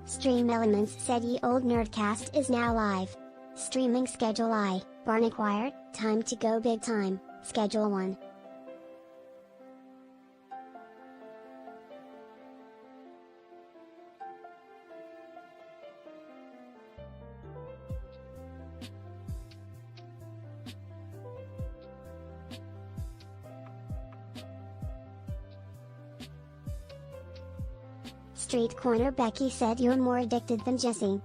Stream Elements said Ye Old Nerdcast is now live. Streaming schedule Barn acquired, time to go big time, schedule 1. Street Corner Becky said you're more addicted than Jesse.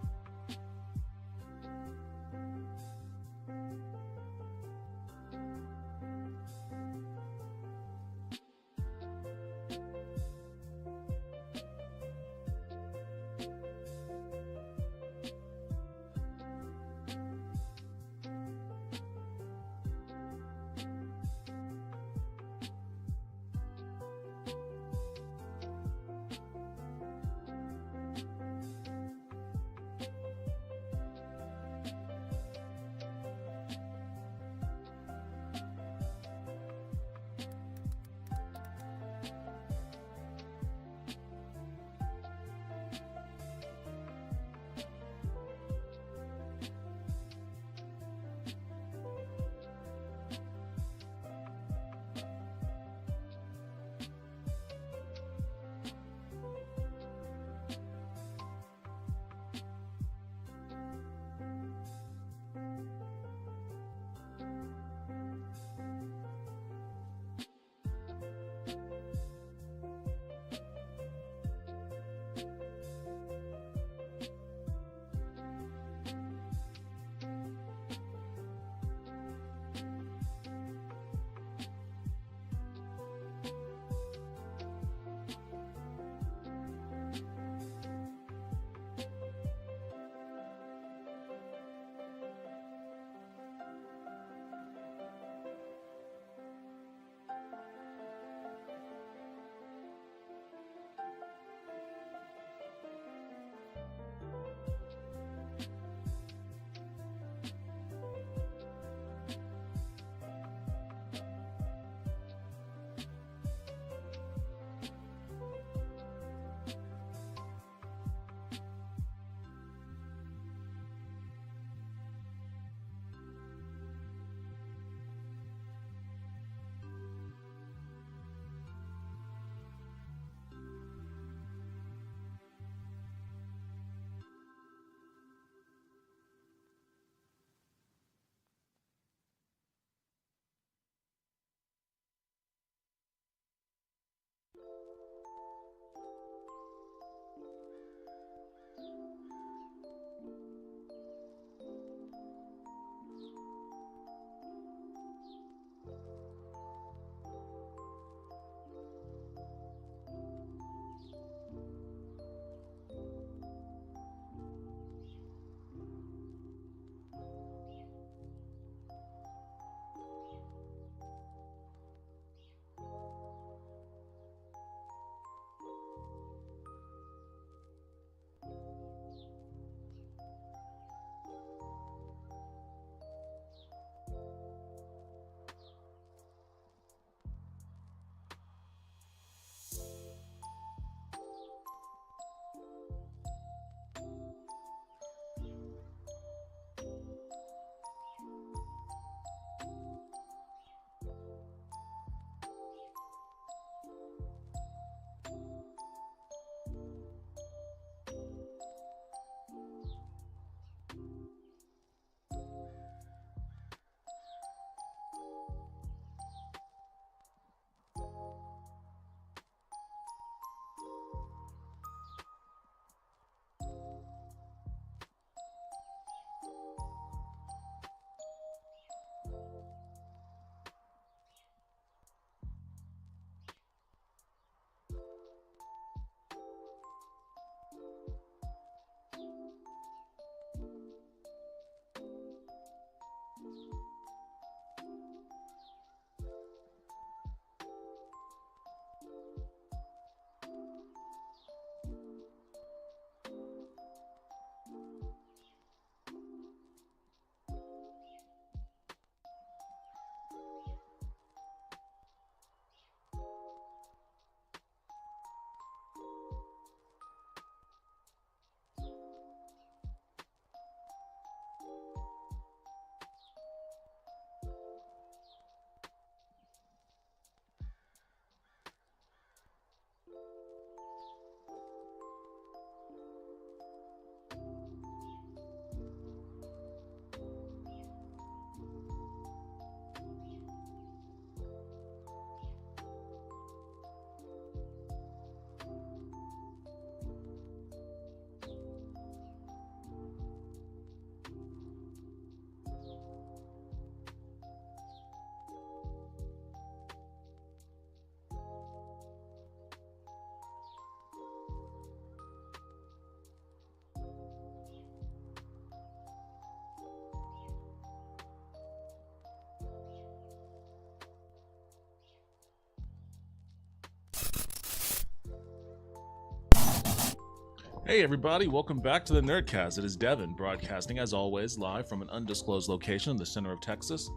Hey everybody, welcome back to the Nerdcast. It is Devin, broadcasting as always live from an undisclosed location in the center of Texas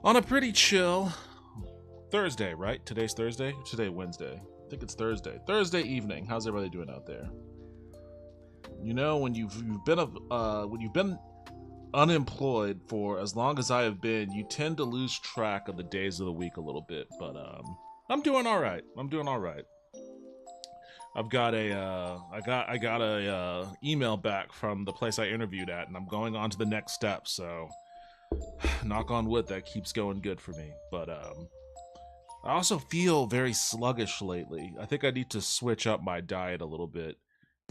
on a pretty chill Thursday, right? Today's Thursday? Today Wednesday. I think it's Thursday. Thursday evening. How's everybody doing out there? You know, when you've been unemployed for as long as I have been, you tend to lose track of the days of the week a little bit, but I'm doing all right. I've got I got a email back from the place I interviewed at, and I'm going on to the next step. So, knock on wood, that keeps going good for me. But I also feel very sluggish lately. I think I need to switch up my diet a little bit.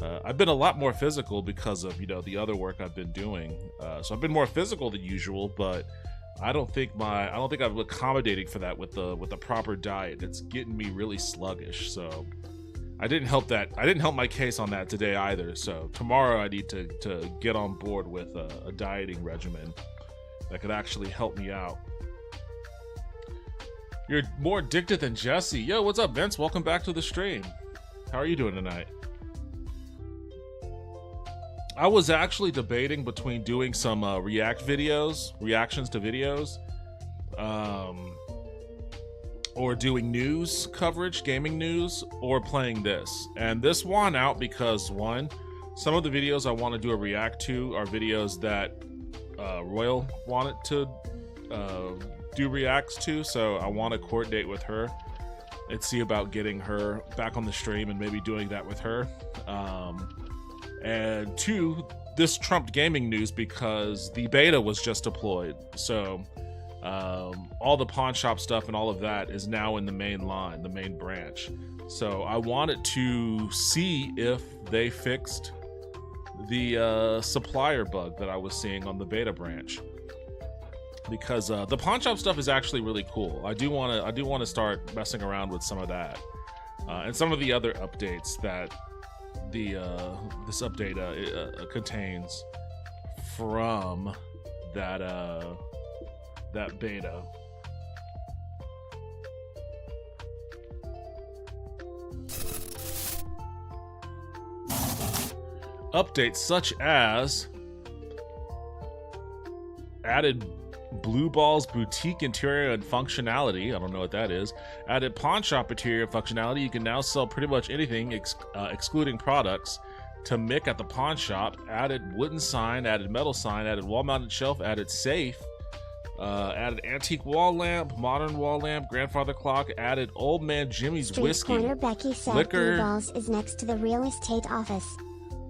I've been a lot more physical because of the other work I've been doing. So I've been more physical than usual, but I don't think I'm accommodating for that with the proper diet. It's getting me really sluggish. So. I didn't help my case on that today either. So tomorrow I need to get on board with a dieting regimen that could actually help me out. You're more addicted than Jesse. Yo, what's up, Vince? Welcome back to the stream. How are you doing tonight? I was actually debating between doing some reactions to videos, or doing news coverage, gaming news, or playing this. And this won out because, one, some of the videos I want to do a react to are videos that Royal wanted to do reacts to, so I want to coordinate with her and see about getting her back on the stream and maybe doing that with her. And two, this trumped gaming news because the beta was just deployed, so all the pawn shop stuff and all of that is now in the main line, the main branch. So I wanted to see if they fixed the supplier bug that I was seeing on the beta branch, because the pawn shop stuff is actually really cool. I do want to start messing around with some of that, and some of the other updates that this update contains from that beta. Updates such as added Blue Ball's boutique interior and functionality. I don't know what that is. Added pawn shop interior functionality. You can now sell pretty much anything excluding products to Mick at the pawn shop. Added wooden sign, added metal sign, added wall mounted shelf, added safe. Added antique wall lamp, modern wall lamp, grandfather clock, added old man Jimmy's Street whiskey. Corner Becky said Liquor. Blue Balls is next to the real estate office.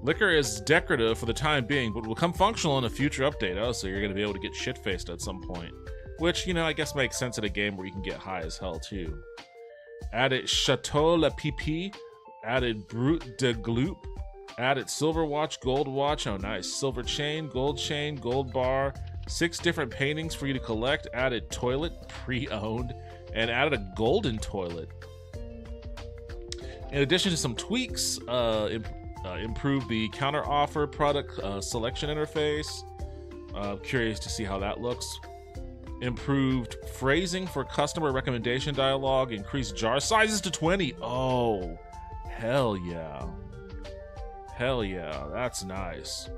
Liquor is decorative for the time being, but will become functional in a future update. Oh, so you're going to be able to get shit-faced at some point. Which, I guess makes sense in a game where you can get high as hell, too. Added Chateau La Pipi. Added Brut de Gloop. Added silver watch, gold watch. Oh, nice. Silver chain, gold bar. 6 different paintings for you to collect. Added toilet, pre-owned, and added a golden toilet. In addition to some tweaks, improved the counter offer product selection interface. Curious to see how that looks. Improved phrasing for customer recommendation dialogue. Increased jar sizes to 20. Oh, hell yeah. Hell yeah, that's nice.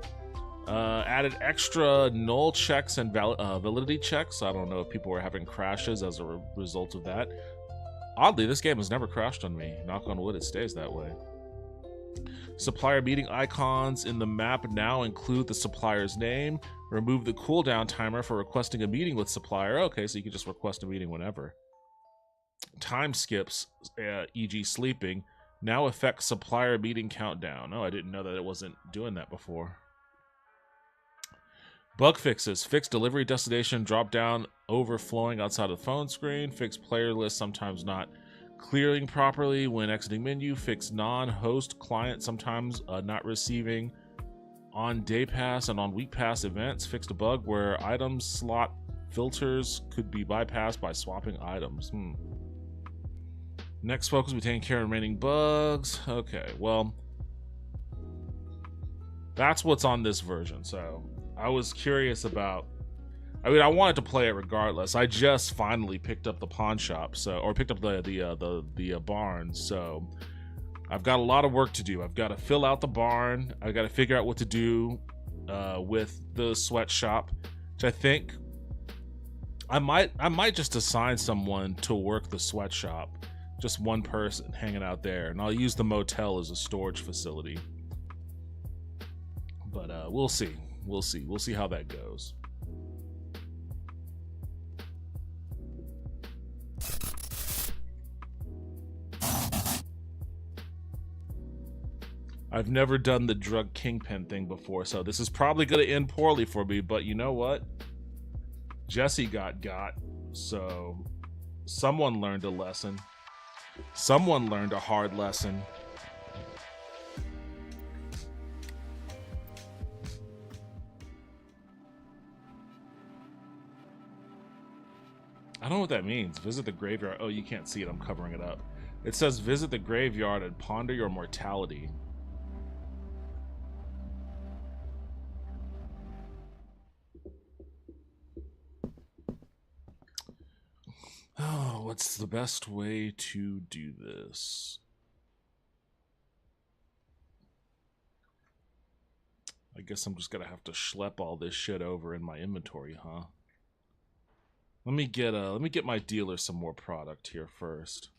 Added extra null checks and validity checks. I don't know if people were having crashes as a result of that. Oddly, this game has never crashed on me. Knock on wood, it stays that way. Supplier meeting icons in the map now include the supplier's name. Remove the cooldown timer for requesting a meeting with supplier. Okay, so you can just request a meeting whenever. Time skips, e.g. sleeping, now affect supplier meeting countdown. Oh, I didn't know that it wasn't doing that before. Bug fixes. Fix delivery destination drop down overflowing outside of the phone screen. Fix player list sometimes not clearing properly when exiting menu. Fix non-host client sometimes not receiving on day pass and on week pass events. Fixed a bug where item slot filters could be bypassed by swapping items. Next focus will be taking care of remaining bugs. Okay, well, that's what's on this version. So I was curious about, I wanted to play it regardless. I just finally picked up the pawn shop, or picked up the barn, so I've got a lot of work to do. I've got to fill out the barn. I've got to figure out what to do with the sweatshop, which I think I might just assign someone to work the sweatshop, just one person hanging out there, and I'll use the motel as a storage facility. But we'll see. We'll see how that goes. I've never done the drug kingpin thing before, so this is probably going to end poorly for me, but you know what? Jesse got, so someone learned a lesson. Someone learned a hard lesson. I don't know what that means. Visit the graveyard. Oh, you can't see it. I'm covering it up. It says visit the graveyard and ponder your mortality. Oh, what's the best way to do this? I guess I'm just gonna have to schlep all this shit over in my inventory, huh? Let me get my dealer some more product here first.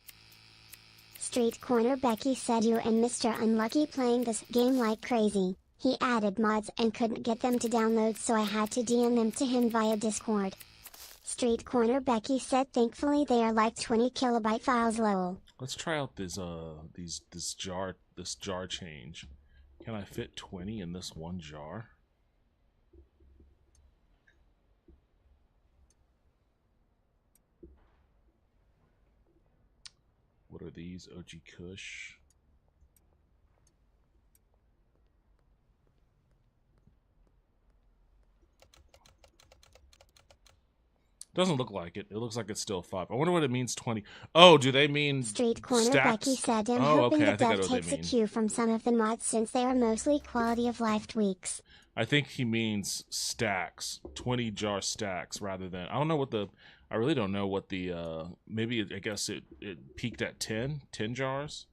Street Corner Becky said you and Mr. Unlucky playing this game like crazy. He added mods and couldn't get them to download, so I had to DM them to him via Discord. Street Corner Becky said thankfully they are like 20 kilobyte files, lol. Let's try out this jar change. Can I fit 20 in this one jar? What are these? OG Kush. Doesn't look like it. It looks like it's still 5. I wonder what it means 20. Oh, do they mean Street Corner stacks? Becky said I'm hoping okay. the dev takes a cue from some of the mods since they are mostly quality of life tweaks. I think he means stacks. 20 jar stacks rather than... I don't know what the... I really don't know what the... maybe, I guess it peaked at 10 jars?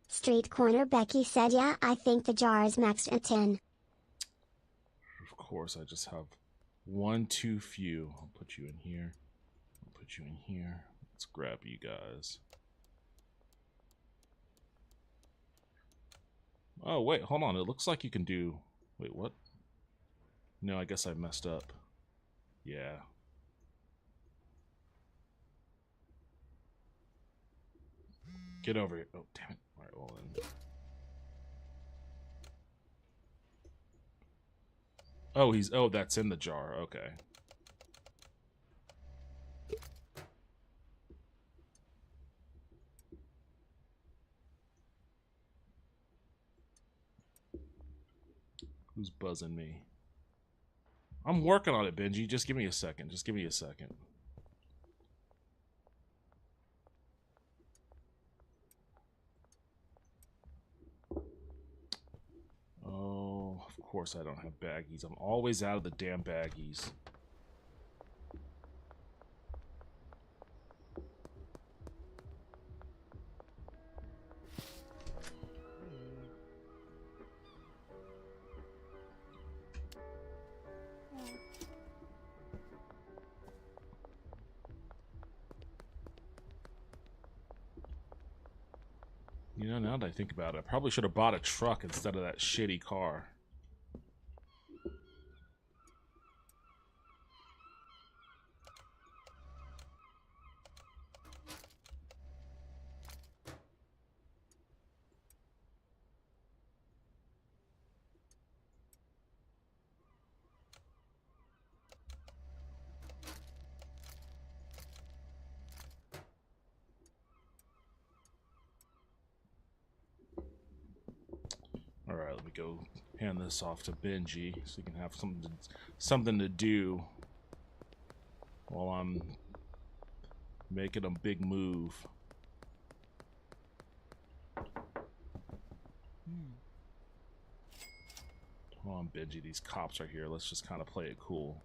Street Corner Becky said yeah, I think the jar is maxed at 10. Of course, I just have one too few. I'll put you in here. I'll put you in here. Let's grab you guys. Oh, wait, hold on. It looks like you can do... Wait, what? No, I guess I messed up. Yeah. Get over here. Oh, damn it. All right, well then. Oh, oh, that's in the jar. Okay. Who's buzzing me? I'm working on it, Benji. Just give me a second. Just give me a second. Oh, of course I don't have baggies. I'm always out of the damn baggies. You know, now that I think about it, I probably should have bought a truck instead of that shitty car. Alright, let me go hand this off to Benji so he can have something to do while I'm making a big move. Come on, Benji, these cops are here. Let's just kind of play it cool.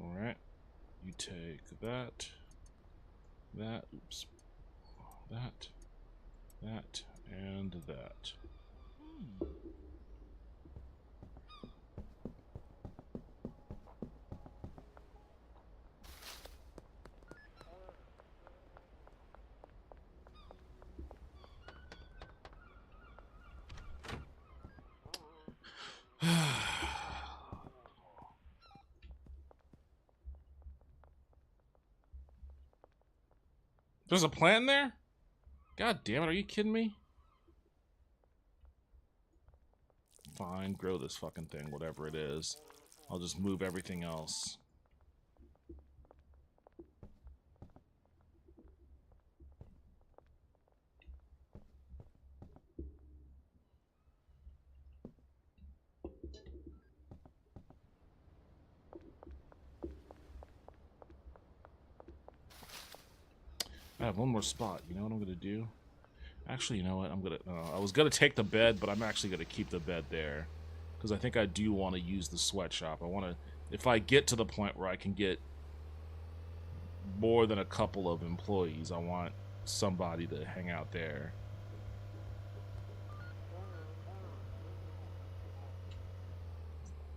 Alright. You take that, oops, that, and that. There's a plant there? God damn it, are you kidding me? Fine, grow this fucking thing, whatever it is. I'll just move everything else. I have one more spot. You know what I'm gonna do? Actually, you know what? I was gonna take the bed, but I'm actually gonna keep the bed there because I think I do want to use the sweatshop. I want to, if I get to the point where I can get more than a couple of employees, I want somebody to hang out there.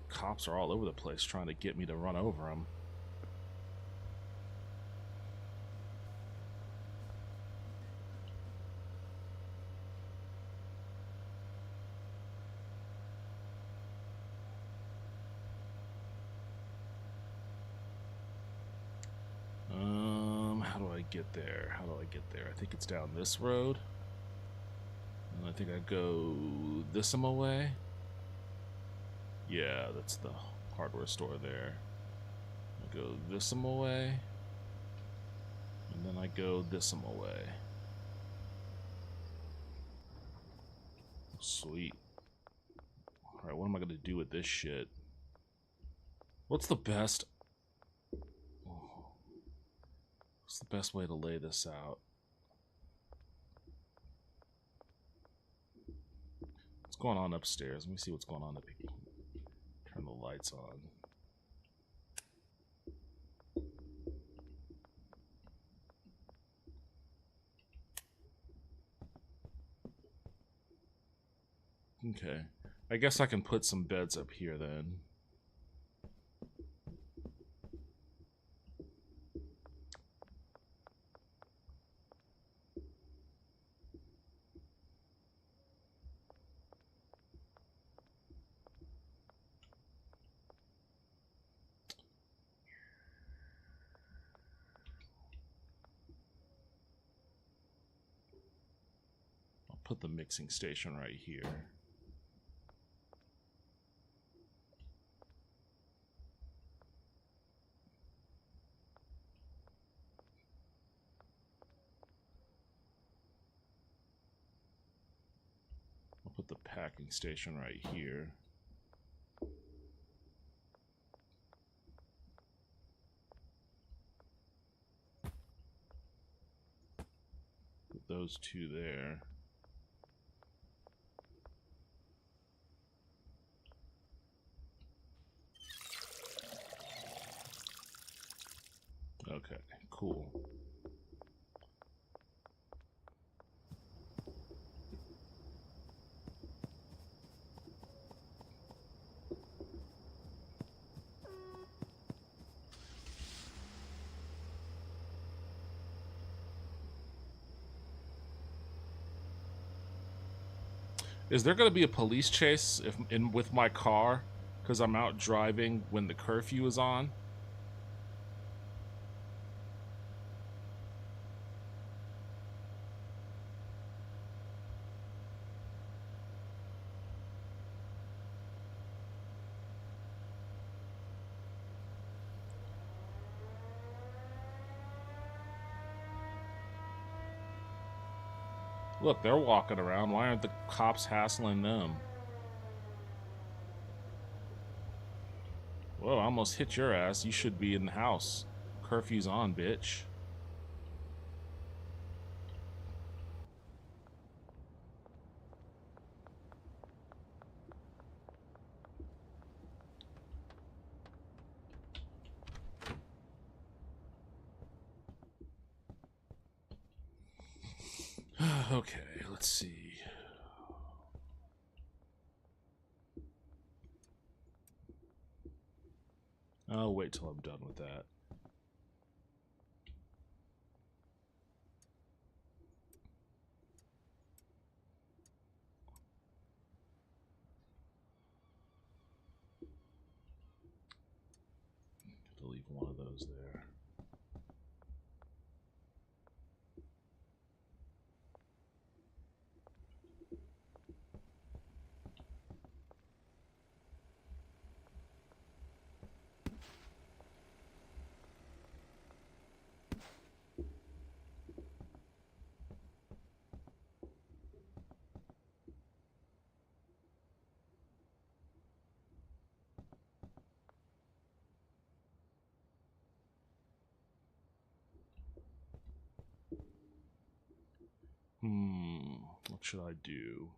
Cops are all over the place trying to get me to run over them. How do I get there? How do I get there? I think it's down this road. And I think I go this way. Yeah, that's the hardware store there. I go this way. And then I go this way. Sweet. Alright, what am I gonna do with this shit? What's the best... What's the best way to lay this out? What's going on upstairs? Let me see what's going on up here. Turn the lights on. Okay. I guess I can put some beds up here then. I'll put the mixing station right here. Put the packing station right here. Put those two there. Okay, cool. Is there going to be a police chase with my car because I'm out driving when the curfew is on? Look, they're walking around. Why aren't the cops hassling them? Whoa, I almost hit your ass. You should be in the house. Curfew's on, bitch. Okay, let's see. I'll wait till I'm done with that. To leave one of those there. What should I do?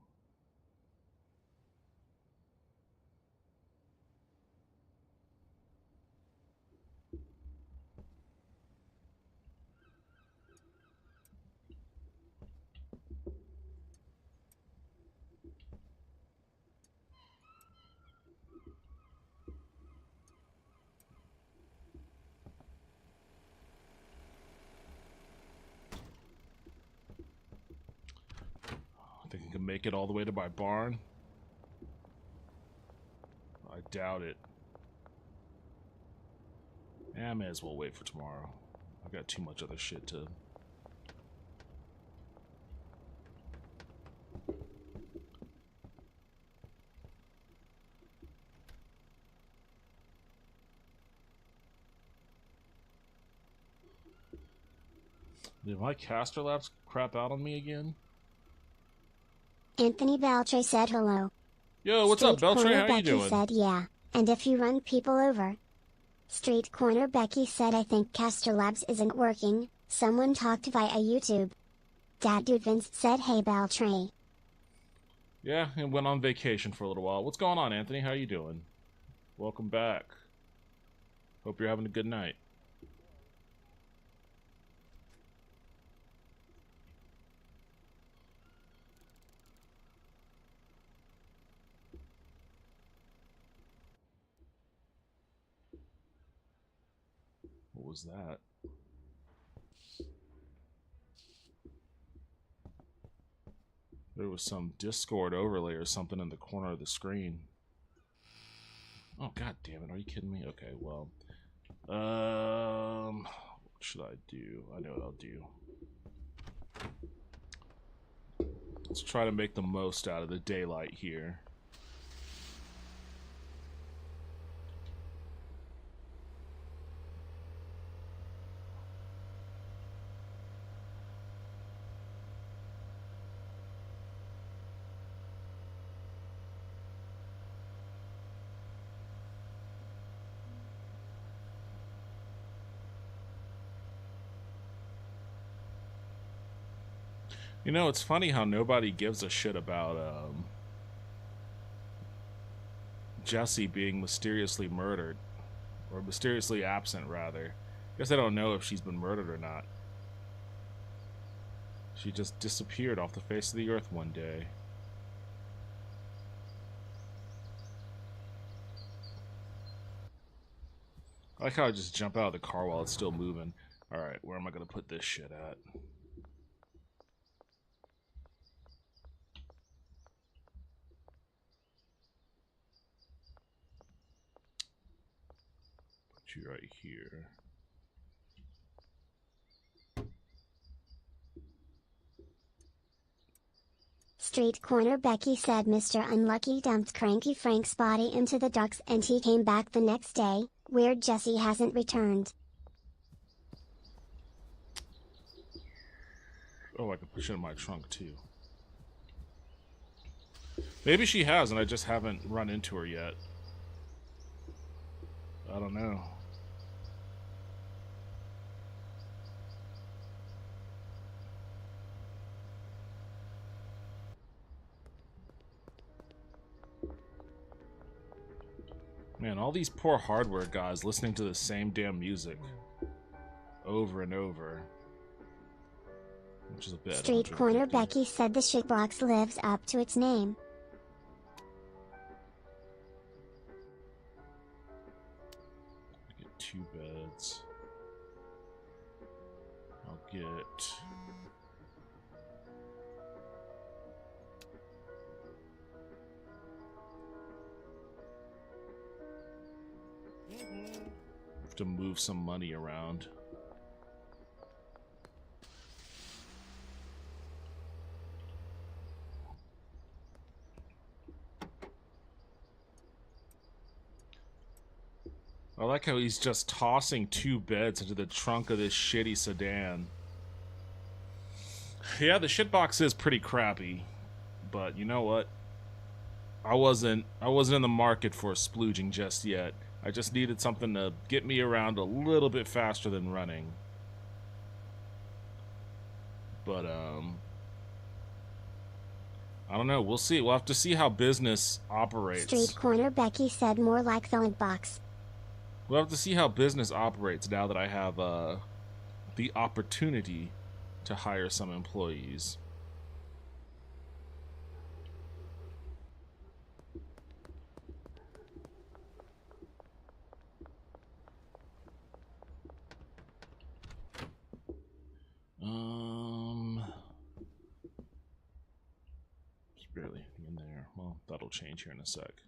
I think I can make it all the way to my barn. I doubt it. Yeah, I may as well wait for tomorrow. I've got too much other shit to... Did my caster labs crap out on me again? Anthony Beltre said hello. Yo, what's up, Street Beltre? Corner How you Becky doing? said yeah, and if you run people over. Street Corner Becky said I think Caster Labs isn't working, someone talked via YouTube. Dad Dude Vince said hey Beltre. Yeah, and went on vacation for a little while. What's going on, Anthony? How you doing? Welcome back. Hope you're having a good night. What was that? There was some Discord overlay or something in the corner of the screen. Oh, god damn it. Are you kidding me? Okay, well. What should I do? I know what I'll do. Let's try to make the most out of the daylight here. You know, it's funny how nobody gives a shit about Jesse being mysteriously murdered. Or mysteriously absent, rather. Guess I don't know if she's been murdered or not. She just disappeared off the face of the earth one day. I like how I just jump out of the car while it's still moving. Alright, where am I going to put this shit at? Put you right here. Street Corner Becky said Mr. Unlucky dumped Cranky Frank's body into the ducks and he came back the next day. Weird Jesse hasn't returned. Oh, I could push it in my trunk too. Maybe she has and I just haven't run into her yet. I don't know. Man, all these poor hardware guys listening to the same damn music over and over. Which is a bit. Street Corner Becky said the shitbox lives up to its name. Get 2 beds. I'll get... have to move some money around. I like how he's just tossing 2 beds into the trunk of this shitty sedan. Yeah, the shitbox is pretty crappy, but you know what? I wasn't in the market for splooging just yet. I just needed something to get me around a little bit faster than running. But I don't know. We'll see. We'll have to see how business operates. Street Corner Becky said more like the link box. We'll have to see how business operates now that I have the opportunity to hire some employees. Just barely in there. Well, that'll change here in a sec.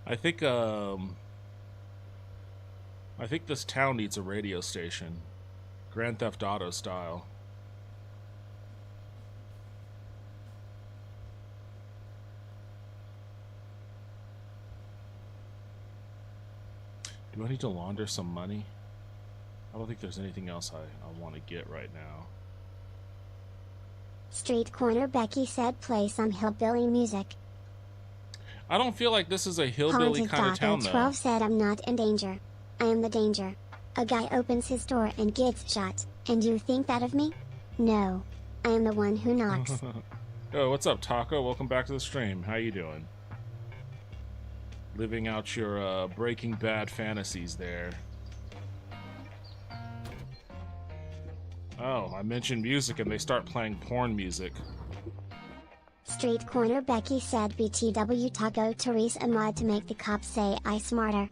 I think this town needs a radio station. Grand Theft Auto style. Do I need to launder some money? I don't think there's anything else I want to get right now. Street Corner Becky said play some hillbilly music. I don't feel like this is a hillbilly kind of town, though. 12 said I'm not in danger. I am the danger. A guy opens his door and gets shot. And you think that of me? No. I am the one who knocks. Oh, what's up, Taco? Welcome back to the stream. How you doing? Living out your Breaking Bad fantasies there. Oh, I mentioned music and they start playing porn music. Street Corner Becky said BTW Taco Teresa mod to make the cops say I smarter.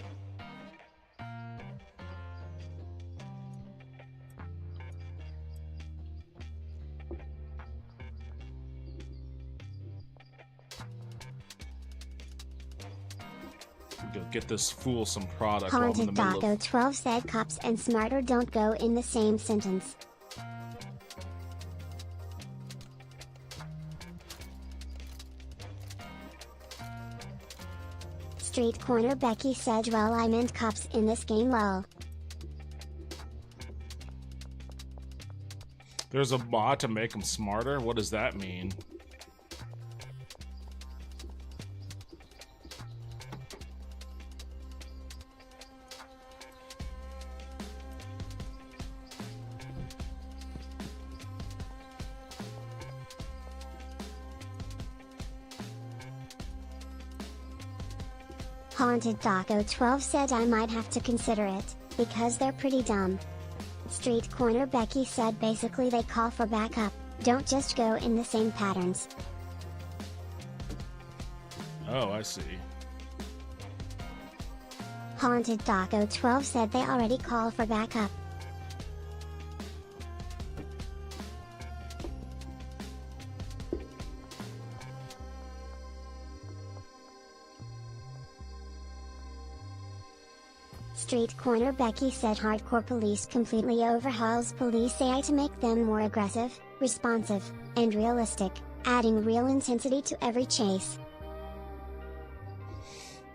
Go get this fool some product while I'm in the middle Haunted of... Taco 12 said cops and smarter don't go in the same sentence. Street Corner Becky said well I meant cops in this game lol. There's a mod to make them smarter? What does that mean? Haunted Taco 12 said I might have to consider it, because they're pretty dumb. Street Corner Becky said basically they call for backup, don't just go in the same patterns. Oh, I see. Haunted Taco 12 said they already call for backup. Street Corner Becky said Hardcore Police completely overhauls police AI to make them more aggressive, responsive, and realistic, adding real intensity to every chase.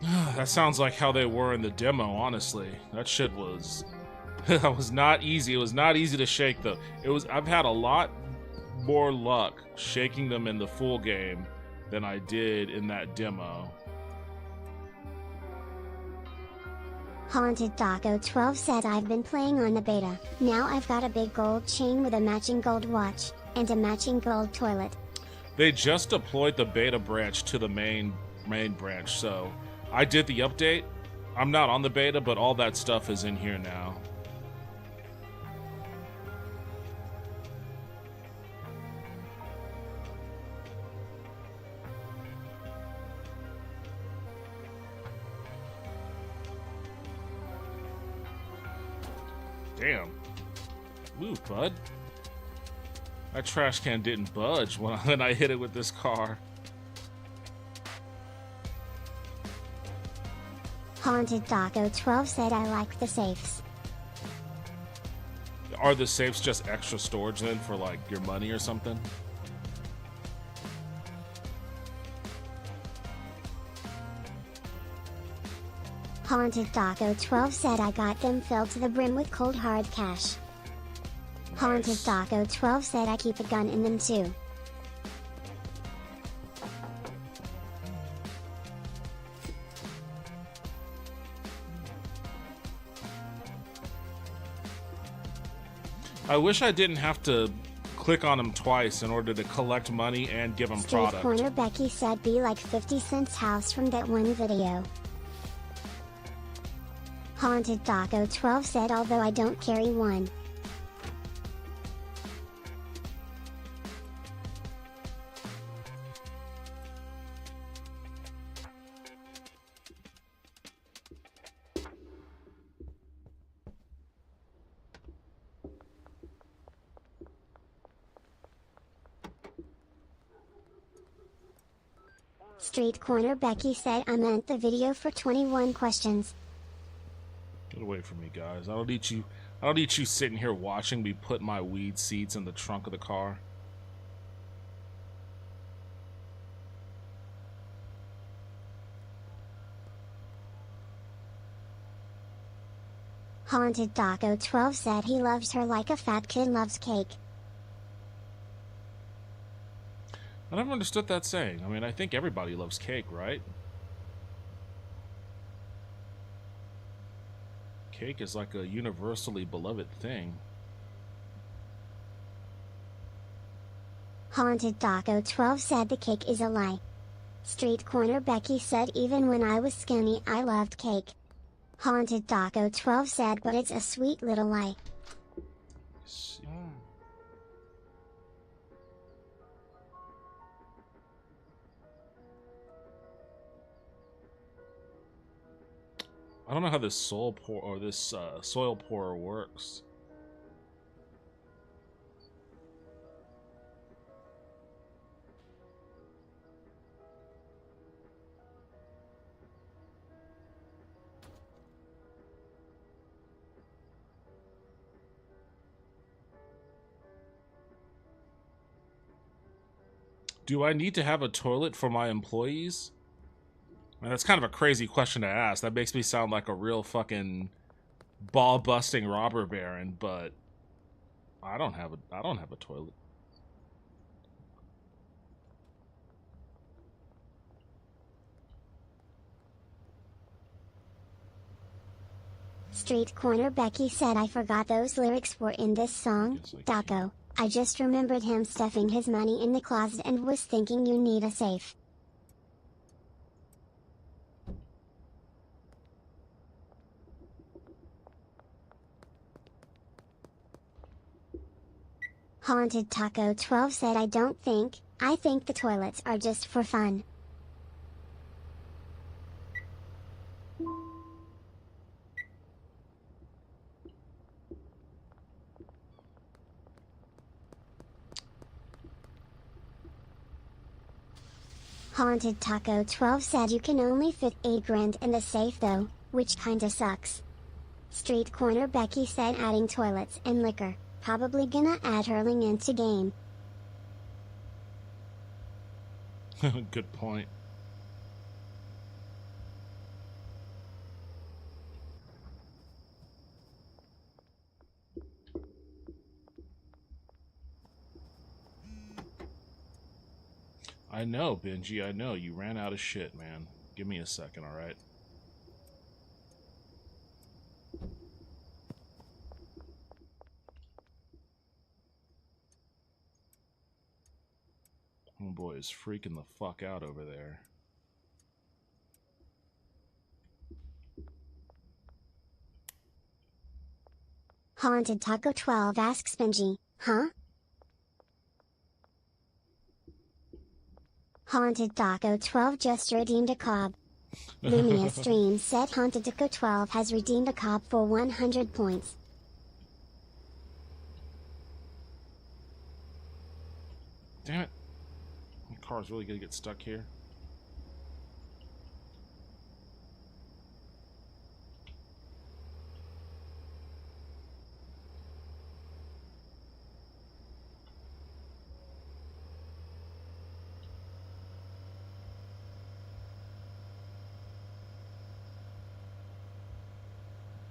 That sounds like how they were in the demo, honestly. That shit was... that was not easy. It was not easy to shake, though. I've had a lot more luck shaking them in the full game than I did in that demo. Haunted Taco 12 said I've been playing on the beta, now I've got a big gold chain with a matching gold watch, and a matching gold toilet. They just deployed the beta branch to the main branch, so I did the update. I'm not on the beta, but all that stuff is in here now. Damn. Move, bud. That trash can didn't budge when I hit it with this car. Haunted Taco 12 said I like the safes. Are the safes just extra storage then for like your money or something? Haunted Taco 12 said I got them filled to the brim with cold hard cash. Nice. Haunted Taco 12 said I keep a gun in them too. I wish I didn't have to click on them twice in order to collect money and give them Street product. Corner Becky said be like 50 Cent's house from that one video. Haunted Taco 12 said although I don't carry one. Street Corner Becky said I meant the video for 21 questions. Get away from me, guys. I don't need you sitting here watching me put my weed seeds in the trunk of the car. Haunted Taco 12 said he loves her like a fat kid loves cake. I never understood that saying. I mean, I think everybody loves cake, right? Cake is like a universally beloved thing. Haunted Taco 12 said the cake is a lie. Street Corner Becky said even when I was skinny I loved cake. Haunted Taco 12 said but it's a sweet little lie. I don't know how this soil pourer works. Do I need to have a toilet for my employees? Man, that's kind of a crazy question to ask. That makes me sound like a real fucking ball-busting robber baron, but I don't have a toilet. Street Corner Becky said I forgot those lyrics were in this song, Taco. I just remembered him stuffing his money in the closet and was thinking you need a safe. Haunted Taco 12 said I think the toilets are just for fun. Haunted Taco 12 said you can only fit 8 grand in the safe though, which kinda sucks. Street Corner Becky said adding toilets and liquor, probably gonna add hurling into game. Good point. I know, Benji, I know. You ran out of shit, man. Give me a second, alright? Homeboy is freaking the fuck out over there. Haunted Taco 12 asks Benji, huh? Haunted Taco 12 just redeemed a cob. Lumia Stream said Haunted Taco 12 has redeemed a cob for 100 points. Damn it. My car's really gonna get stuck here.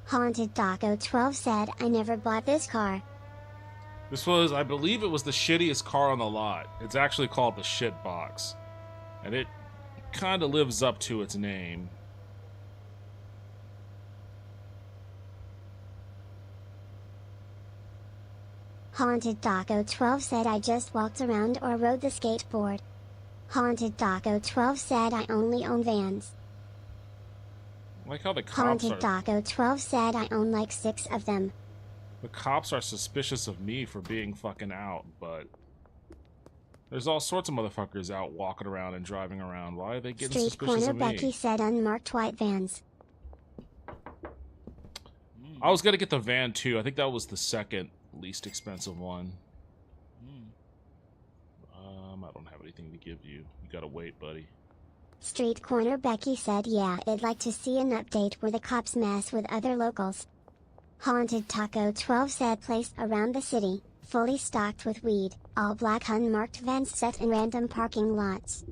Haunted Taco 12 said I never bought this car. This was, I believe it was the shittiest car on the lot. It's actually called the Shit Box. And it kind of lives up to its name. Haunted Taco 12 said I just walked around or rode the skateboard. Haunted Taco 12 said I only own vans. I like how the cops Haunted Taco 12 said I own like 6 of them. The cops are suspicious of me for being fucking out, but there's all sorts of motherfuckers out walking around and driving around. Why are they getting Street suspicious Corner of me? Becky said unmarked white vans. I was gonna get the van too. I think that was the second least expensive one. I don't have anything to give you. You gotta wait, buddy. Street Corner Becky said yeah, I'd like to see an update where the cops mess with other locals. Haunted Taco 12 said place around the city, fully stocked with weed, all black unmarked vans set in random parking lots.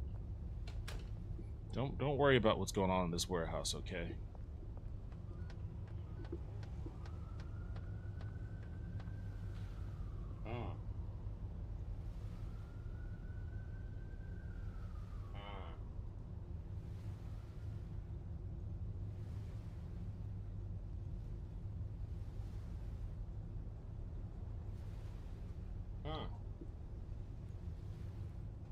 Don't worry about what's going on in this warehouse, okay?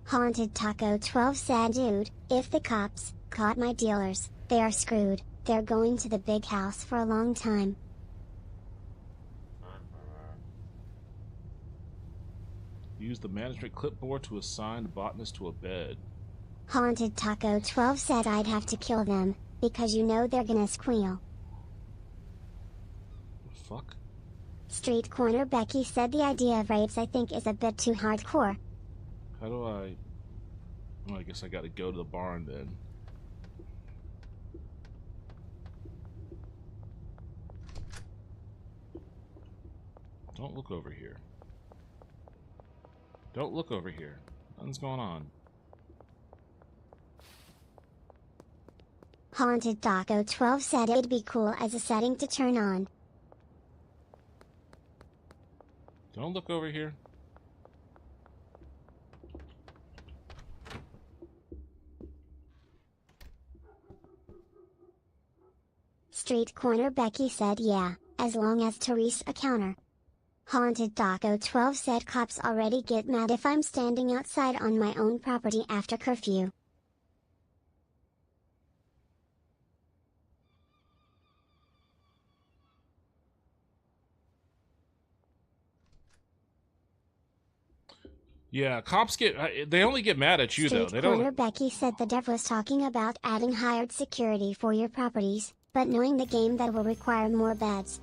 Haunted Taco 12 said dude, if the cops caught my dealers, they are screwed. They're going to the big house for a long time. Use the management clipboard to assign the botanist to a bed. Haunted Taco 12 said I'd have to kill them, because you know they're gonna squeal. Fuck? Street Corner Becky said the idea of rapes I think is a bit too hardcore. How do I... Well, I guess I gotta go to the barn then. Don't look over here. Don't look over here. Nothing's going on. Haunted Taco 12 said it'd be cool as a setting to turn on. Don't look over here. Street Corner Becky said yeah, as long as Therese a counter. Haunted Taco 12 said cops already get mad if I'm standing outside on my own property after curfew. Yeah, cops they only get mad at you though. Street They Corner don't. Becky said the dev was talking about adding hired security for your properties, but knowing the game that will require more beds.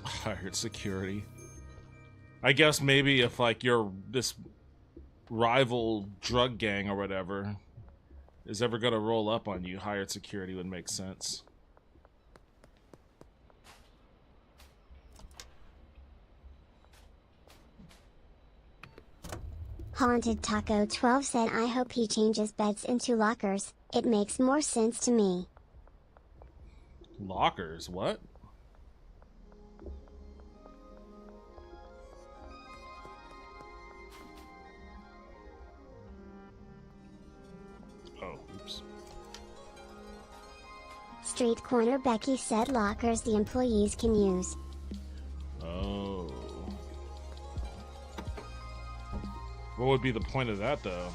Hired security. I guess maybe if like you're this rival drug gang or whatever is ever gonna roll up on you, hired security would make sense. Haunted Taco 12 said I hope he changes beds into lockers, it makes more sense to me. Lockers? What? Oh, oops. Street Corner Becky said lockers the employees can use. Oh. What would be the point of that, though?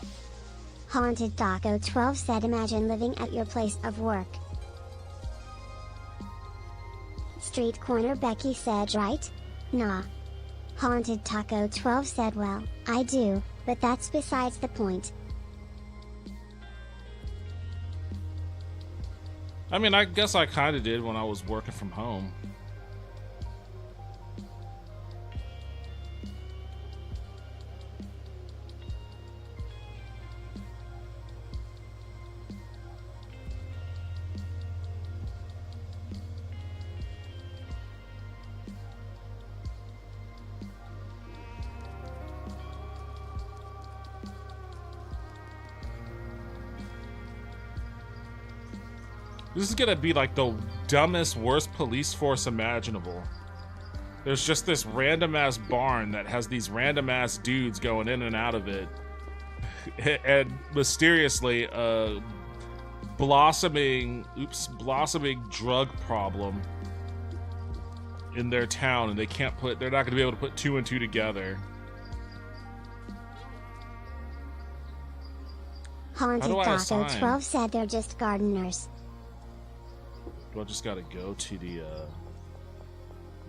Haunted Taco 12 said imagine living at your place of work. Street Corner Becky said right? Nah. Haunted Taco 12 said well, I do, but that's besides the point. I mean, I guess I kind of did when I was working from home. This is gonna be like the dumbest, worst police force imaginable. There's just this random ass barn that has these random ass dudes going in and out of it. And mysteriously, blossoming drug problem in their town, and they're not gonna be able to put two and two together. Haunted Taco 12 said they're just gardeners. Do I just gotta go to the,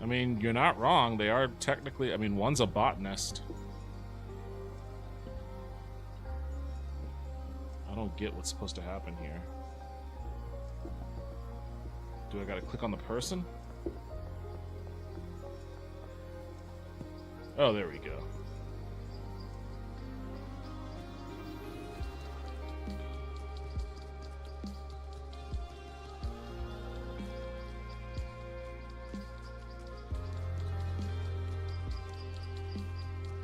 I mean, you're not wrong. They are technically, I mean, one's a botanist. I don't get what's supposed to happen here. Do I gotta click on the person? Oh, there we go.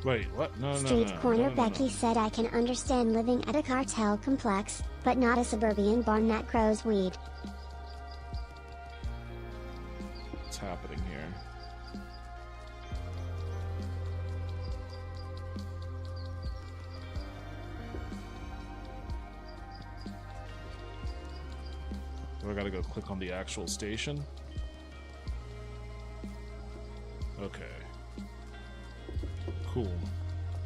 Wait, what? No. Street Corner Becky said I can understand living at a cartel complex, but not a suburban barn that grows weed. What's happening here? Do I gotta go click on the actual station? Okay. Cool.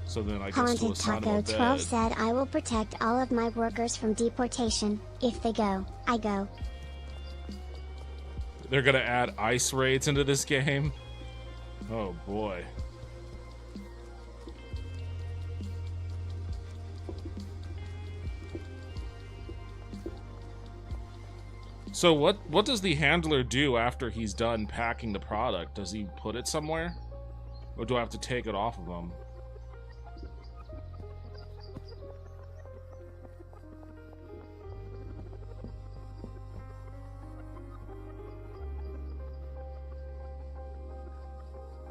So then I guess to Haunted assign Taco a 12 bed. said I will protect all of my workers from deportation. If they go, I go. They're gonna add ice raids into this game? Oh boy. So what does the handler do after he's done packing the product? Does he put it somewhere? Or do I have to take it off of him?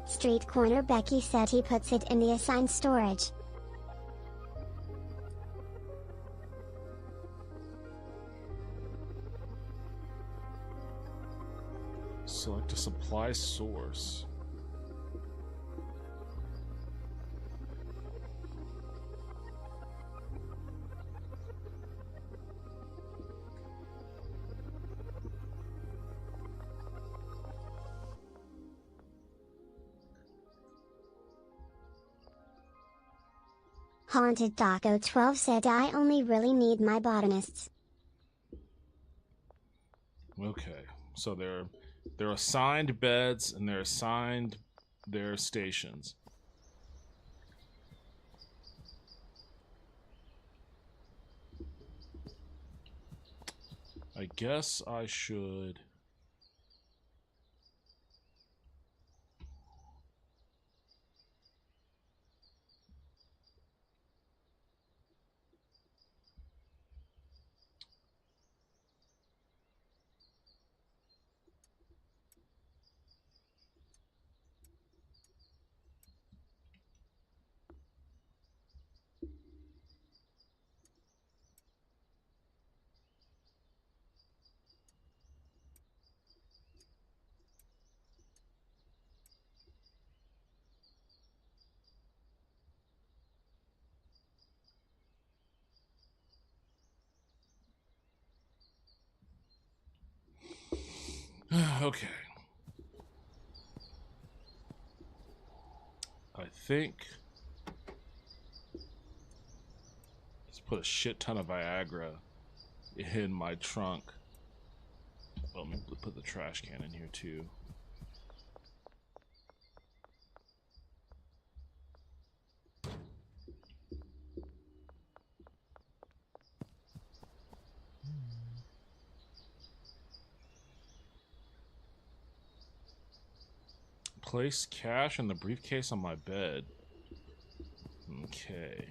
Street Corner Becky said he puts it in the assigned storage. Select a supply source. Haunted Taco 12 said I only really need my botanists. Okay, so they're assigned beds and they're assigned their stations. I guess I should... Okay. I think... Let's put a shit ton of Viagra in my trunk. Well, let me put the trash can in here too. Place cash in the briefcase on my bed. Okay.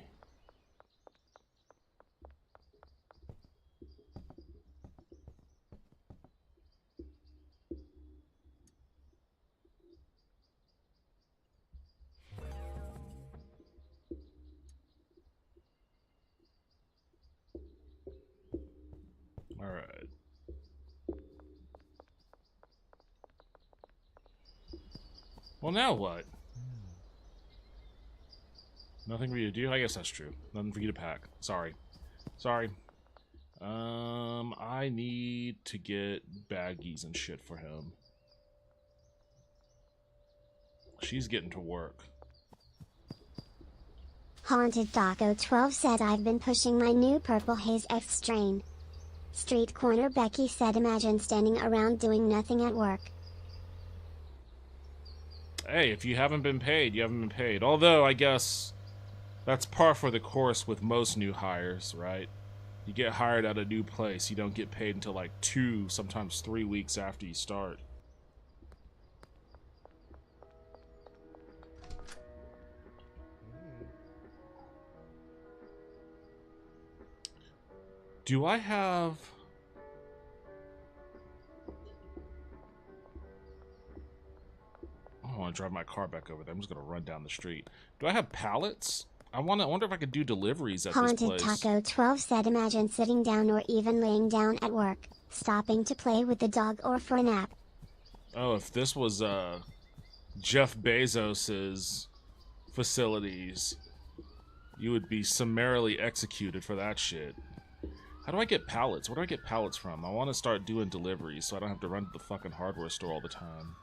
All right. Well, now what? Nothing for you to do? I guess that's true. Nothing for you to pack. Sorry. Sorry. I need to get baggies and shit for him. She's getting to work. Haunted Taco 12 said I've been pushing my new Purple Haze X strain. Street Corner Becky said imagine standing around doing nothing at work. Hey, if you haven't been paid, you haven't been paid. Although, I guess that's par for the course with most new hires, right? You get hired at a new place, you don't get paid until like 2, sometimes 3 weeks after you start. Do I have... I don't want to drive my car back over there. I'm just going to run down the street. Do I have pallets? I wonder if I could do deliveries at Haunted this place. Taco 12 said imagine sitting down or even laying down at work, stopping to play with the dog or for a nap. Oh, if this was Jeff Bezos's facilities, you would be summarily executed for that shit. How do I get pallets? Where do I get pallets from? I want to start doing deliveries so I don't have to run to the fucking hardware store all the time.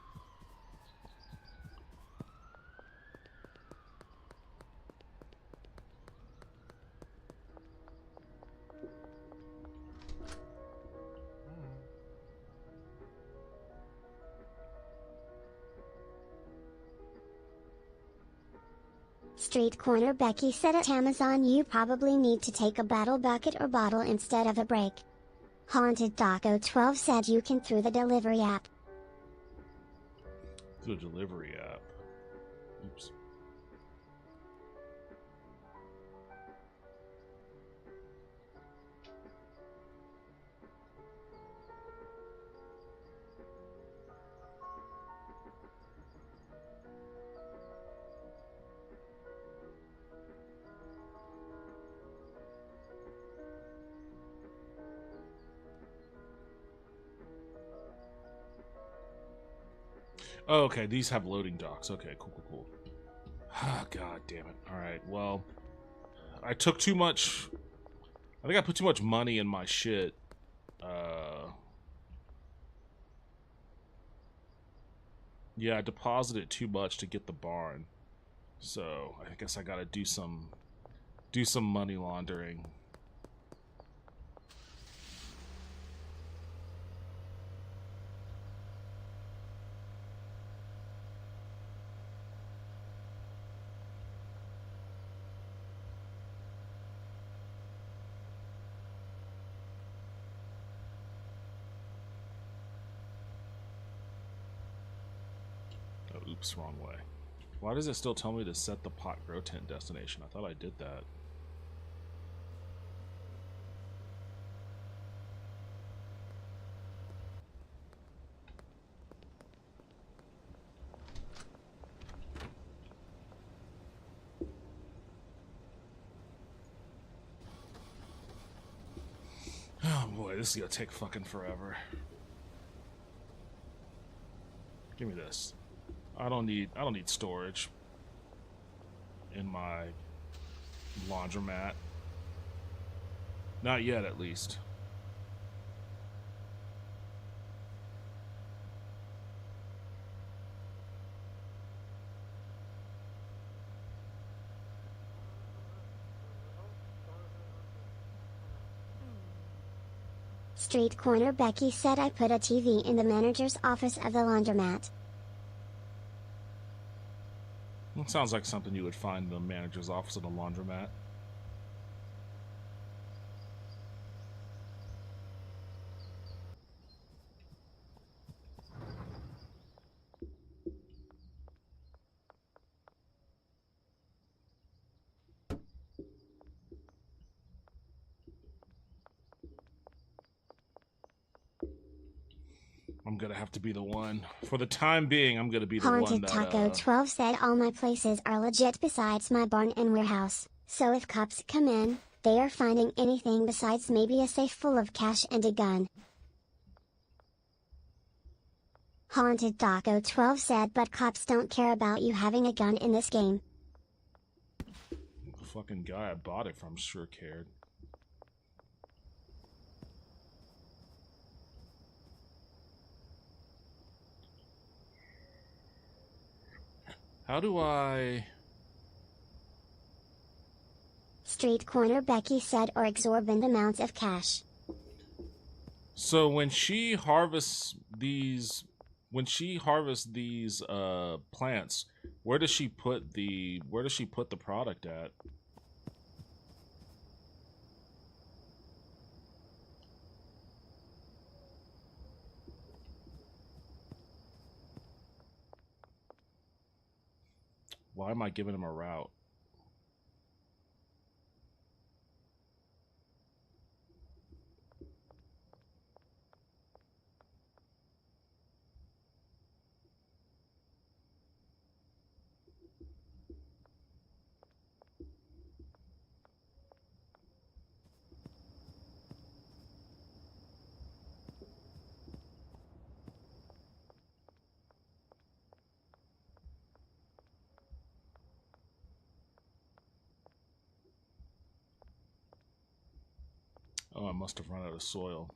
Street Corner Becky said at Amazon you probably need to take a battle bucket or bottle instead of a break. Haunted Taco 12 said you can through the delivery app. The delivery app. Oops. Oh, okay, these have loading docks. Okay, cool, cool, cool. Ah, God damn it. Alright, well, I took too much... I think I put too much money in my shit. Yeah, I deposited too much to get the barn. So, I guess I gotta do some money laundering. oops, wrong way. Why does it still tell me to set the pot grow tent destination? I thought I did that. Oh boy, this is gonna take fucking forever. Give me this. I don't need storage in my laundromat. Not yet, at least. Street corner Becky said I put a TV in the manager's office of the laundromat. It sounds like something you would find in the manager's office of the laundromat. I'm gonna have to be the one. For the time being, I'm gonna be the one Haunted that, Taco 12 said all my places are legit besides my barn and warehouse, so if cops come in, they are finding anything besides maybe a safe full of cash and a gun. Haunted Taco 12 said but cops don't care about you having a gun in this game. The fucking guy I bought it from sure cared. How do I... Street corner Becky said or exorbitant amounts of cash. So when she harvests these plants, where does she put the product at? Why am I giving him a route? Oh, I must have run out of soil.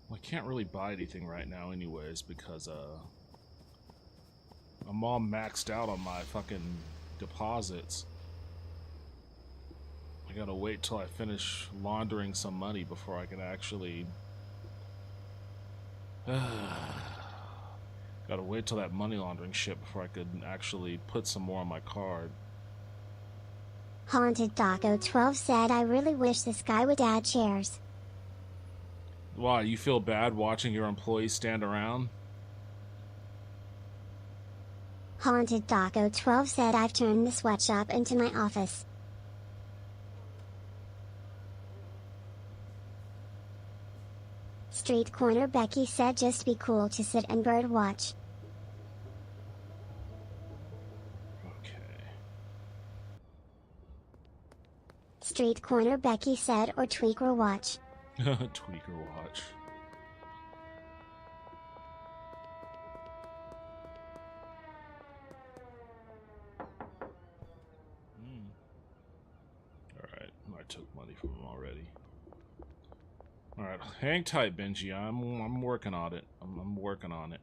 Well, I can't really buy anything right now anyways because I'm all maxed out on my fucking deposits. I gotta wait till I finish laundering some money before I can actually... Gotta wait till that money laundering shit before I could actually put some more on my card. Haunted Taco 12 said I really wish this guy would add chairs. Why, you feel bad watching your employees stand around? Haunted Taco 12 said I've turned the sweatshop into my office. Street corner Becky said just be cool to sit and bird watch. Okay. Street corner Becky said or tweaker watch. Tweaker watch. Alright, I took money from him already. Alright, hang tight, Benji. I'm working on it. I'm working on it.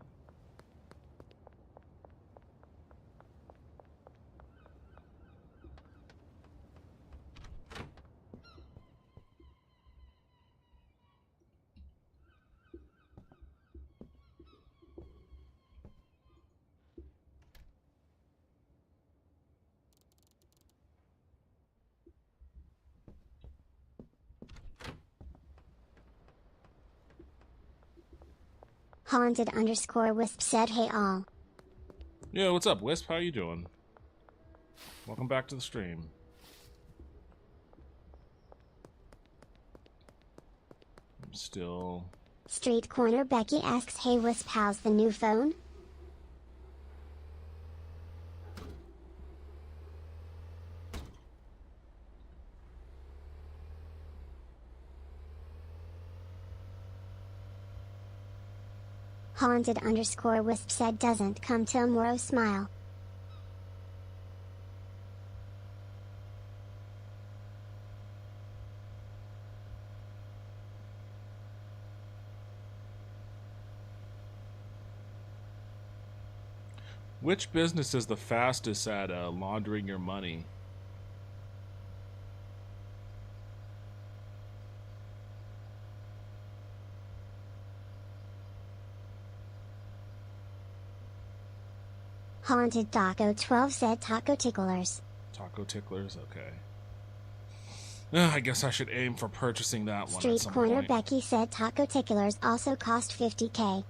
Haunted_Wisp said hey all. Yeah, what's up, Wisp? How you doing? Welcome back to the stream. I'm still... Street Corner Becky asks hey Wisp, how's the new phone? Haunted_Wisp said doesn't come till tomorrow, smile. Which business is the fastest at laundering your money? Haunted Taco 12 said Taco Ticklers. Taco Ticklers, okay. I guess I should aim for purchasing that one. Street Corner Becky said Taco Ticklers also cost 50K.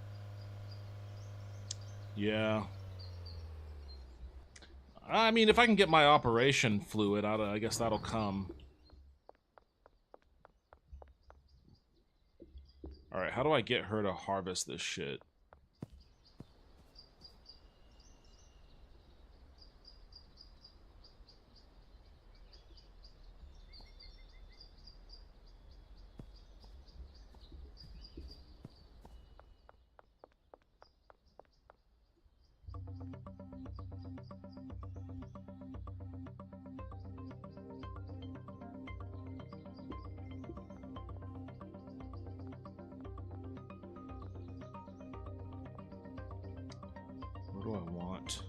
Yeah. I mean, if I can get my operation fluid, I guess that'll come. Alright, how do I get her to harvest this shit? What do I want?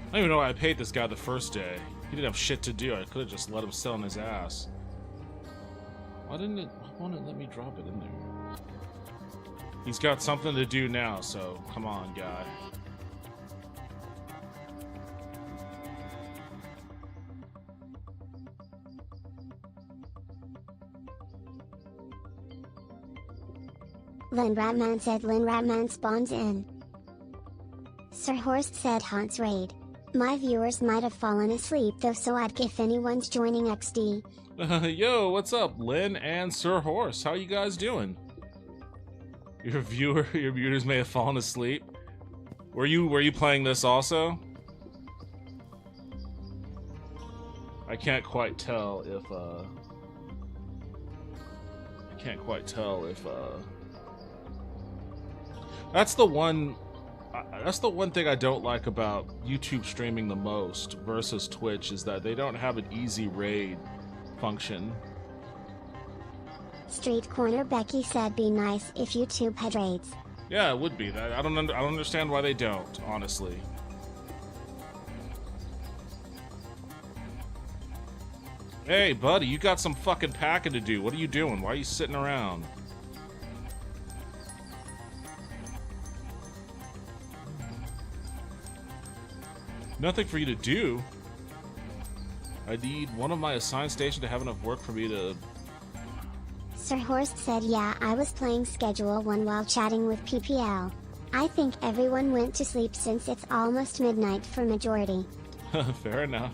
I don't even know why I paid this guy the first day. He didn't have shit to do. I could have just let him sit on his ass. Why won't it let me drop it in there? He's got something to do now, so come on, guy. Lynn Ratman said Lynn Ratman spawns in. Sir Horst said Haunts raid. My viewers might have fallen asleep though, so I'd if anyone's joining XD. Yo, what's up, Lynn and Sir Horse? How you guys doing? Your viewers may have fallen asleep. Were you playing this also? I can't quite tell if that's the one thing I don't like about YouTube streaming the most versus Twitch, is that they don't have an easy raid function. Street Corner Becky said be nice if YouTube had raids. Yeah, it would be. I don't understand why they don't, honestly. Hey, buddy, you got some fucking packing to do. What are you doing? Why are you sitting around? Nothing for you to do. I need one of my assigned stations to have enough work for me to... Sir Horst said yeah, I was playing Schedule 1 while chatting with PPL. I think everyone went to sleep since it's almost midnight for majority. Fair enough.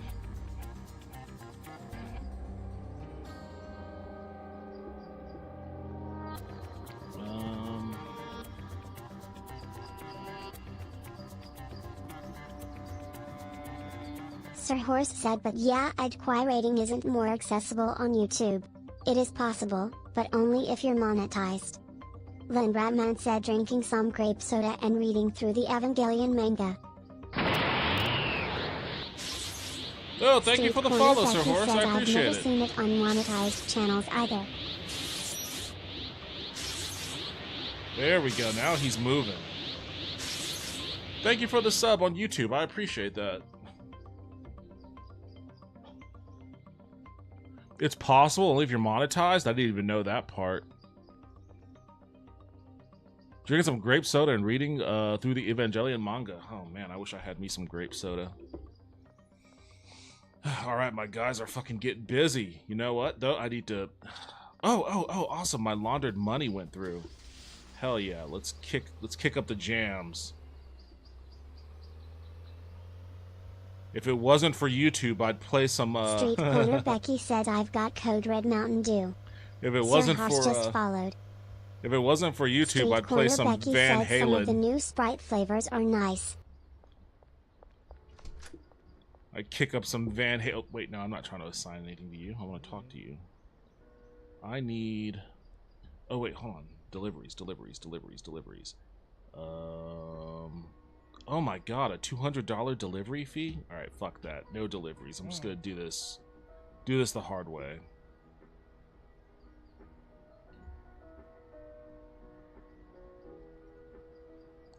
Sir Horse said, but yeah, AdQuai rating isn't more accessible on YouTube. It is possible, but only if you're monetized. Len Ratman said, drinking some grape soda and reading through the Evangelion manga. Oh, thank you for the follow, Sir Becky Horse. said, I appreciate I've never seen it on monetized channels either. There we go. Now he's moving. Thank you for the sub on YouTube. I appreciate that. It's possible only if you're monetized? I didn't even know that part. Drinking some grape soda and reading through the Evangelion manga. Oh man, I wish I had me some grape soda. Alright, my guys are fucking getting busy. You know what, though? I need to... Oh, awesome. My laundered money went through. Hell yeah, let's kick up the jams. If it wasn't for YouTube, I'd play some Street Corner Becky said, I've got Code Red Mountain Dew. If it wasn't Sir for just followed. If it wasn't for YouTube, Street I'd play Corner some Becky Van said some of the Halen. new Sprite flavors are nice. I'd kick up some Van Halen. Wait, no, I'm not trying to assign anything to you. I want to talk to you. I need... Oh, wait, hold on. Deliveries. Oh my god, a $200 delivery fee? Alright, fuck that. No deliveries. I'm just gonna do this the hard way.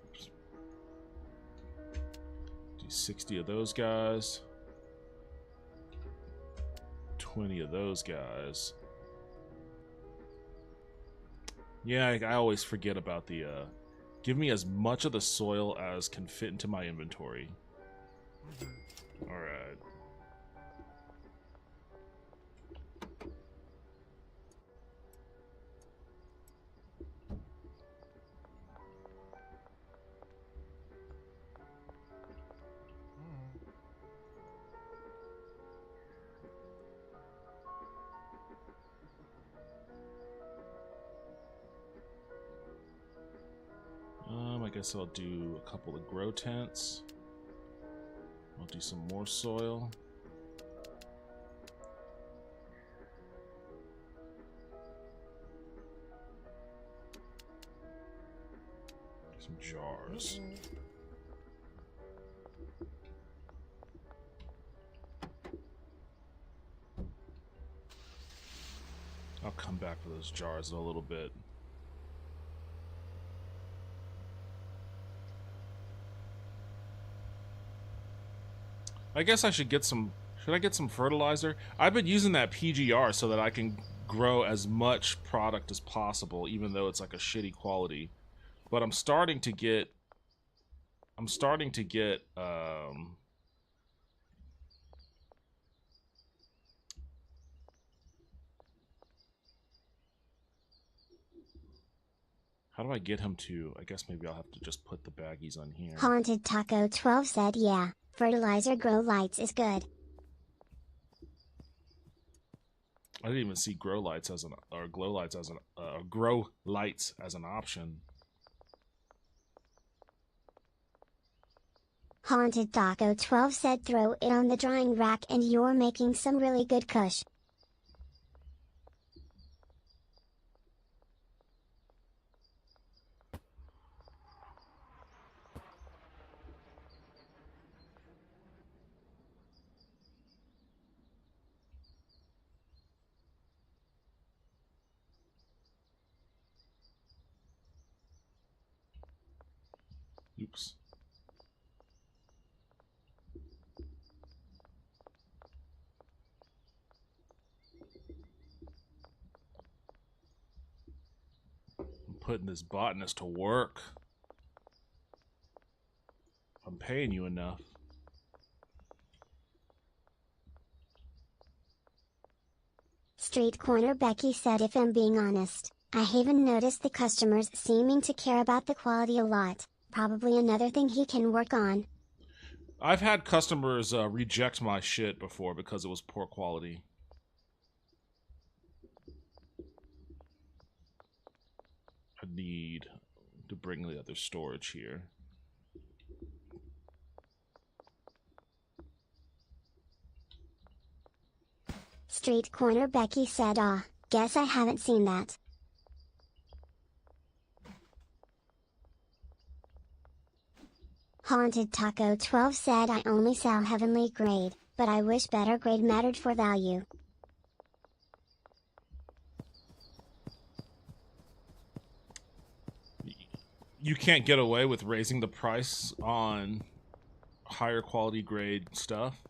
Oops. Do 60 of those guys. 20 of those guys. Yeah, I always forget about the, give me as much of the soil as can fit into my inventory. Alright. I guess I'll do a couple of grow tents. I'll do some more soil. Some jars. I'll come back for those jars in a little bit. I guess I should get some... Should I get some fertilizer? I've been using that PGR so that I can grow as much product as possible, even though it's like a shitty quality. But I'm starting to get... How do I get him to... I guess maybe I'll have to just put the baggies on here. Haunted Taco 12 said, yeah, fertilizer grow lights is good. I didn't even see grow lights as an... Or glow lights as an... grow lights as an option. Haunted Taco 12 said, throw it on the drying rack and you're making some really good kush. Oops. I'm putting this botanist to work. I'm paying you enough. Street Corner Becky said, if I'm being honest, I haven't noticed the customers seeming to care about the quality a lot. Probably another thing he can work on. I've had customers reject my shit before because it was poor quality. I need to bring the other storage here. Street Corner Becky said, "Ah, guess I haven't seen that." Haunted Taco 12 said, "I only sell heavenly grade, but I wish better grade mattered for value." You can't get away with raising the price on higher quality grade stuff.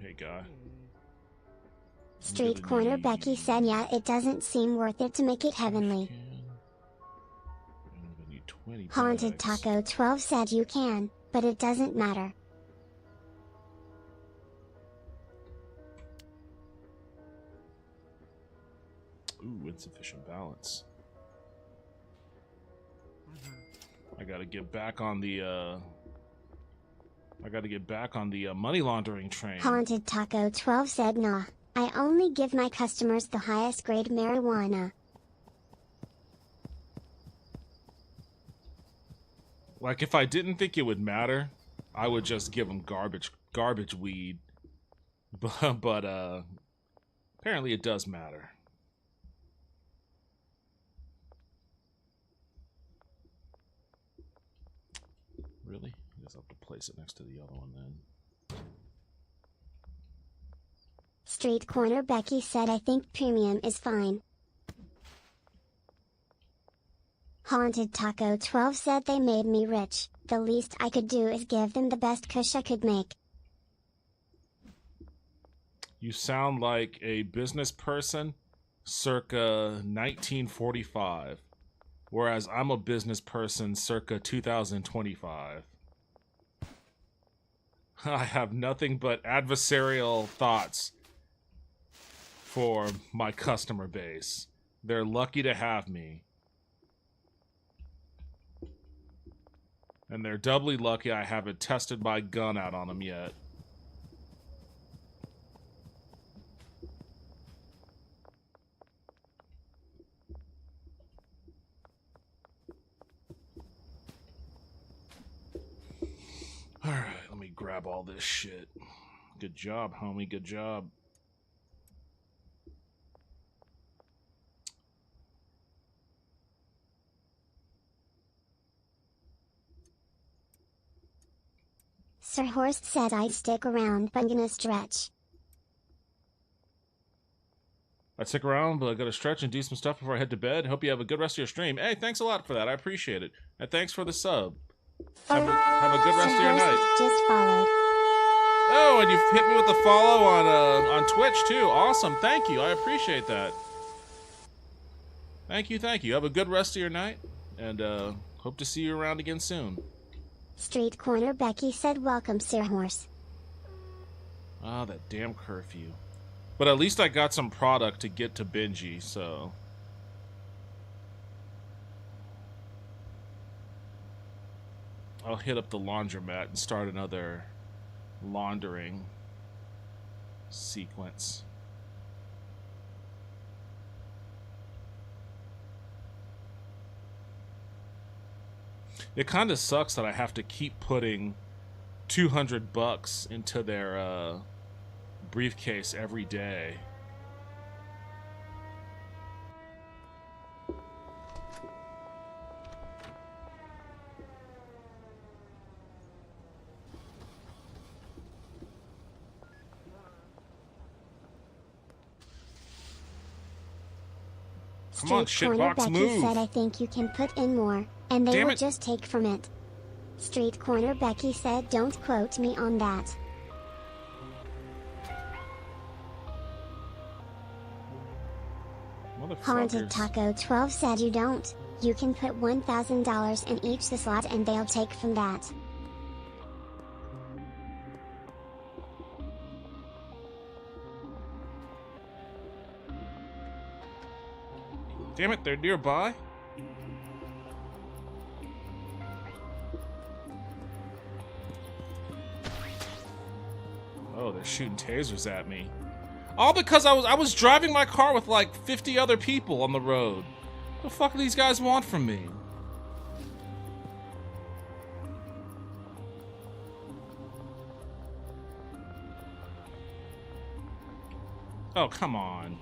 Hey, guy. Street Corner Becky said, "Yeah, it doesn't seem worth it to make it heavenly." Haunted Taco 12 said, "You can, but it doesn't matter." Ooh, insufficient balance. I gotta get back on the money laundering train. Haunted Taco 12 said, "Nah, I only give my customers the highest grade marijuana." Like, if I didn't think it would matter, I would just give them garbage weed. But apparently it does matter. Really? I guess I'll have to place it next to the other one then. Street Corner Becky said, "I think premium is fine." Haunted Taco 12 said, "They made me rich, the least I could do is give them the best kush I could make." You sound like a business person circa 1945, whereas I'm a business person circa 2025. I have nothing but adversarial thoughts for my customer base. They're lucky to have me. And they're doubly lucky I haven't tested my gun out on them yet. Alright, let me grab all this shit. Good job, homie, good job. Sir Horst said, "I'd stick around but I'm gonna stretch." I'd stick around, but I gotta stretch and do some stuff before I head to bed. Hope you have a good rest of your stream. Hey, thanks a lot for that. I appreciate it. And thanks for the sub. Have a good rest of your night. Just followed. Oh, and you've hit me with a follow on Twitch too. Awesome. Thank you. I appreciate that. Thank you. Thank you. Have a good rest of your night, and hope to see you around again soon. Street Corner Becky said, "Welcome, Sir Horse." Ah, that damn curfew. But at least I got some product to get to Benji, so. I'll hit up the laundromat and start another laundering sequence. It kind of sucks that I have to keep putting $200 into their briefcase every day. Come on, Street Corner shitbox, Becky move. said, "I think you can put in more, and they Damn will it. just take from it." Street Corner Becky said, "Don't quote me on that." Haunted Motherfuckers. Taco 12 said, "You don't. You can put $1,000 in each slot and they'll take from that." Damn it, they're nearby. Oh, they're shooting tasers at me. All because I was driving my car with like 50 other people on the road. What the fuck do these guys want from me? Oh, come on.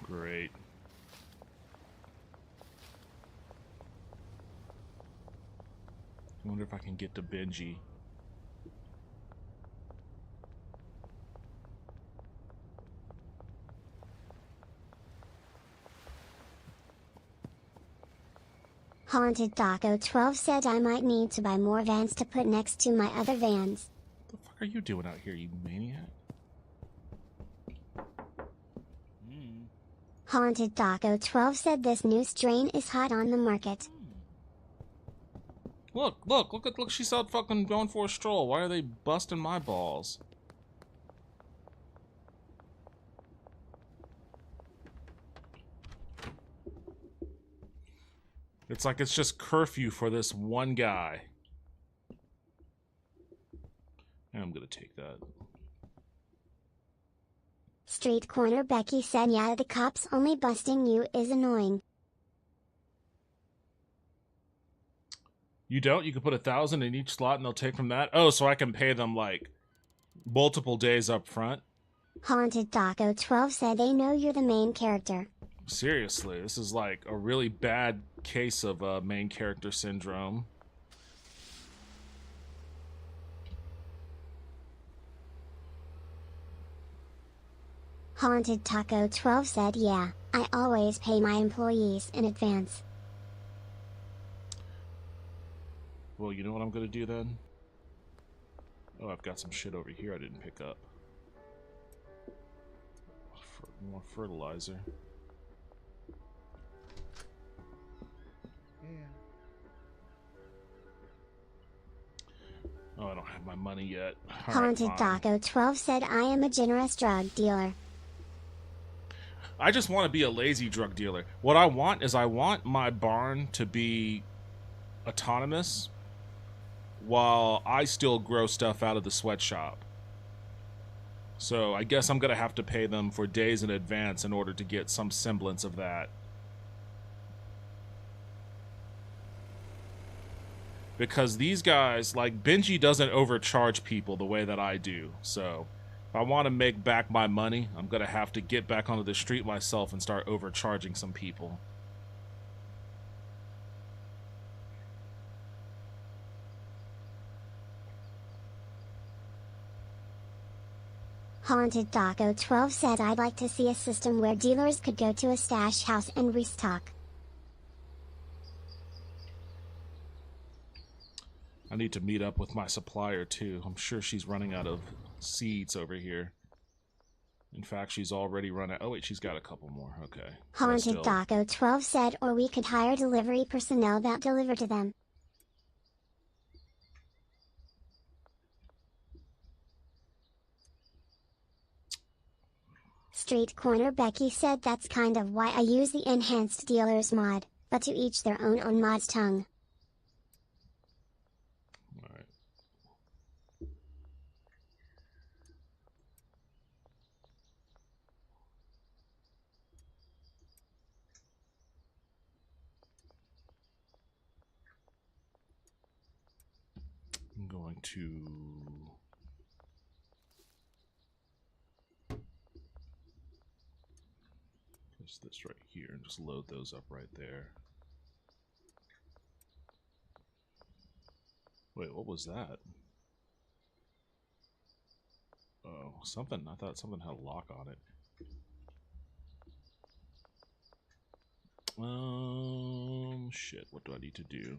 Great. I wonder if I can get to Benji. Haunted Taco 12 said I might need to buy more vans to put next to my other vans. What the fuck are you doing out here, you maniac? Haunted Taco 12 said this new strain is hot on the market. Look, she's out fucking going for a stroll. Why are they busting my balls? It's like it's just curfew for this one guy. I'm gonna take that. Street Corner Becky said yeah, the cops only busting you is annoying. You don't? You can put 1,000 in each slot and they'll take from that? Oh, so I can pay them like multiple days up front? Haunted Taco 12 said they know you're the main character. Seriously, this is like a really bad case of main character syndrome. Haunted Taco 12 said yeah, I always pay my employees in advance. Well, you know what I'm gonna do then? Oh, I've got some shit over here I didn't pick up. More fertilizer. Oh, I don't have my money yet. All Haunted right, fine. Taco 12 said I am a generous drug dealer. I just want to be a lazy drug dealer. What I want is I want my barn to be autonomous while I still grow stuff out of the sweatshop. So I guess I'm going to have to pay them for days in advance in order to get some semblance of that. Because these guys, like, Benji doesn't overcharge people the way that I do. So if I want to make back my money, I'm going to have to get back onto the street myself and start overcharging some people. Haunted Taco 12 said I'd like to see a system where dealers could go to a stash house and restock. I need to meet up with my supplier too. I'm sure she's running out of seeds over here. In fact, she's already run out. Oh wait, she's got a couple more. Okay. Haunted Taco 12 said or we could hire delivery personnel that deliver to them. Street Corner Becky said that's kind of why I use the enhanced dealers mod, but to each their own on mod's tongue. Alright. I'm going to place this right here and just load those up right there. Wait, what was that? Oh, something. I thought something had a lock on it. Shit, what do I need to do?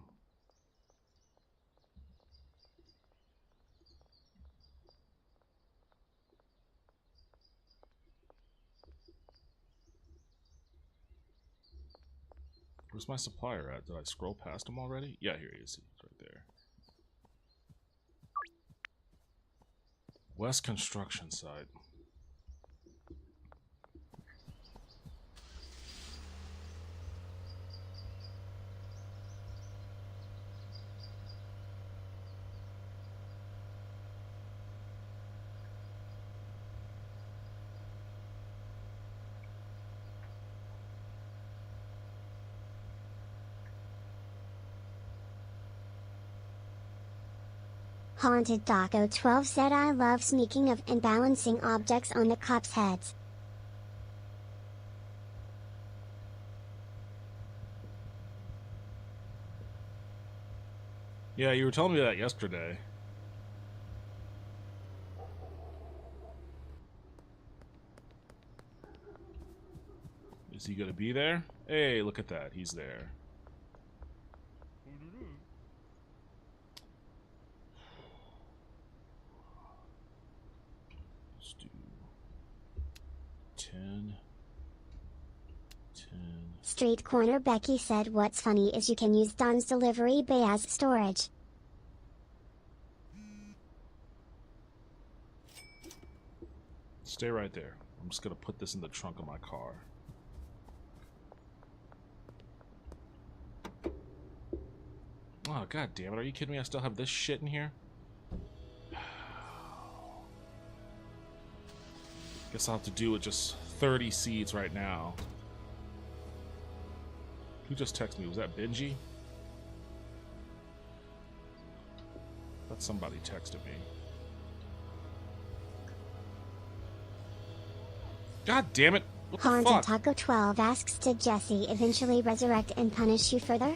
Where's my supplier at? Did I scroll past him already? Yeah, here he is. He's right there. West construction site. Haunted Taco 12 said I love sneaking of and balancing objects on the cops' heads. Yeah, you were telling me that yesterday. Is he gonna be there? Hey, look at that. He's there. Let's do 10. Street Corner Becky said what's funny is you can use Don's delivery bay as storage. Stay right there. I'm just gonna put this in the trunk of my car. Oh, god damn it. Are you kidding me? I still have this shit in here? Guess I'll have to do with just 30 seeds right now. Who just texted me? Was that Benji? I thought somebody texted me. God damn it! What the Haunted fuck? Taco 12 asks, did Jesse eventually resurrect and punish you further?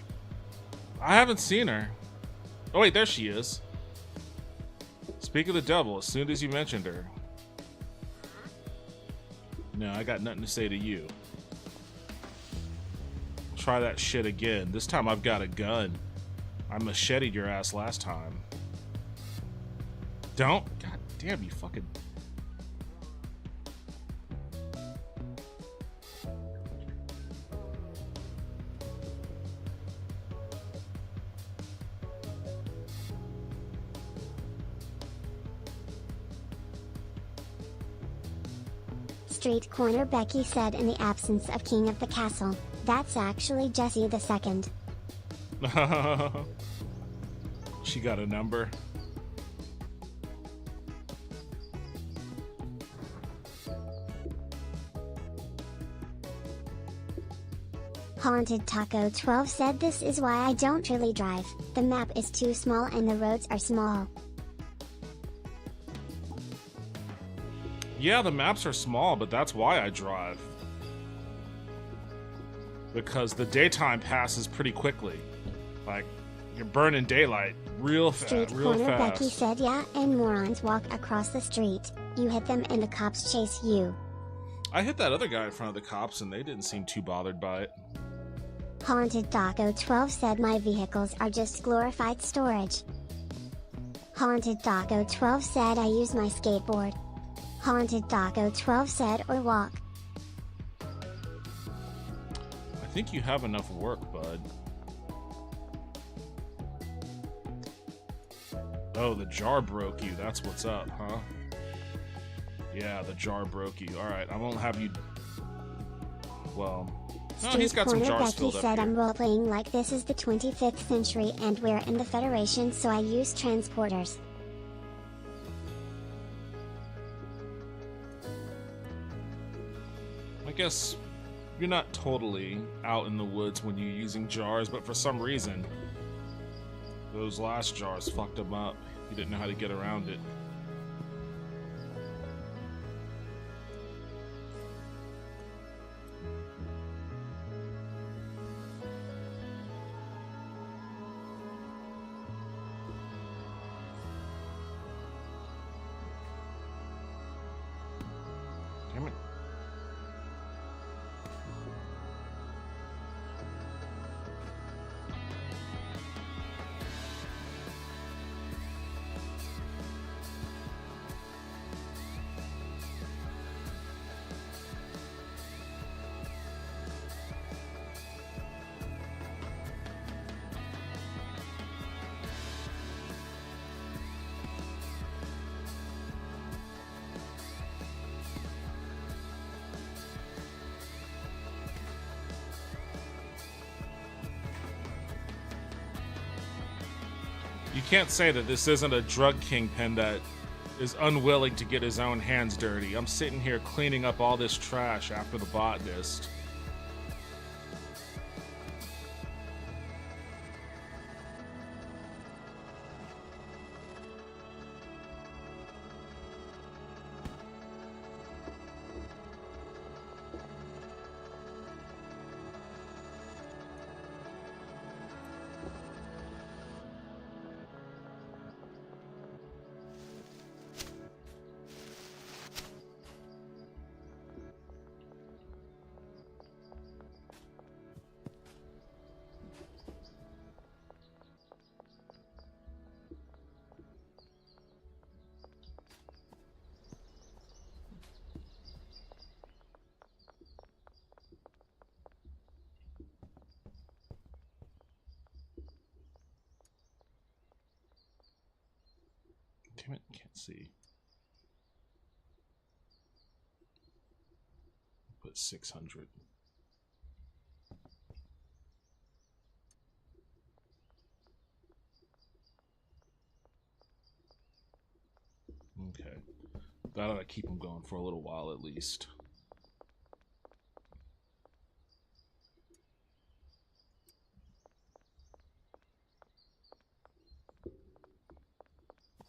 I haven't seen her. Oh wait, there she is. Speak of the devil, as soon as you mentioned her. No, I got nothing to say to you. Try that shit again. This time I've got a gun. I macheted your ass last time. Don't? God damn, you fucking... Street Corner Becky said in the absence of King of the Castle, that's actually Jesse the Second. She got a number. Haunted Taco 12 said this is why I don't really drive, the map is too small and the roads are small. Yeah, the maps are small, but that's why I drive. Because the daytime passes pretty quickly. Like, you're burning daylight real fast, Street real Corner fast. Becky said yeah, and morons walk across the street. You hit them and the cops chase you. I hit that other guy in front of the cops and they didn't seem too bothered by it. Haunted Taco 12 said my vehicles are just glorified storage. Haunted Taco 12 said I use my skateboard. Haunted Taco 12 said or walk. I think you have enough work, bud. Oh, the jar broke you. That's what's up, huh? Yeah, the jar broke you. Alright, I won't have you... Well... Oh, he's got some Corner jars Becky filled up said here. I'm role-playing like this is the 25th century and we're in the Federation, so I use transporters. I guess you're not totally out in the woods when you're using jars, but for some reason, those last jars fucked him up. He didn't know how to get around it. Damn it. You can't say that this isn't a drug kingpin that is unwilling to get his own hands dirty. I'm sitting here cleaning up all this trash after the botanist. Damn it, can't see. Put 600. Okay. That ought to keep him going for a little while at least.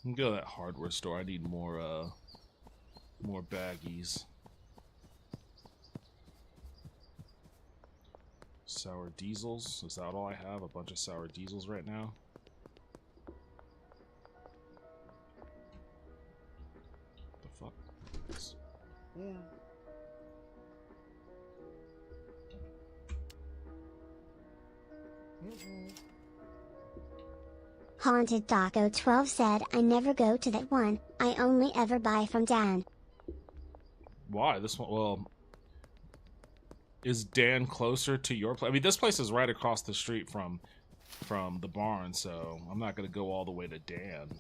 I'm gonna go to that hardware store. I need more baggies. Sour diesels. Is that all I have? A bunch of sour diesels right now? The fuck? Yeah. Haunted Taco 12 said, I never go to that one, I only ever buy from Dan. Why? This one, well, is Dan closer to your place? I mean, this place is right across the street from the barn, so I'm not gonna go all the way to Dan.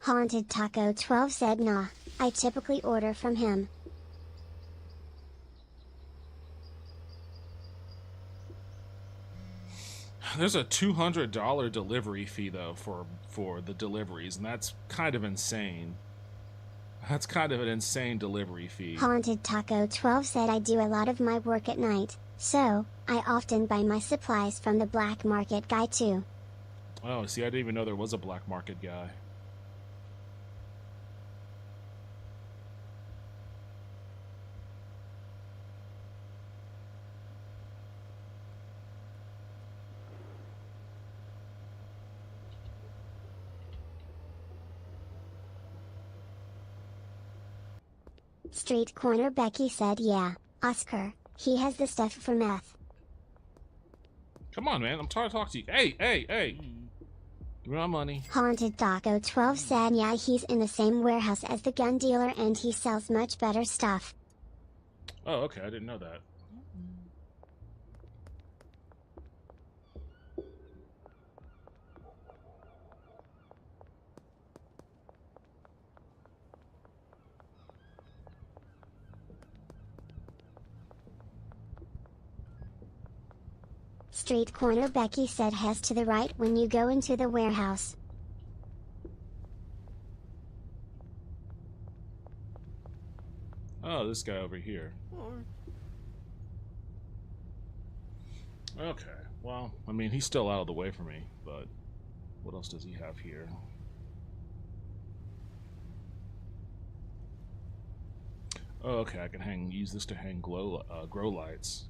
Haunted Taco 12 said, nah, I typically order from him. There's a $200 delivery fee though for the deliveries, and that's kind of insane. That's kind of an insane delivery fee. Haunted Taco 12 said, I do a lot of my work at night, so I often buy my supplies from the black market guy too. Oh, see, I didn't even know there was a black market guy. Street Corner Becky said, yeah, Oscar, he has the stuff for meth. Come on, man. I'm trying to talk to you. Hey. Give me my money. Haunted Taco 12 said, yeah, he's in the same warehouse as the gun dealer and he sells much better stuff. Oh, okay. I didn't know that. Street Corner Becky said, has to the right when you go into the warehouse. Oh, this guy over here. Okay. Well, I mean, he's still out of the way for me, but what else does he have here? Oh, okay. I can use this to hang grow lights.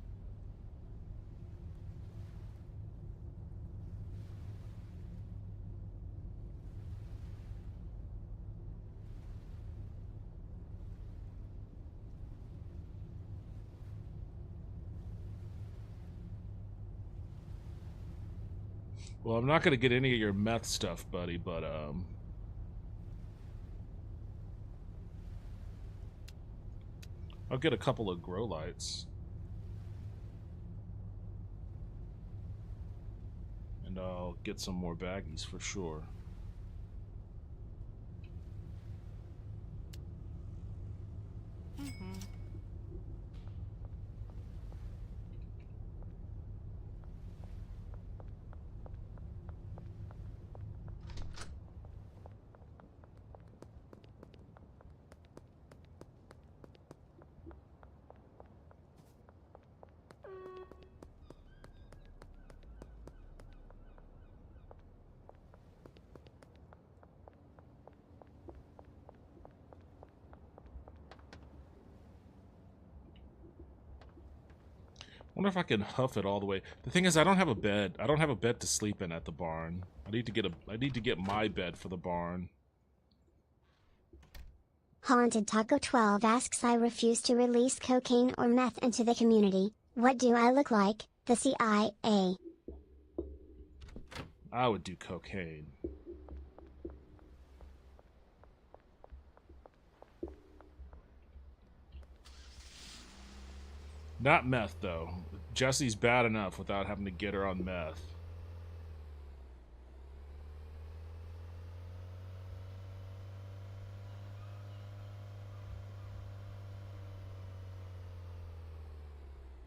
Well, I'm not going to get any of your meth stuff, buddy, but, I'll get a couple of grow lights. And I'll get some more baggies for sure. – Wonder if I can huff it all the way. The thing is, I don't have a bed. I don't have a bed to sleep in at the barn. I need to get my bed for the barn. Haunted Taco 12 asks, I refuse to release cocaine or meth into the community. What do I look like? The CIA. I would do cocaine. Not meth, though. Jesse's bad enough without having to get her on meth.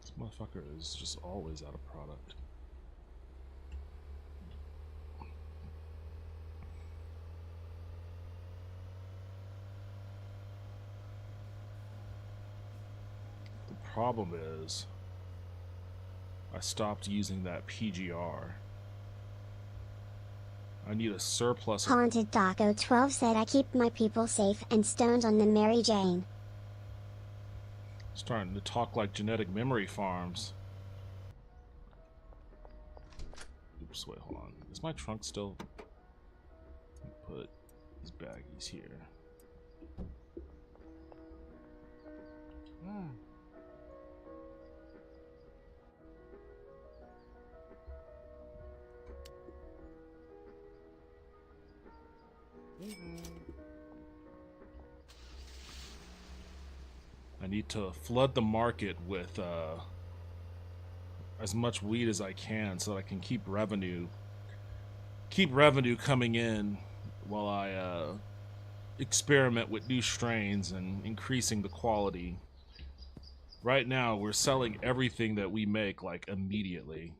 This motherfucker is just always out of product. Problem is, I stopped using that PGR. I need a surplus. Haunted Taco 12 said, I keep my people safe and stoned on the Mary Jane. Starting to talk like genetic memory farms. Oops, wait, hold on. Is my trunk still? Put these baggies here. I need to flood the market with as much weed as I can so that I can keep revenue coming in while I experiment with new strains and increasing the quality. Right now, we're selling everything that we make like immediately.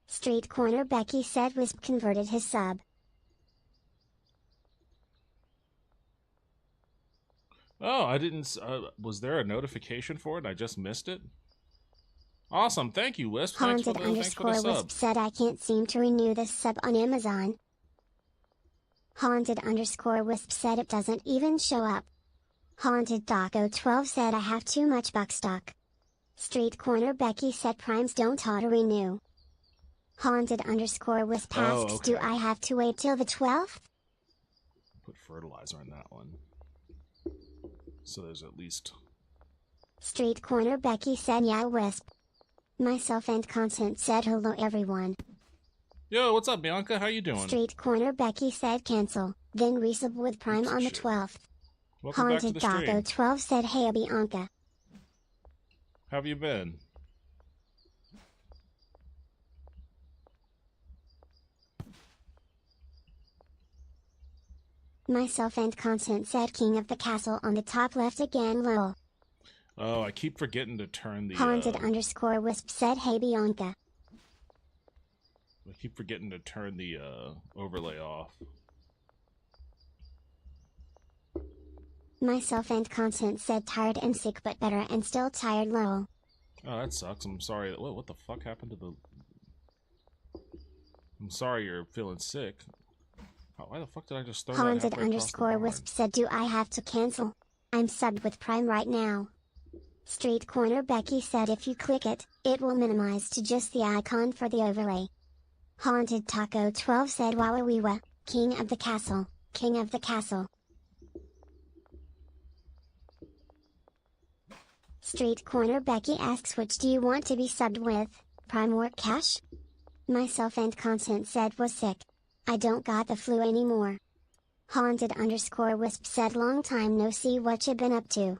Street Corner Becky said Wisp converted his sub. Oh, I didn't. Was there a notification for it? I just missed it. Awesome, thank you, Wisp. Haunted underscore Wisp said, I can't seem to renew this sub on Amazon. Haunted underscore Wisp said it doesn't even show up. Haunted Taco 12 said, I have too much buckstock. Street Corner Becky said, Primes don't auto renew. Haunted underscore Wisp asks, okay. Do I have to wait till the 12th? Put fertilizer in that one. So there's at least... Street Corner Becky said, yeah, Wisp. Myself and Content said, hello everyone. Yo, what's up, Bianca? How you doing? Street Corner Becky said, cancel, then resub with Prime on the 12th. Welcome Haunted back to the Taco stream. 12 said, hey Bianca. How have you been? Myself and Content said, King of the Castle on the top left again, lol. Oh, I keep forgetting to turn the... Haunted underscore Wisp said, hey Bianca. I keep forgetting to turn the overlay off. Myself and Content said, tired and sick but better and still tired, lol. Oh, that sucks. I'm sorry. What the fuck happened to the... I'm sorry you're feeling sick. Why the fuck did I just throw that Haunted halfway across the underscore barn? Wisp said, do I have to cancel? I'm subbed with Prime right now. Street Corner Becky said, if you click it, it will minimize to just the icon for the overlay. Haunted Taco 12 said, Wawawiwa, King of the Castle, King of the Castle. Street Corner Becky asks, which do you want to be subbed with, Prime or Cash? Myself and Content said, was sick. I don't got the flu anymore. Haunted_Wisp said long time no see what you been up to.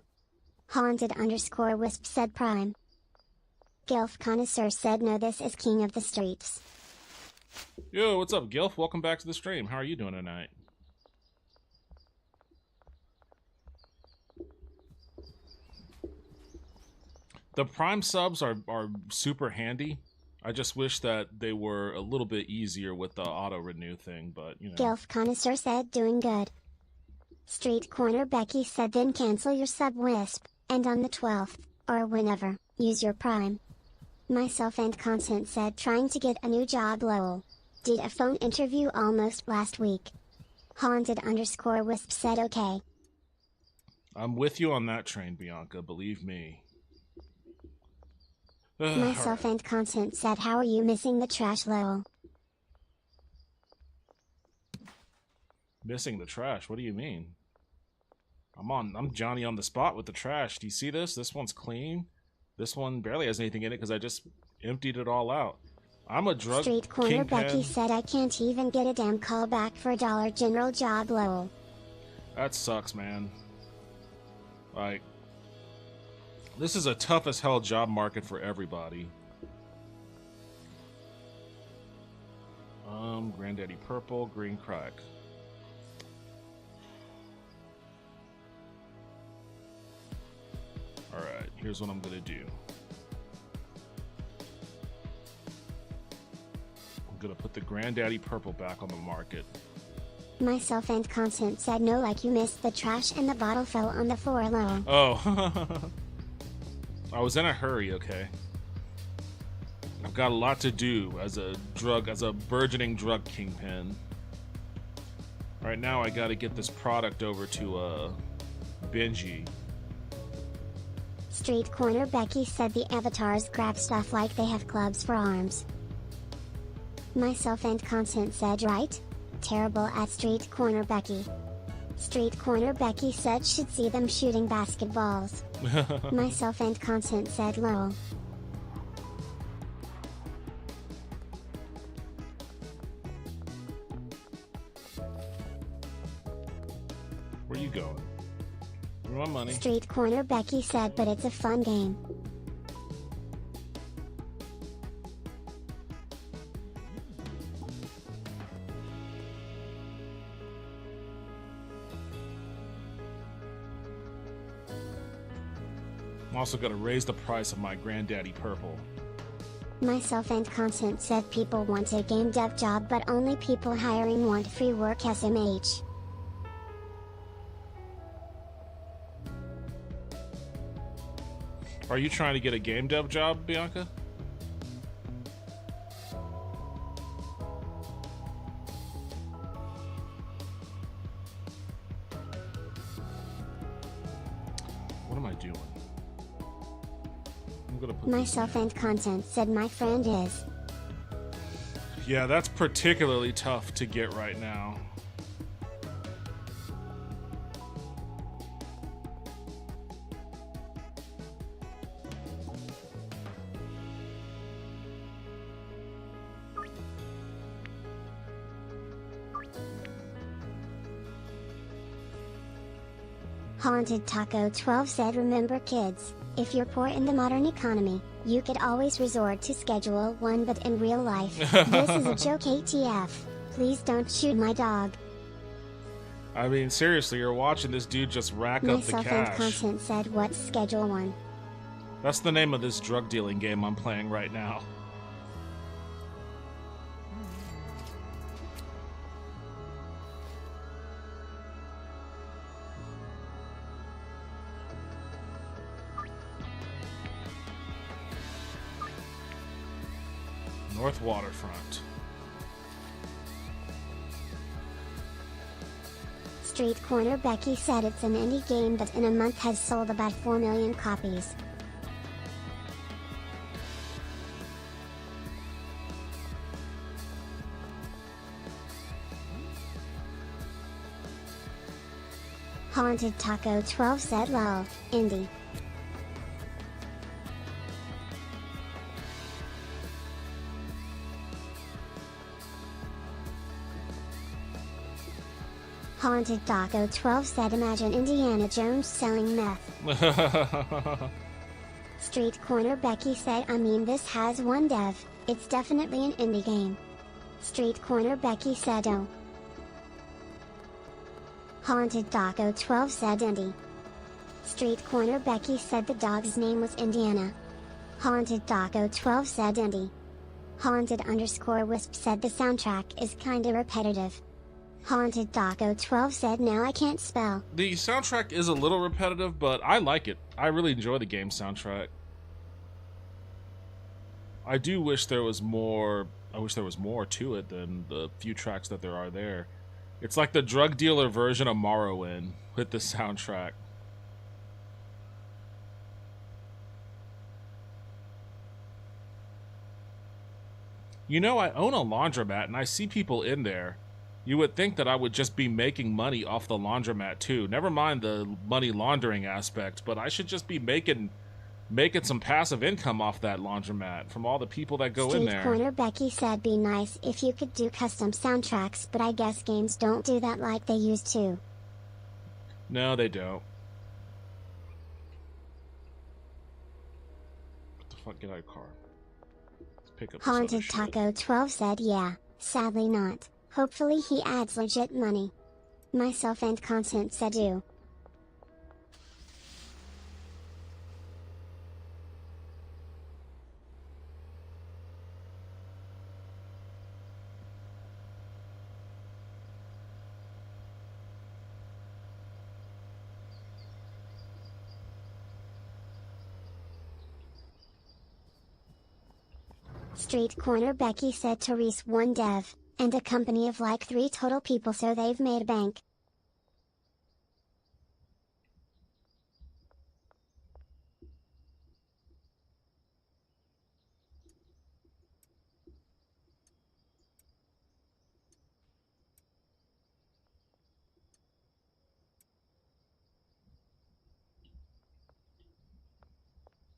Haunted_Wisp said prime. Gilf Connoisseur said no this is king of the streets. Yo, what's up, Gilf? Welcome back to the stream. How are you doing tonight? The Prime subs are super handy. I just wish that they were a little bit easier with the auto-renew thing, but, you know. Gilf Connoisseur said doing good. Street Corner Becky said then cancel your sub Wisp, and on the 12th, or whenever, use your Prime. Myself and Content said trying to get a new job lol. Did a phone interview almost last week. Haunted_Wisp said okay. I'm with you on that train, Bianca, believe me. Myself and Content said how are you missing the trash lol. Missing the trash? What do you mean? I'm Johnny on the spot with the trash. Do you see this? This one's clean. This one barely has anything in it because I just emptied it all out. I'm a drug Street Corner kingpin. Becky said I can't even get a damn call back for a Dollar General job lol. That sucks, man. Like, this is a tough as hell job market for everybody. Granddaddy Purple, Green Crack. Alright, here's what I'm gonna do. I'm gonna put the Granddaddy Purple back on the market. Myself and Content said no like you missed the trash and the bottle fell on the floor lol. Oh. I was in a hurry, okay? I've got a lot to do as a burgeoning drug kingpin. Right now I gotta get this product over to Benji. Street Corner Becky said the avatars grab stuff like they have clubs for arms. Myself and Content said right? Terrible at Street Corner Becky. Street Corner Becky said should see them shooting basketballs. Myself and Content said lol. Where you going? Where my money? Street Corner Becky said but it's a fun game. I'm also gonna raise the price of my Granddaddy Purple. Myself and Content said people want a game dev job but only people hiring want free work SMH. Are you trying to get a game dev job, Bianca? What am I doing? I'm gonna put Myself and Content said my friend is. Yeah, that's particularly tough to get right now. Haunted Taco 12 said remember kids, if you're poor in the modern economy, you could always resort to Schedule 1 but in real life, this is a joke ATF, please don't shoot my dog. I mean, seriously, you're watching this dude just rack up the Myself and cash. Content said what's Schedule 1? That's the name of this drug dealing game I'm playing right now. North Waterfront. Street Corner Becky said it's an indie game but in a month has sold about 4 million copies. Haunted Taco 12 said lol, indie. Haunted Taco 12 said imagine Indiana Jones selling meth. Street Corner Becky said I mean this has one dev, it's definitely an indie game. Street Corner Becky said oh. Haunted Taco 12 said indie. Street Corner Becky said the dog's name was Indiana. Haunted Taco 12 said indie. Haunted_Wisp said the soundtrack is kinda repetitive. Haunted Taco 12 said now I can't spell. The soundtrack is a little repetitive, but I like it. I really enjoy the game soundtrack. I do wish there was more. I wish there was more to it than the few tracks that there are there. It's like the drug dealer version of Morrowind with the soundtrack. You know, I own a laundromat and I see people in there. You would think that I would just be making money off the laundromat too. Never mind the money laundering aspect, but I should just be making some passive income off that laundromat from all the people that go in there. Street Corner Becky said be nice if you could do custom soundtracks, but I guess games don't do that like they used to. No, they don't. What the fuck? Get out of your car. Let's pick up this Haunted other shit. Taco 12 said yeah, sadly not. Hopefully he adds legit money. Myself and Content said do. Street Corner Becky said Therese one dev, and a company of like 3 total people so they've made bank.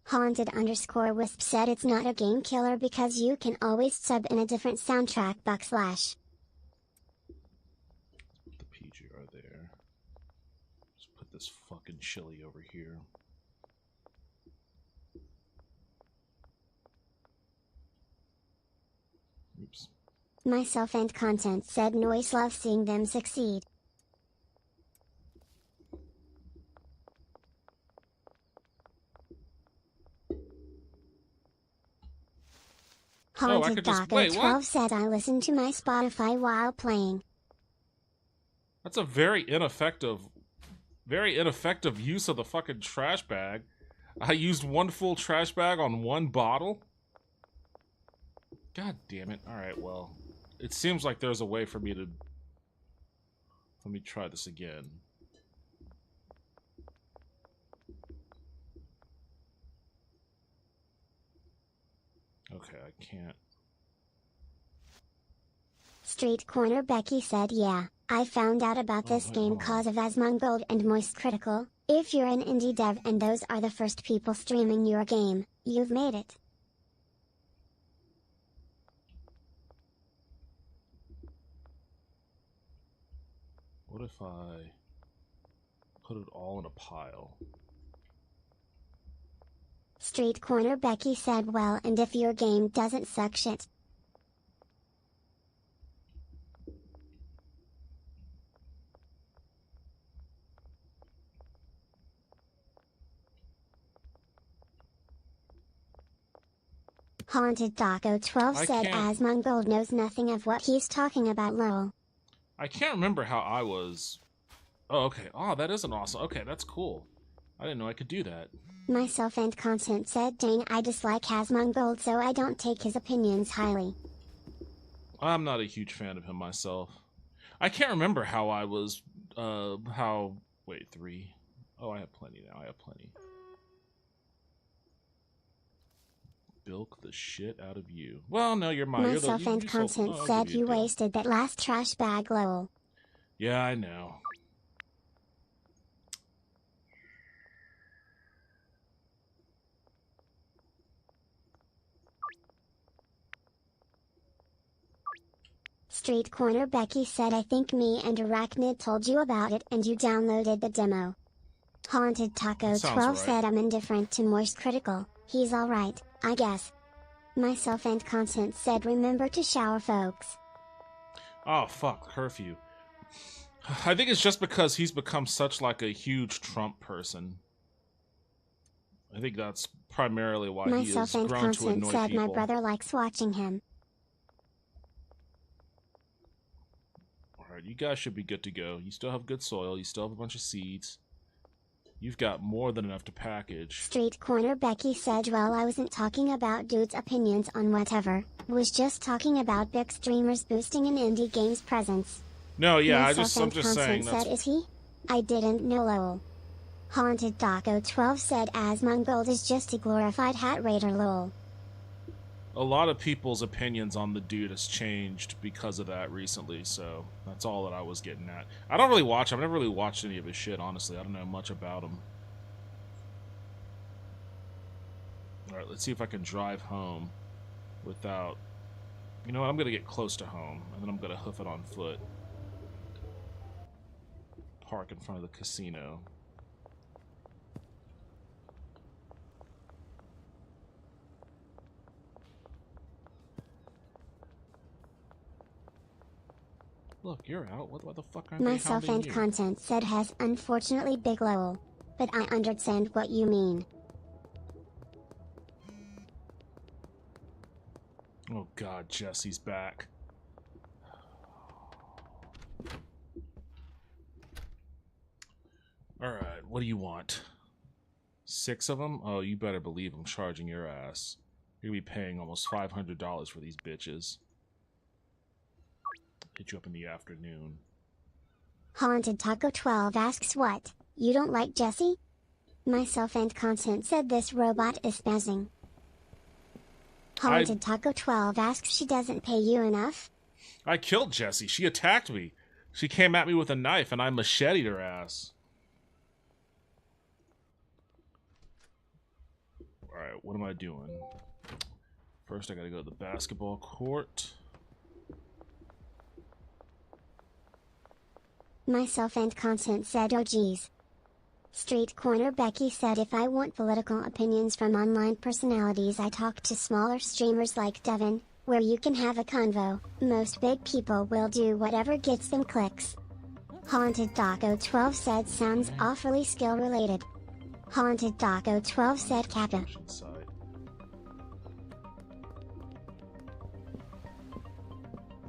Haunted_Wisp said it's not a game killer because you can always sub in a different soundtrack /. The PGR there. Just put this fucking chili over here. Oops. Myself and Content said Noise loves seeing them succeed. Haunted Taco 12 said I listened to my Spotify while playing. That's a very ineffective use of the fucking trash bag. I used one full trash bag on one bottle? God damn it. Alright, well. It seems like there's a way for me to... Let me try this again. Okay, I can't. Street Corner Becky said yeah, I found out about this game cause of Asmongold and Moist Critical. If you're an indie dev and those are the first people streaming your game, you've made it. What if I put it all in a pile? Street Corner Becky said well, and if your game doesn't suck shit. Haunted Taco 12 said Asmongold knows nothing of what he's talking about lol. I can't remember how I was... Oh, okay. Oh, that is an awesome... Okay, that's cool. I didn't know I could do that. Myself and Content said dang I dislike Asmongold so I don't take his opinions highly. I'm not a huge fan of him myself. I can't remember how I was... Wait, 3? Oh, I have plenty now. I have plenty. Bilk the shit out of you. Well, no, you're mine. Myself and Content said you wasted that last trash bag lol. Yeah, I know. Street Corner Becky said I think me and Arachnid told you about it and you downloaded the demo. Haunted Taco That sounds 12 right. said I'm indifferent to Moist Critical, he's alright, I guess. Myself and Content said remember to shower folks. Oh, fuck, curfew. I think it's just because he's become such like a huge Trump person. I think that's primarily why he Myself has and grown to Content annoy said people. my brother likes watching him. Alright, you guys should be good to go. You still have good soil, you still have a bunch of seeds. You've got more than enough to package. Street Corner Becky said well I wasn't talking about dudes' opinions on whatever, was just talking about big streamers boosting an indie game's presence. No, yeah, I'm Myself just and saying Content that's... said is he? I didn't know lol. Haunted Taco 12 said Asmongold is just a glorified hat raider lol. A lot of people's opinions on the dude has changed because of that recently, so that's all that I was getting at. I don't really watch him. I've never really watched any of his shit, honestly. I don't know much about him. Alright, let's see if I can drive home without... You know what, I'm going to get close to home, and then I'm going to hoof it on foot. Park in front of the casino. Look, you're out. What the fuck aren't Myself they hounding and you? Content said has unfortunately big lol. But I understand what you mean. Oh god, Jesse's back. Alright, what do you want? 6 of them? Oh, you better believe I'm charging your ass. You're gonna be paying almost $500 for these bitches. Hit you up in the afternoon. Haunted Taco 12 asks what? You don't like Jesse? Myself and Content said this robot is spazzing. Haunted Taco 12 asks she doesn't pay you enough? I killed Jessie. She attacked me. She came at me with a knife and I macheted her ass. Alright, what am I doing? First I gotta go to the basketball court. Myself and Content said oh geez. Street Corner Becky said if I want political opinions from online personalities I talk to smaller streamers like Devin, where you can have a convo. Most big people will do whatever gets them clicks. Haunted Taco 12 said sounds awfully skill related. Haunted Taco 12 said Kappa.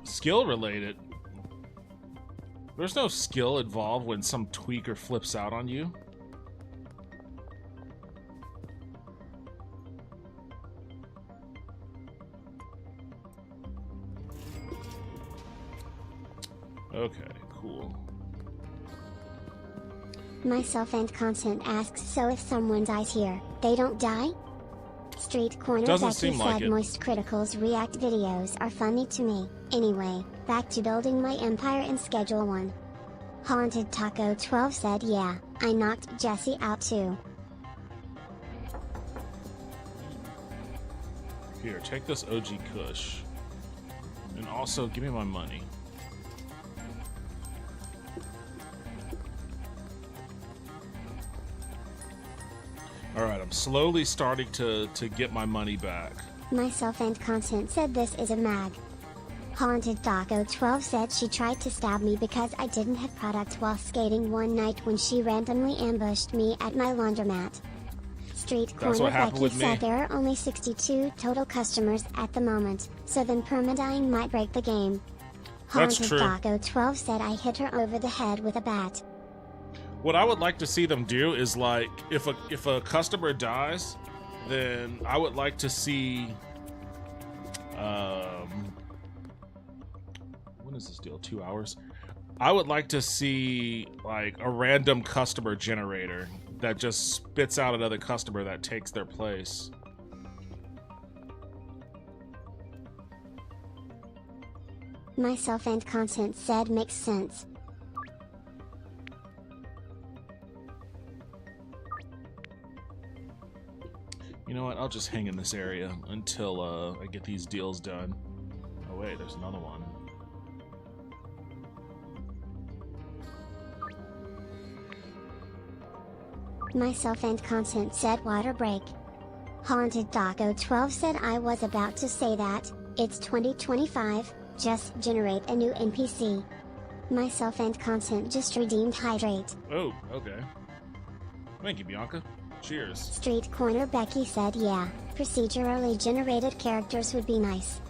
Skill related? There's no skill involved when some tweaker flips out on you. Okay, cool. Myself and Content asks so if someone dies here, they don't die? Street Corner Doesn't Becky seem like said it. Moist Critical's React videos are funny to me. Anyway, back to building my empire in Schedule 1. Haunted Taco 12 said yeah, I knocked Jesse out too. Here, take this OG Kush. And also, give me my money. Alright, I'm slowly starting to get my money back. Myself and Content said this is a mag. Haunted Taco 12 said she tried to stab me because I didn't have product while skating one night when she randomly ambushed me at my laundromat. Street That's Corner what happened Becky with me. said there are only 62 total customers at the moment, so then permadying might break the game. That's Haunted true. Taco 12 said I hit her over the head with a bat. What I would like to see them do is like if a customer dies, then I would like to see when is this deal? 2 hours? I would like to see like a random customer generator that just spits out another customer that takes their place. Myself and Content said makes sense. You know what? I'll just hang in this area until I get these deals done. Oh wait, there's another one. Myself and Content said water break. Haunted Taco 12 said I was about to say that, it's 2025, just generate a new NPC. Myself and Content just redeemed hydrate. Oh, okay. Thank you, Bianca. Cheers. Street Corner Becky said yeah, procedurally generated characters would be nice.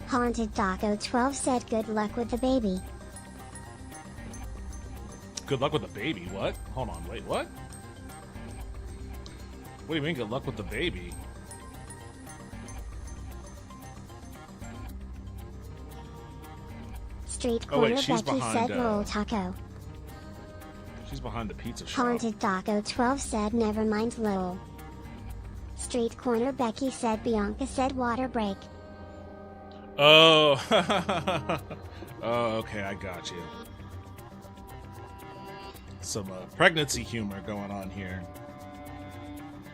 Haunted Taco 12 said good luck with the baby. Good luck with the baby. What? Hold on. Wait, what? What do you mean good luck with the baby? Street Oh, wait, Corner she's Becky behind, said roll taco. She's behind the pizza shop. Haunted Taco 12 said never mind Lowell. Street Corner Becky said Bianca said water break. Oh. Oh, okay, I got you. Some pregnancy humor going on here.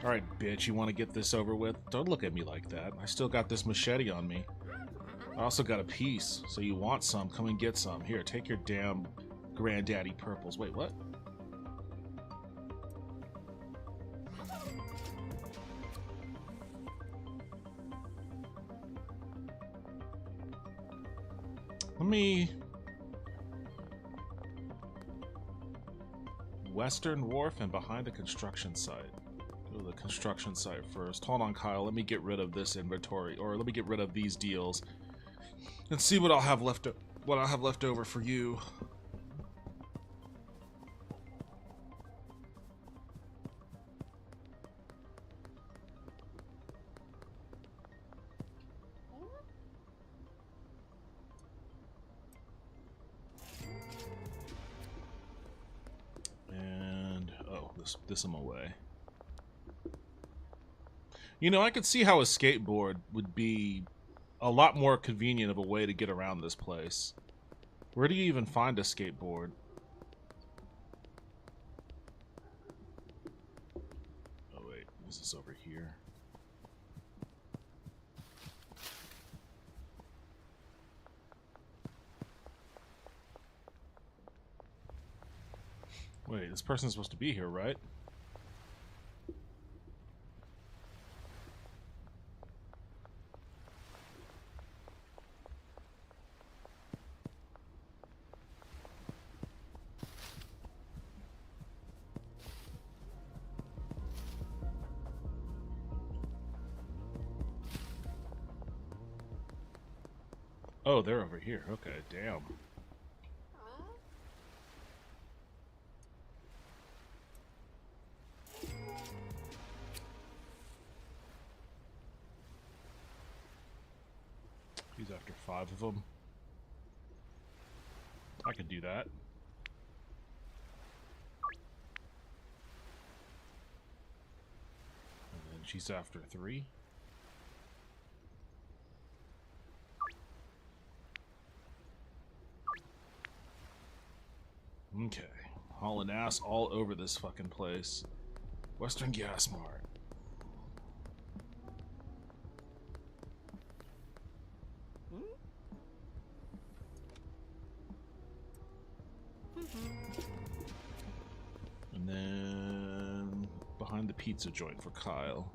Alright, bitch, you want to get this over with? Don't look at me like that. I still got this machete on me. I also got a piece, so you want some, come and get some. Here, take your damn granddaddy purples. Wait, what? Let me... Western Wharf and behind the construction site. Go to the construction site first. Hold on, Kyle. Let me get rid of this inventory, or let me get rid of these deals, and see what I'll have left. What I'll have left over for you. This I'm away. You know, I could see how a skateboard would be a lot more convenient of a way to get around this place. Where do you even find a skateboard? Oh wait, is this over here? Wait, this person's supposed to be here, right? Oh, they're over here. Okay, damn. He's after 5 of them. I could do that. And then she's after 3. Okay. Hauling ass all over this fucking place. Western Gas Mart. And then behind the pizza joint for Kyle.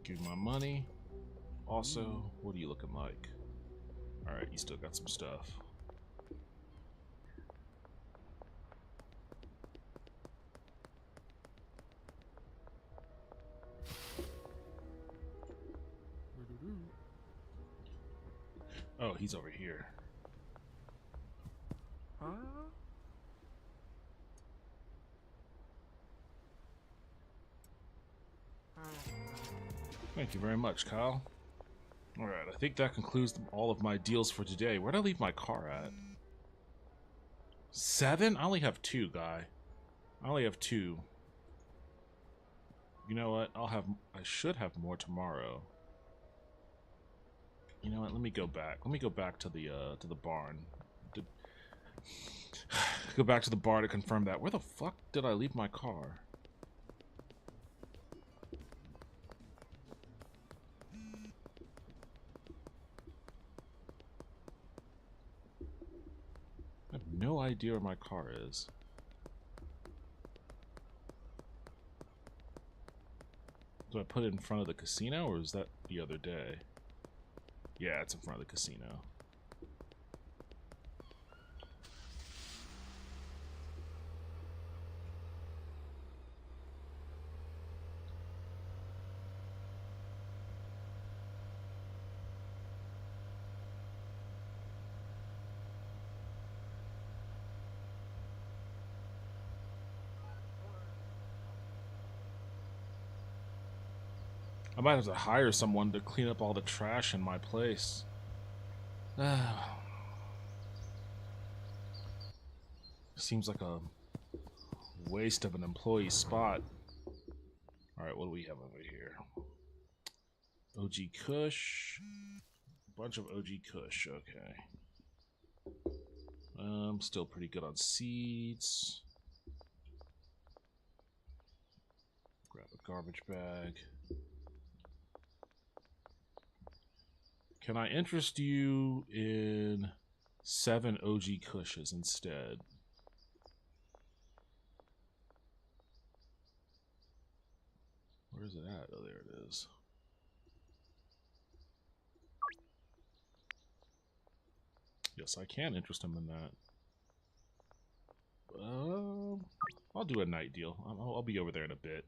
Give my money. Also, what are you looking like? Alright, you still got some stuff. Oh, he's over here. Huh? Thank you very much, Kyle. Alright, I think that concludes all of my deals for today. Where'd I leave my car at? 7? I only have 2, guy. I only have 2. You know what? I should have more tomorrow. You know what? Let me go back. Let me go back to the barn. Go back to the bar to confirm that. Where the fuck did I leave my car? I have no idea where my car is. Do I put it in front of the casino, or is that the other day? Yeah, it's in front of the casino. I might have to hire someone to clean up all the trash in my place. Seems like a waste of an employee spot. Alright, what do we have over here? OG Kush. Bunch of OG Kush, okay. Still pretty good on seeds. Grab a garbage bag. Can I interest you in 7 OG Kushes instead? Where is it at? Oh, there it is. Yes, I can interest him in that. I'll do a night deal. I'll be over there in a bit.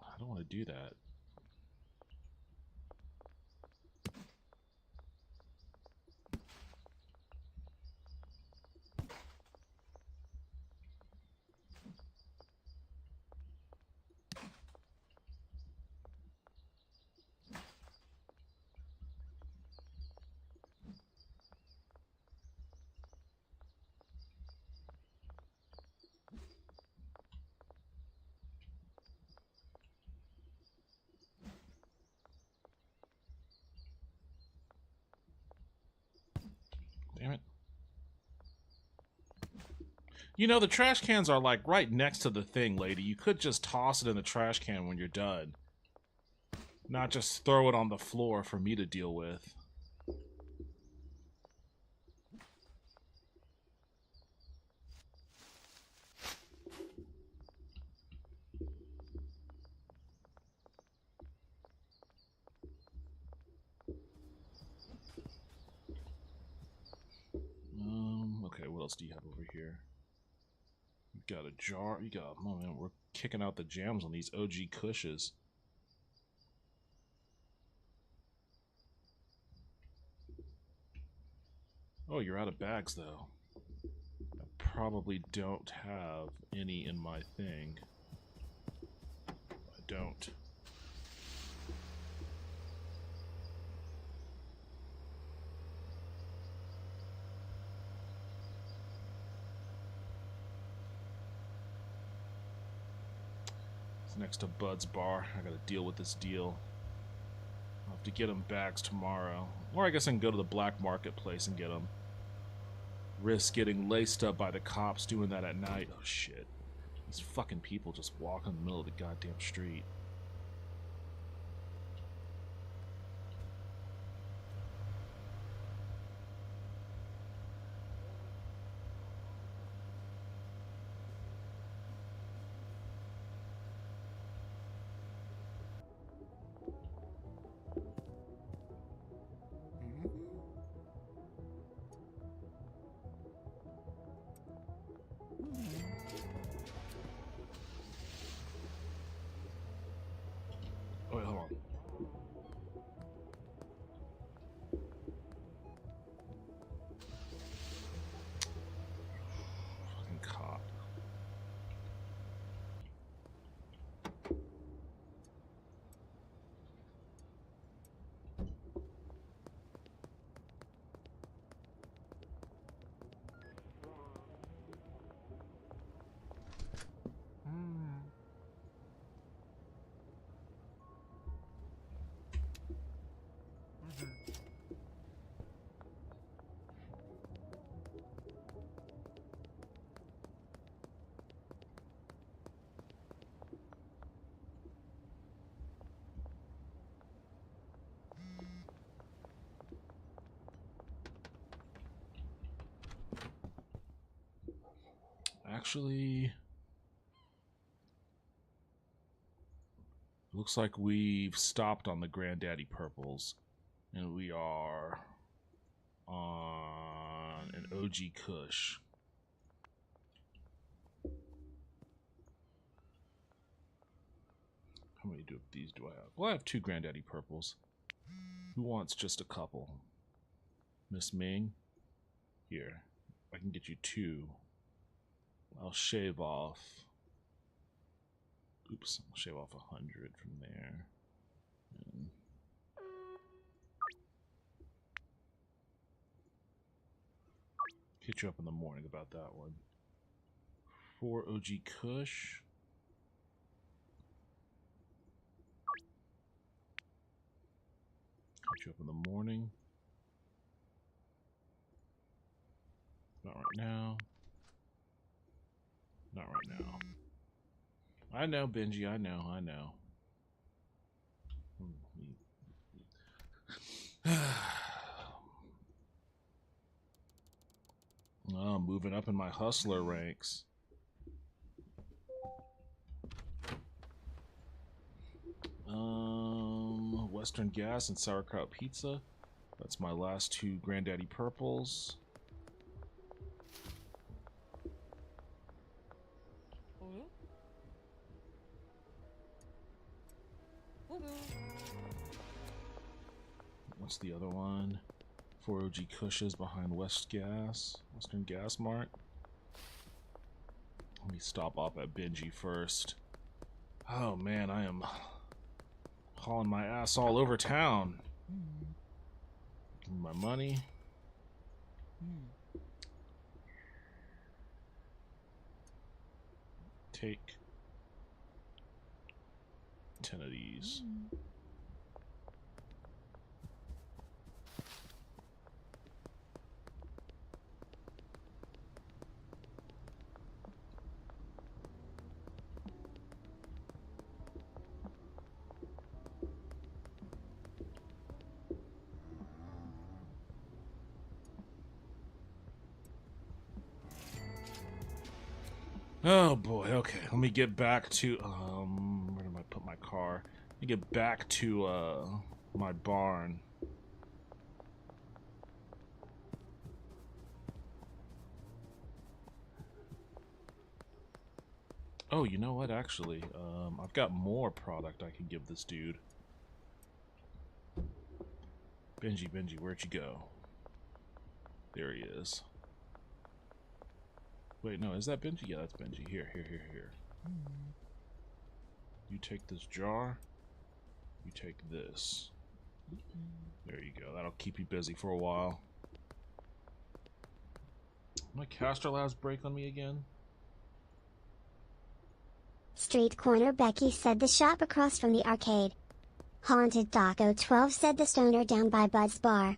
I don't want to do that. Damn it. You know, the trash cans are like right next to the thing, lady. You could just toss it in the trash can when you're done. Not just throw it on the floor for me to deal with. Okay, what else do you have over here? You got a jar. You got. Oh man, we're kicking out the jams on these OG Kushes. Oh, you're out of bags though. I probably don't have any in my thing. I don't. It's next to Bud's bar. I gotta deal with this deal. I'll have to get him bags tomorrow. Or I guess I can go to the black marketplace and get them. Risk getting laced up by the cops doing that at night. Oh shit. These fucking people just walk in the middle of the goddamn street. Oh, wait, hold on. Fucking cop. actually, looks like we've stopped on the Granddaddy Purples, and we are on an OG Kush. How many of these do I have? Well, I have 2 Granddaddy Purples. Who wants just a couple? Miss Ming? Here. I can get you 2. I'll shave off. Oops, I'll shave off 100 from there. And hit you up in the morning about that one. 4 OG Kush. Hit you up in the morning. Not right now. Not right now. I know, Benji. I know. Oh, moving up in my hustler ranks. Western Gas and Sauerkraut Pizza. That's my last 2 Granddaddy Purples. What's the other one? 4 OG Kushes behind Western Gas Mart. Let me stop off at Benji first. Oh man, I am hauling my ass all over town. Give me my money. Take 10 of these. Oh boy, okay. Let me get back to where did I put my car? Let me get back to my barn. Oh, you know what, actually? I've got more product I can give this dude. Benji, where'd you go? There he is. Wait, no, is that Benji? Yeah, that's Benji. Here. You take this jar. You take this. There you go. That'll keep you busy for a while. My Caster Labs break on me again? Street Corner Becky said the shop across from the arcade. Haunted Taco 12 said the stoner down by Bud's bar.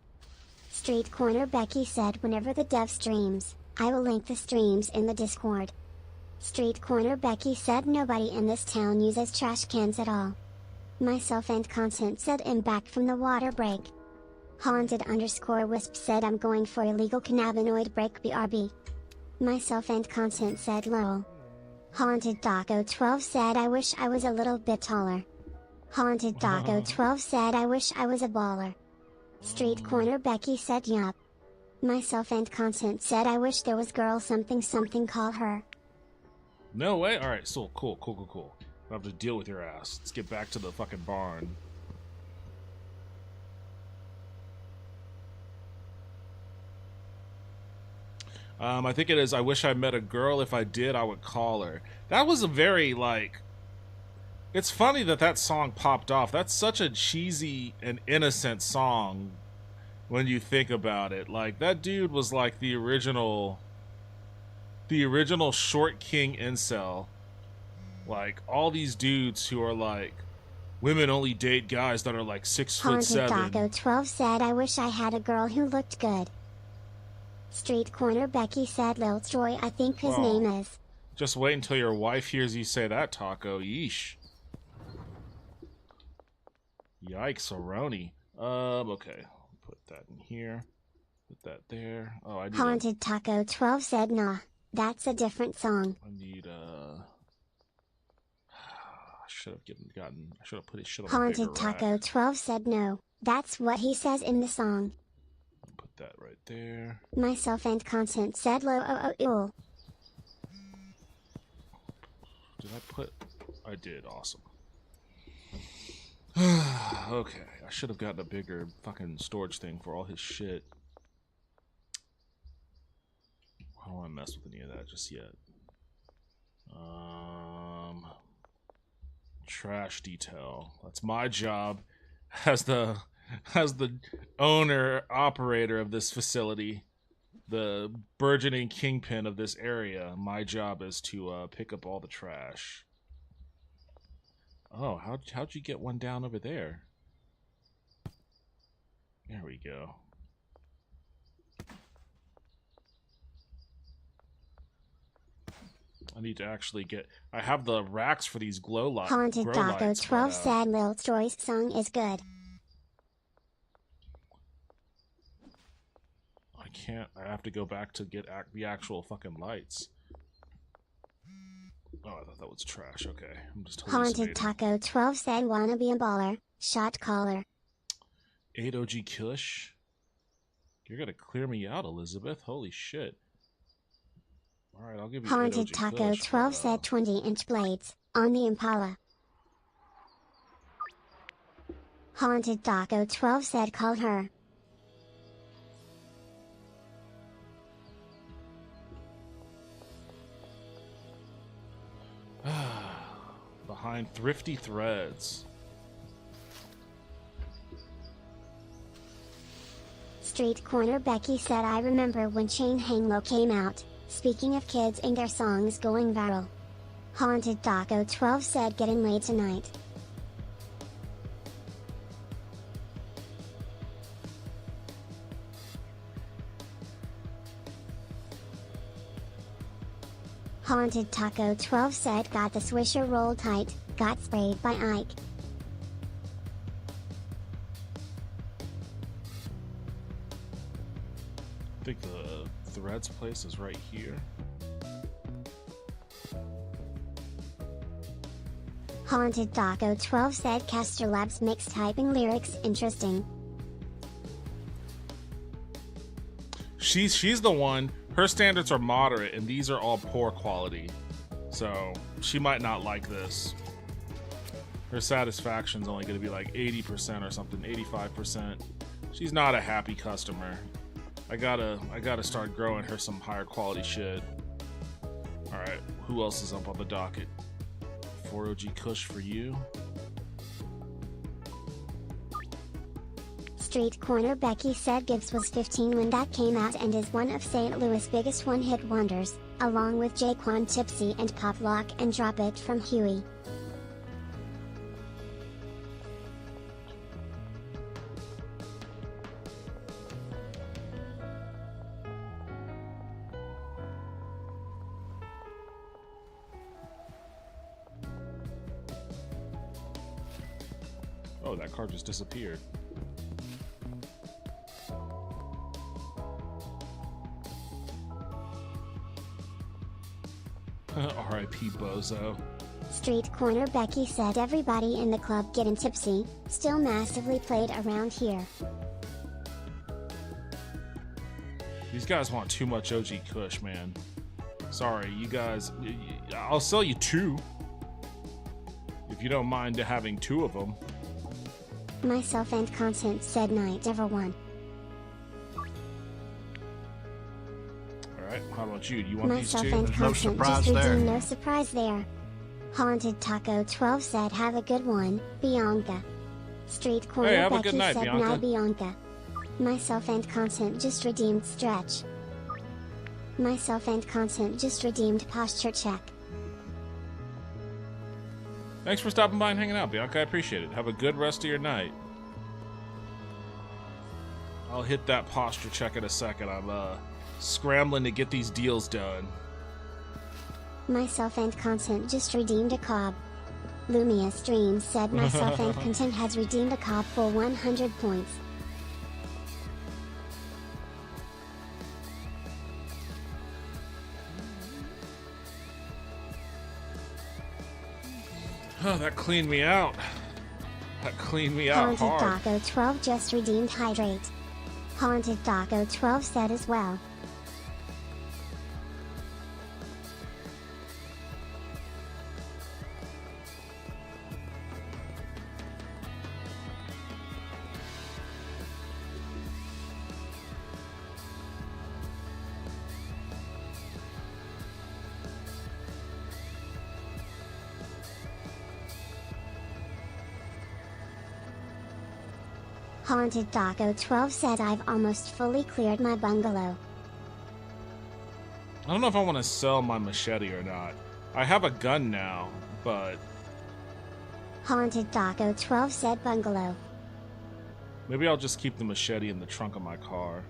Street Corner Becky said whenever the dev streams, I will link the streams in the Discord. Street Corner Becky said nobody in this town uses trash cans at all. Myself and Content said I'm back from the water break. Haunted_Wisp said I'm going for illegal cannabinoid break BRB. Myself and Content said lol. Haunted Taco 12 said I wish I was a little bit taller. Haunted Taco 12 said I wish I was a baller. Street Corner Becky said yup. Myself and Content said I wish there was girl something call her. No way? Alright, so cool. I'll have to deal with your ass. Let's get back to the fucking barn. I think it is I wish I met a girl. If I did, I would call her. That was a very, like... It's funny that song popped off. That's such a cheesy and innocent song when you think about it. Like, that dude was like the original short king incel. Like, all these dudes who are like, women only date guys that are like 6'7". Haunted Taco 12 said I wish I had a girl who looked good. Street Corner Becky said Lil Troy, I think his name is. Just wait until your wife hears you say that, Taco. Yeesh. Yikes, Aroni. Okay. Put that in here. Put that there. Oh, I do. Haunted Taco 12 said nah. That's a different song. I need I should have put his shit on the Haunted bigger Taco rack. 12 said no. That's what he says in the song. Put that right there. Myself and Content said low oh. Did I put? I did. Awesome. Okay, I should have gotten a bigger fucking storage thing for all his shit. I don't want to mess with any of that just yet. Trash detail. That's my job as the owner operator of this facility, the burgeoning kingpin of this area. My job is to pick up all the trash. Oh, how'd you get one down over there? There we go. I need to actually get. I have the racks for these glow lights. Haunted Taco 12 said Lil Story's song is good. I can't. I have to go back to get the actual fucking lights. Oh, I thought that was trash. Okay, I'm just Haunted Taco 12 said wanna be a baller. Shot caller. 8 OG Kush. You're gonna clear me out, Elizabeth. Holy shit. Alright, I'll give you Haunted Taco 12 said 20-inch blades on the Impala. Haunted Taco 12 said call her. Behind Thrifty Threads. Street Corner Becky said I remember when Chain Hang Low came out. Speaking of kids and their songs going viral. Haunted Taco 12 said getting laid tonight. Haunted Taco 12 said got the swisher roll tight, got sprayed by Ike. I think the Threads place is right here. Haunted Taco 12 said Caster Labs makes typing lyrics interesting. She's the one. Her standards are moderate, and these are all poor quality. So she might not like this. Her satisfaction's only going to be like 80% or something, 85%. She's not a happy customer. I gotta start growing her some higher quality shit. All right, who else is up on the docket? 4 OG Kush for you. Street Corner Becky said Gibbs was 15 when that came out and is one of St. Louis' biggest one-hit wonders, along with Jaquan Tipsy and Pop Lock and Drop It from Huey. Oh, that card just disappeared. R.I.P. Bozo. Street Corner Becky said everybody in the club getting tipsy, still massively played around here. These guys want too much OG Kush, man. Sorry, you guys. I'll sell you 2. If you don't mind having 2 of them. Myself and Content said night everyone. Alright, how about you? Do you want Myself these 2? and There's no Content surprise just there. redeemed no surprise there. Haunted Taco 12 said have a good one, Bianca. Street Corner Hey, have a Becky good night, said Bianca. night Bianca. Myself and Content just redeemed stretch. Myself and Content just redeemed posture check. Thanks for stopping by and hanging out, Bianca. I appreciate it. Have a good rest of your night. I'll hit that posture check in a second. I'm scrambling to get these deals done. Myself and Content just redeemed a cob. Lumia Streams said myself and Content has redeemed a cob for 100 points. Oh, that cleaned me out. That cleaned me out Haunted hard. Daco 12 just redeemed hydrate. Haunted Daco 12 said as well. Haunted Daco 12 said I've almost fully cleared my bungalow. I don't know if I want to sell my machete or not. I have a gun now, but Haunted Daco 12 said bungalow. maybe I'll just keep the machete in the trunk of my car.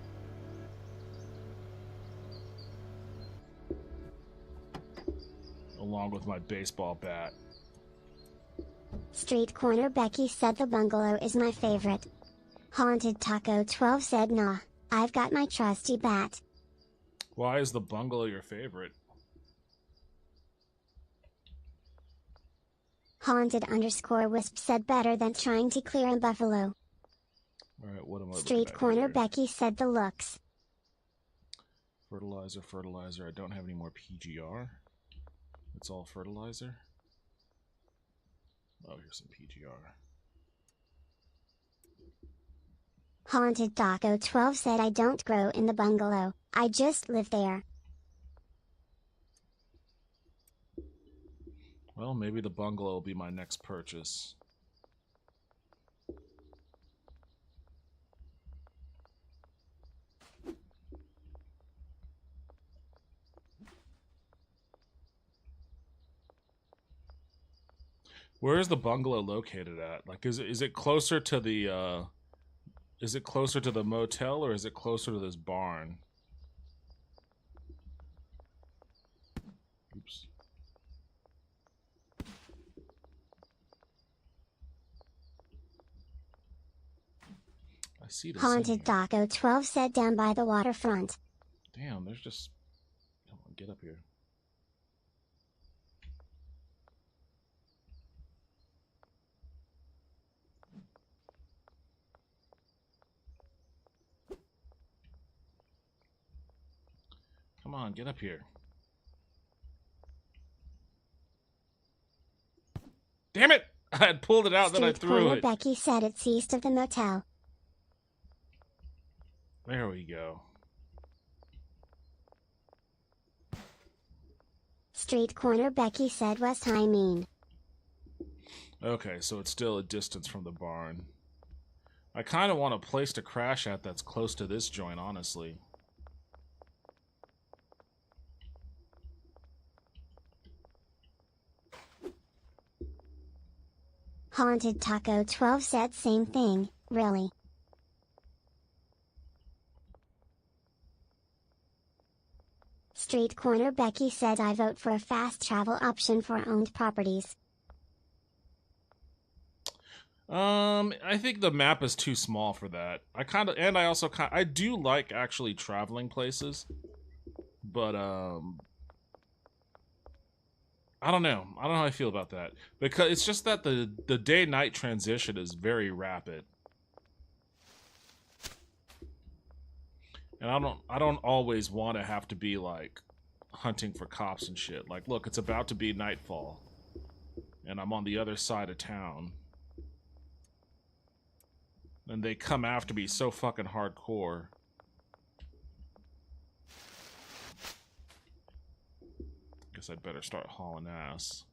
Along with my baseball bat. Street Corner Becky said the bungalow is my favorite. Haunted Taco 12 said nah, I've got my trusty bat. Why is the bungalow your favorite? Haunted_Wisp said better than trying to clear a buffalo. Alright, what am I looking Street at Corner here? Becky said the looks. Fertilizer, fertilizer. I don't have any more PGR. It's all fertilizer. Oh, here's some PGR. Haunted Daco 12 said I don't grow in the bungalow, I just live there. Well, maybe the bungalow will be my next purchase. Where is the bungalow located at? Like, is it closer to the motel, or is it closer to this barn? Oops. I see this. Haunted Daco 12 said down by the waterfront. Damn, there's just. Come on, get up here. Come on, get up here. Damn it! I had pulled it out, then I Street threw Corner it. Becky said it's east of the motel. There we go. Street Corner Becky said West High Mean. Okay, so it's still a distance from the barn. I kind of want a place to crash at that's close to this joint, honestly. Haunted Taco 12 said same thing, really. Street Corner Becky said I vote for a fast travel option for owned properties. I think the map is too small for that. I do like actually traveling places, but I don't know. I don't know how I feel about that, because it's just that the day-night transition is very rapid, and I don't always want to have to be like hunting for cops and shit. Like, look, it's about to be nightfall, and I'm on the other side of town. And they come after me so fucking hardcore. Guess I'd better start hauling ass.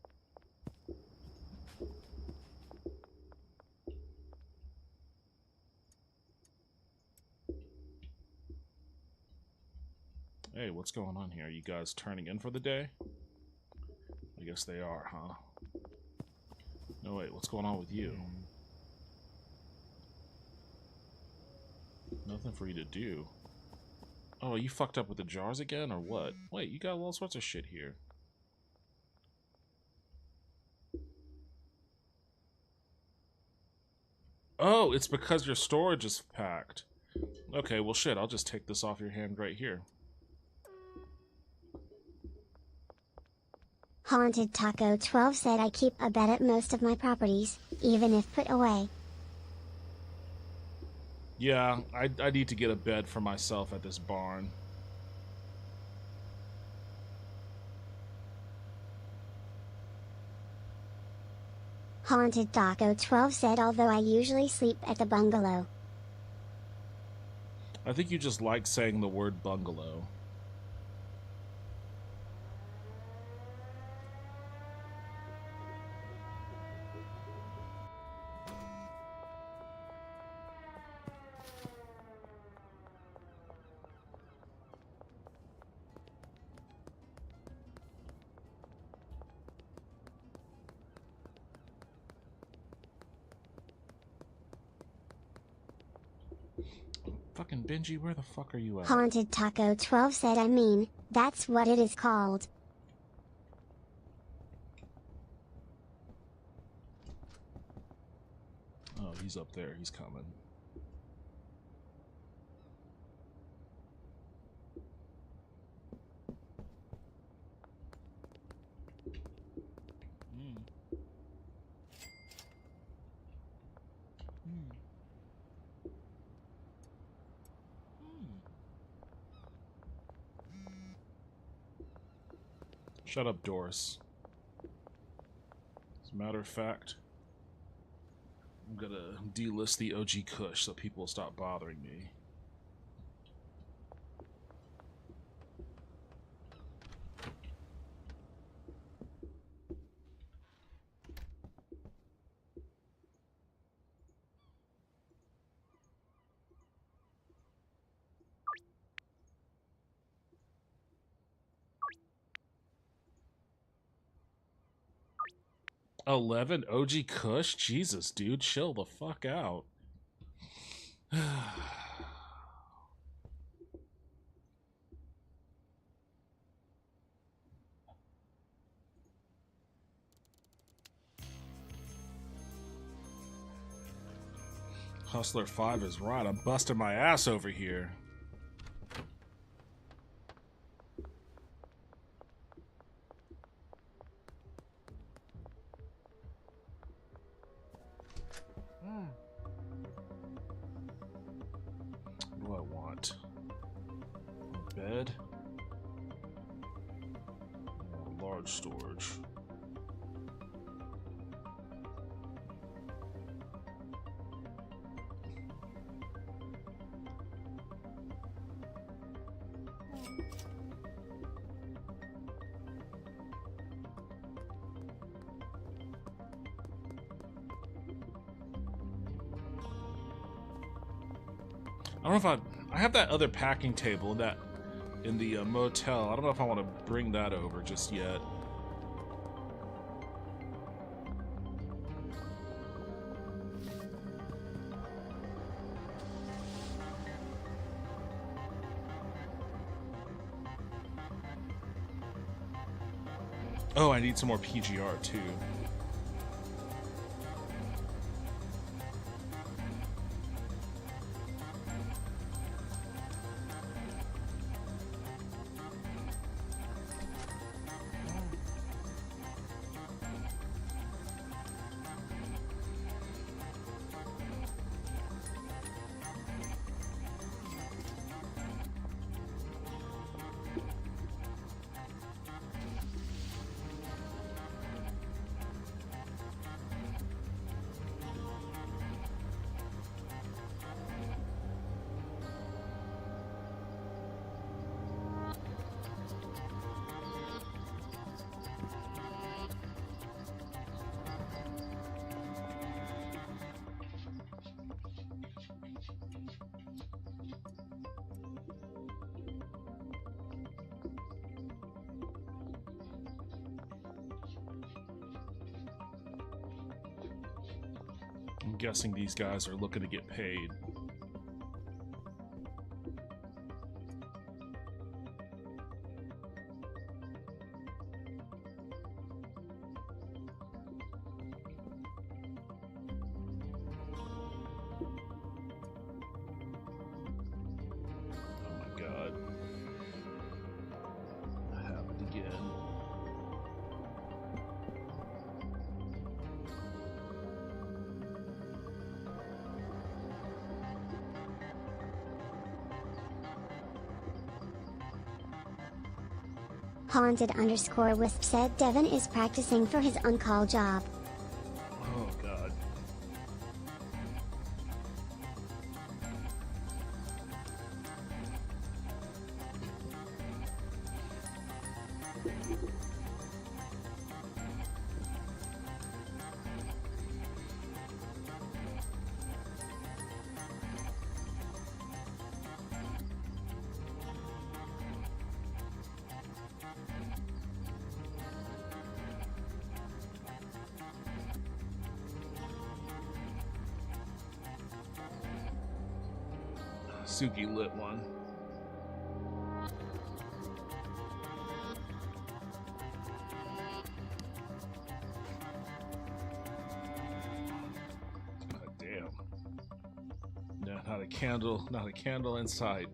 Hey, what's going on here? Are you guys turning in for the day? I guess they are, huh? No, wait, what's going on with you? Nothing for you to do. Oh, you fucked up with the jars again, or what? Wait, you got all sorts of shit here. Oh, it's because your storage is packed. Okay, well shit, I'll just take this off your hand right here. Haunted Taco 12 said I keep a bed at most of my properties, even if put away. Yeah, I need to get a bed for myself at this barn. Haunted Taco 12 said although I usually sleep at the bungalow. I think you just like saying the word bungalow. Fucking Benji, where the fuck are you at? Haunted Taco 12 said I mean, that's what it is called. Oh, he's up there. He's coming. Shut up, Doris. As a matter of fact, I'm gonna delist the OG Kush so people will stop bothering me. $11 OG Kush? Jesus, dude, chill the fuck out. Hustler 5 is right. I'm busting my ass over here. What do I want? A bed? Large storage. I don't know if I have that other packing table in the motel. I don't know if I want to bring that over just yet. Oh, I need some more PGR too. I'm guessing these guys are looking to get paid. Oh my god. Happened again. Haunted_Wisp said Devin is practicing for his on-call job. Oh god. Suki lit one. God damn. Yeah, not a candle inside.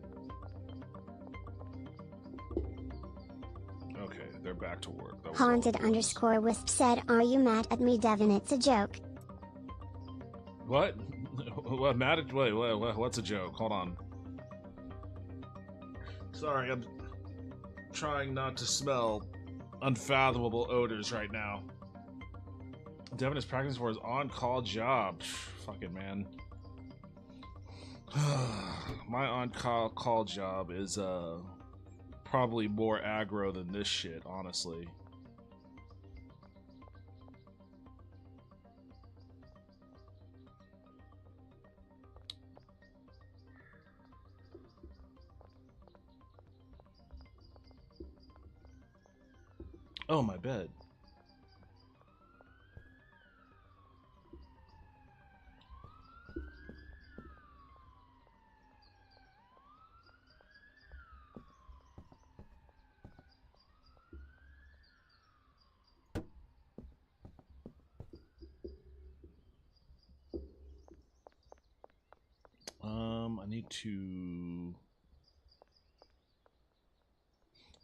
Okay, they're back to work. That was all it was. Haunted_Wisp said, "Are you mad at me, Devin? It's a joke." What? What? Mad at? Wait, what's a joke? Hold on. Sorry, I'm trying not to smell unfathomable odors right now. Devin is practicing for his on-call job. Fucking man. My on-call job is probably more aggro than this shit, honestly. Oh, my bed. I need to...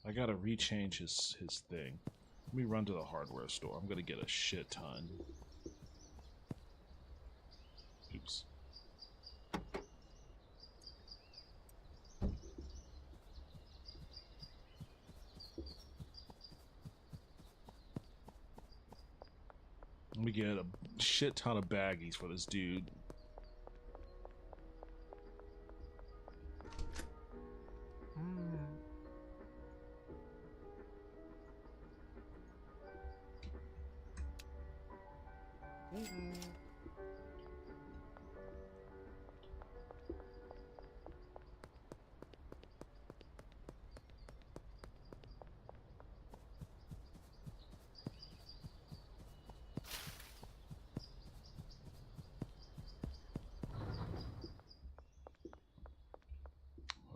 I gotta rechange his thing. Let me run to the hardware store. I'm gonna get a shit ton. Oops. Let me get a shit ton of baggies for this dude.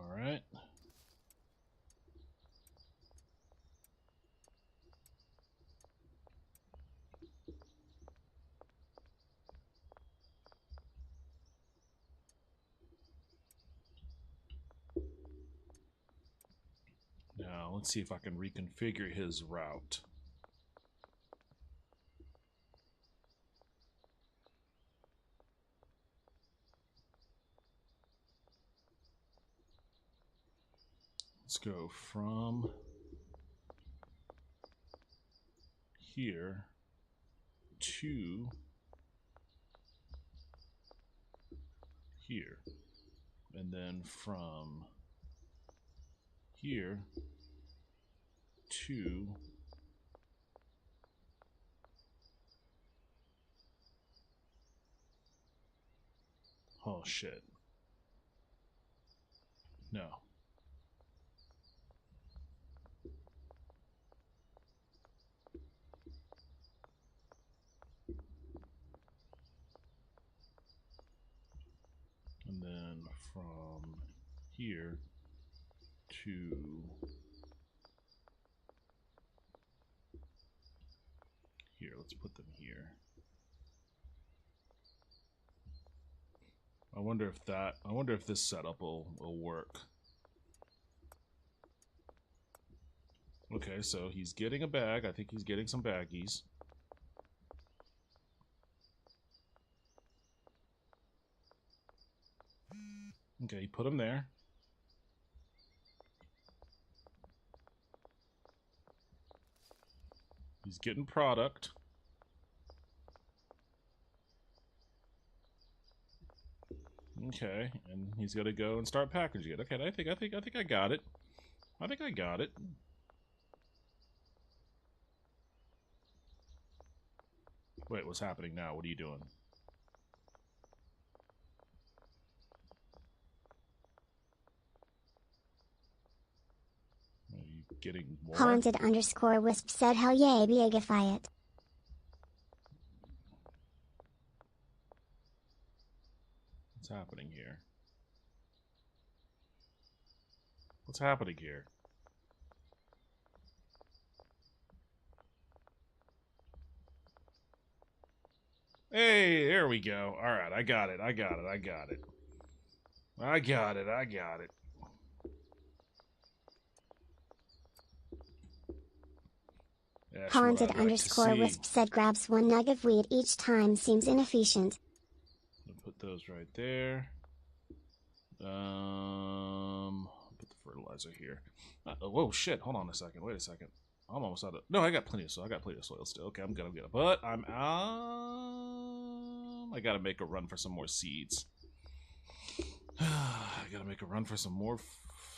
All right. Now, let's see if I can reconfigure his route. Let's go from here to here. And then from here to oh shit. No. And then from here to here. Let's put them here. I wonder if this setup will work. Okay, so he's getting a bag. I think he's getting some baggies. Okay, put him there. He's getting product. Okay, and he's gonna go and start packaging it. Okay, I think I got it. I think I got it. Wait, what's happening now? What are you doing? Are you getting more? Haunted_Wisp said hell yeah, Biegify it. What's happening here? What's happening here? Hey, there we go. Alright, I got it. I got it. I got it. I got it. I got it. That's what I'd like to Haunted_Wisp see. said grabs one nug of weed each time seems inefficient. Put those right there. Put the fertilizer here. Whoa, shit! Hold on a second. Wait a second. I'm almost out of. No, I got plenty of soil. I got plenty of soil still. Okay, I'm good. I'm good. But I'm I gotta make a run for some more seeds. I gotta make a run for some more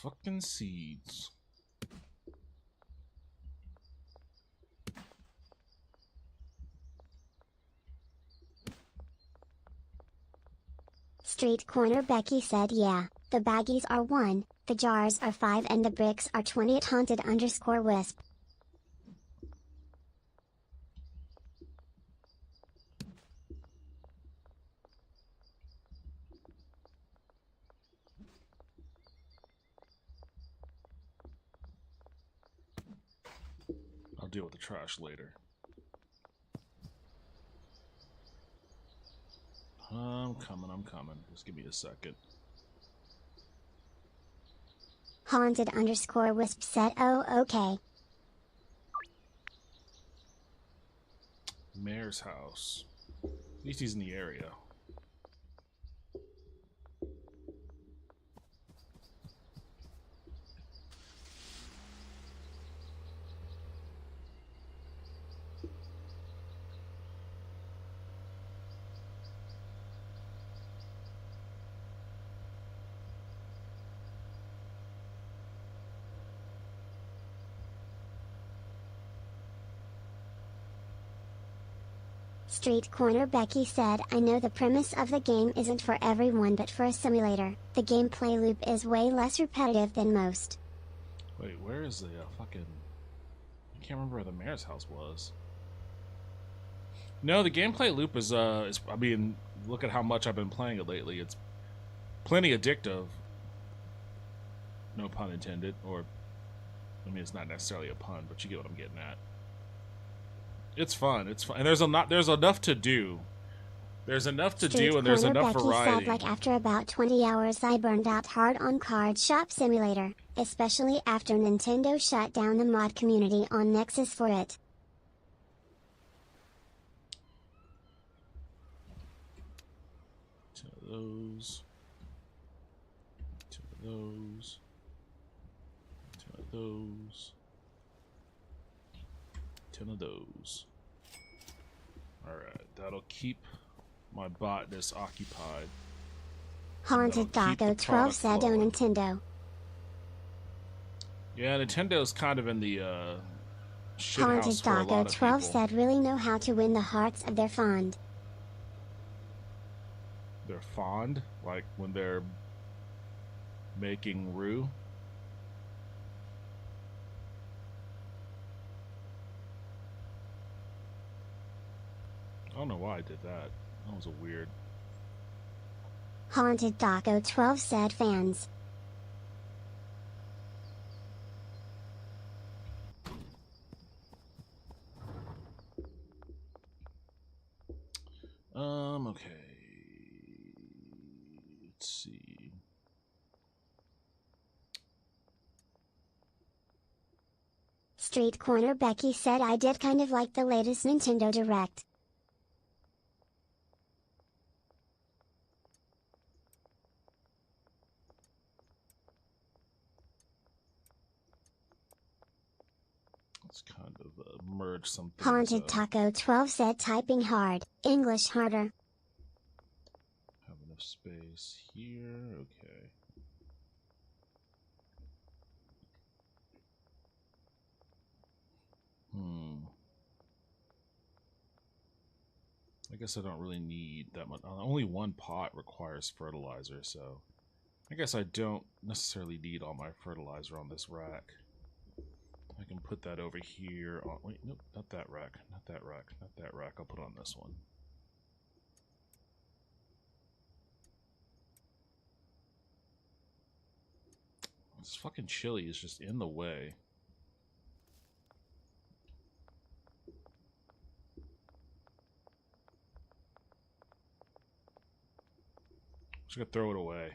fucking seeds. Street Corner Becky said yeah, the baggies are 1, the jars are 5 and the bricks are 20 at Haunted_Wisp. I'll deal with the trash later. I'm coming. Just give me a second. Haunted_Wisp said oh okay. Mayor's house. At least he's in the area. Street Corner Becky said I know the premise of the game isn't for everyone but for a simulator, the gameplay loop is way less repetitive than most. Wait, where is the fucking... I can't remember where the mayor's house was. No, the gameplay loop is, I mean, look at how much I've been playing it lately. It's plenty addictive. No pun intended. Or, I mean, it's not necessarily a pun, but you get what I'm getting at. It's fun. It's fun. And there's enough to do. There's enough to do, and there's enough Becky variety. said like after about 20 hours I burned out hard on Card Shop Simulator, especially after Nintendo shut down the mod community on Nexus for it. Two of those. Two of those. Two of those. 10 of those. Alright, that'll keep my botness occupied. Haunted Daco 12 said oh Nintendo. Yeah, Nintendo's kind of in the shit Haunted house for a lot Daco of 12 people. said really know how to win the hearts of their fond. They're fond? Like when they're making roux? I don't know why I did that. That was a weird... Haunted Daco 12 said fans. Okay. Let's see. Street Corner Becky said I did kind of like the latest Nintendo Direct. Let's kind of merge some things Haunted up. Taco 12 said typing hard, English harder. Have enough space here. Okay. I guess I don't really need that much. Only one pot requires fertilizer, so I guess I don't necessarily need all my fertilizer on this rack. I can put that over here. Oh, wait, nope, not that rack. Not that rack. Not that rack. I'll put it on this one. This fucking chili is just in the way. Just gonna throw it away.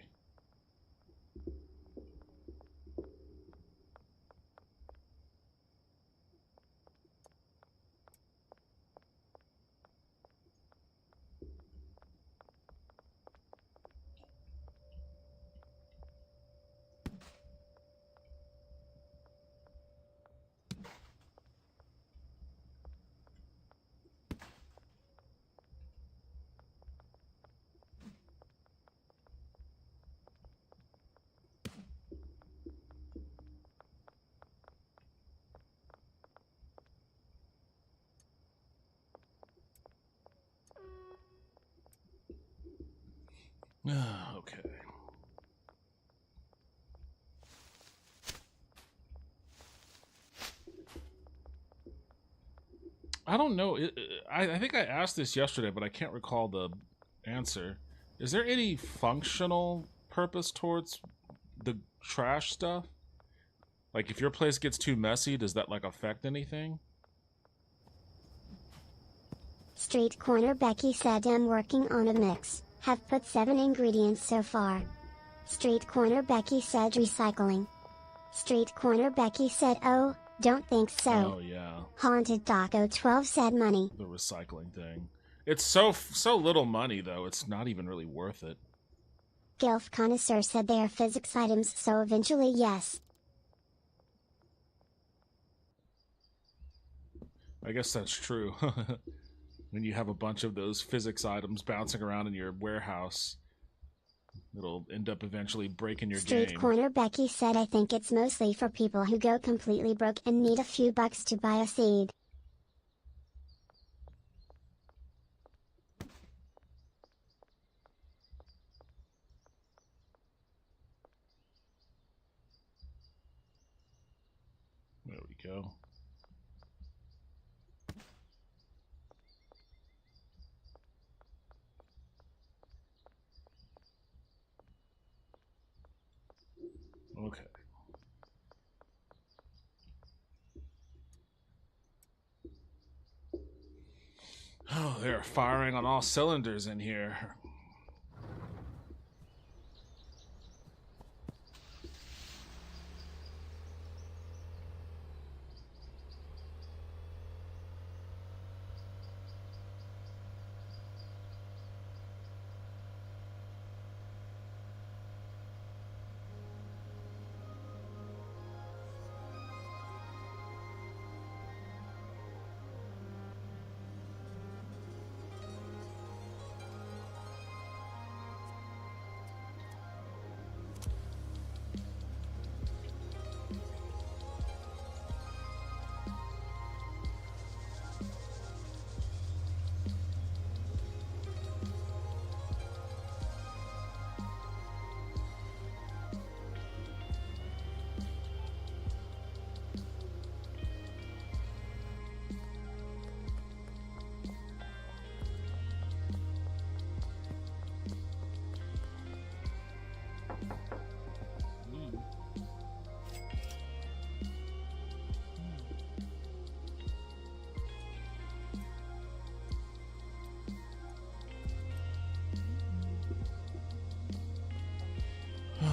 Okay. I don't know. I think I asked this yesterday, but I can't recall the answer. Is there any functional purpose towards the trash stuff? Like, if your place gets too messy, does that, like, affect anything? Street Corner Becky said I'm working on a mix. Have put 7 ingredients so far. Street Corner Becky said recycling. Street Corner Becky said oh, don't think so. Oh, yeah. Haunted Taco 12 said money. The recycling thing. It's so little money, though. It's not even really worth it. Gilf Connoisseur said they are physics items, so eventually yes. I guess that's true. When you have a bunch of those physics items bouncing around in your warehouse, it'll end up eventually breaking your Street game. Corner Becky said I think it's mostly for people who go completely broke and need a few bucks to buy a seed. There we go. Okay. Oh, they're firing on all cylinders in here.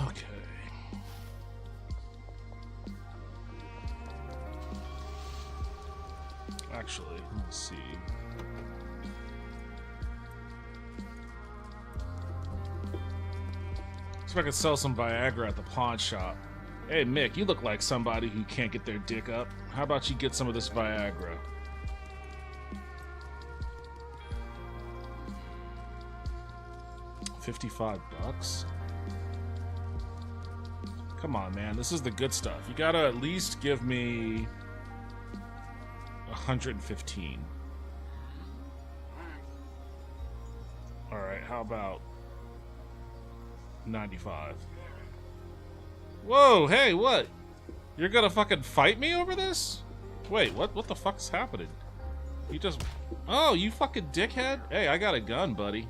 Okay. Actually, let's see. See if I can sell some Viagra at the pawn shop. Hey, Mick, you look like somebody who can't get their dick up. How about you get some of this Viagra? $55? Come on, man. This is the good stuff. You gotta at least give me 115. Alright, how about 95? Whoa, hey, what? You're gonna fucking fight me over this? Wait, what the fuck's happening? You just... Oh, you fucking dickhead? Hey, I got a gun, buddy.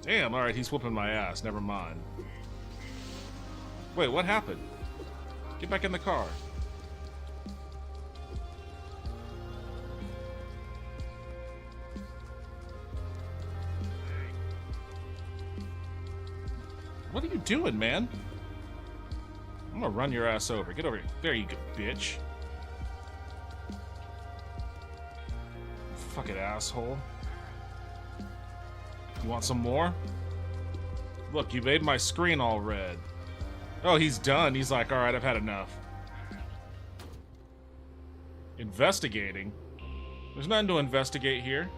Damn, alright, he's whooping my ass. Never mind. Wait, what happened? Get back in the car. What are you doing, man? I'm gonna run your ass over. Get over here. There you go, bitch. Fucking asshole. You want some more? Look, you made my screen all red. Oh, he's done. He's like, alright, I've had enough. Investigating? There's nothing to investigate here.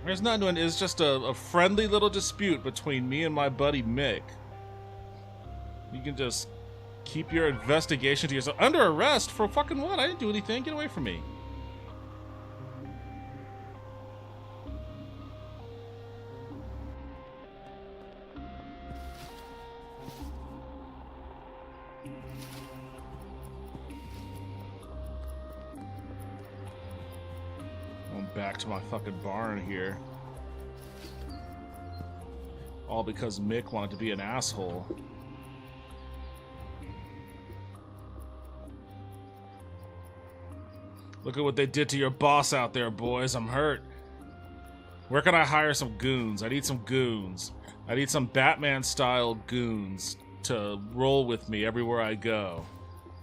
There's nothing to... It's just a friendly little dispute between me and my buddy Mick. You can just keep your investigation to yourself. Under arrest? For fucking what? I didn't do anything. Get away from me. Back to my fucking barn here. All because Mick wanted to be an asshole. Look at what they did to your boss out there, boys. I'm hurt. Where can I hire some goons? I need some goons. I need some Batman-style goons to roll with me everywhere I go.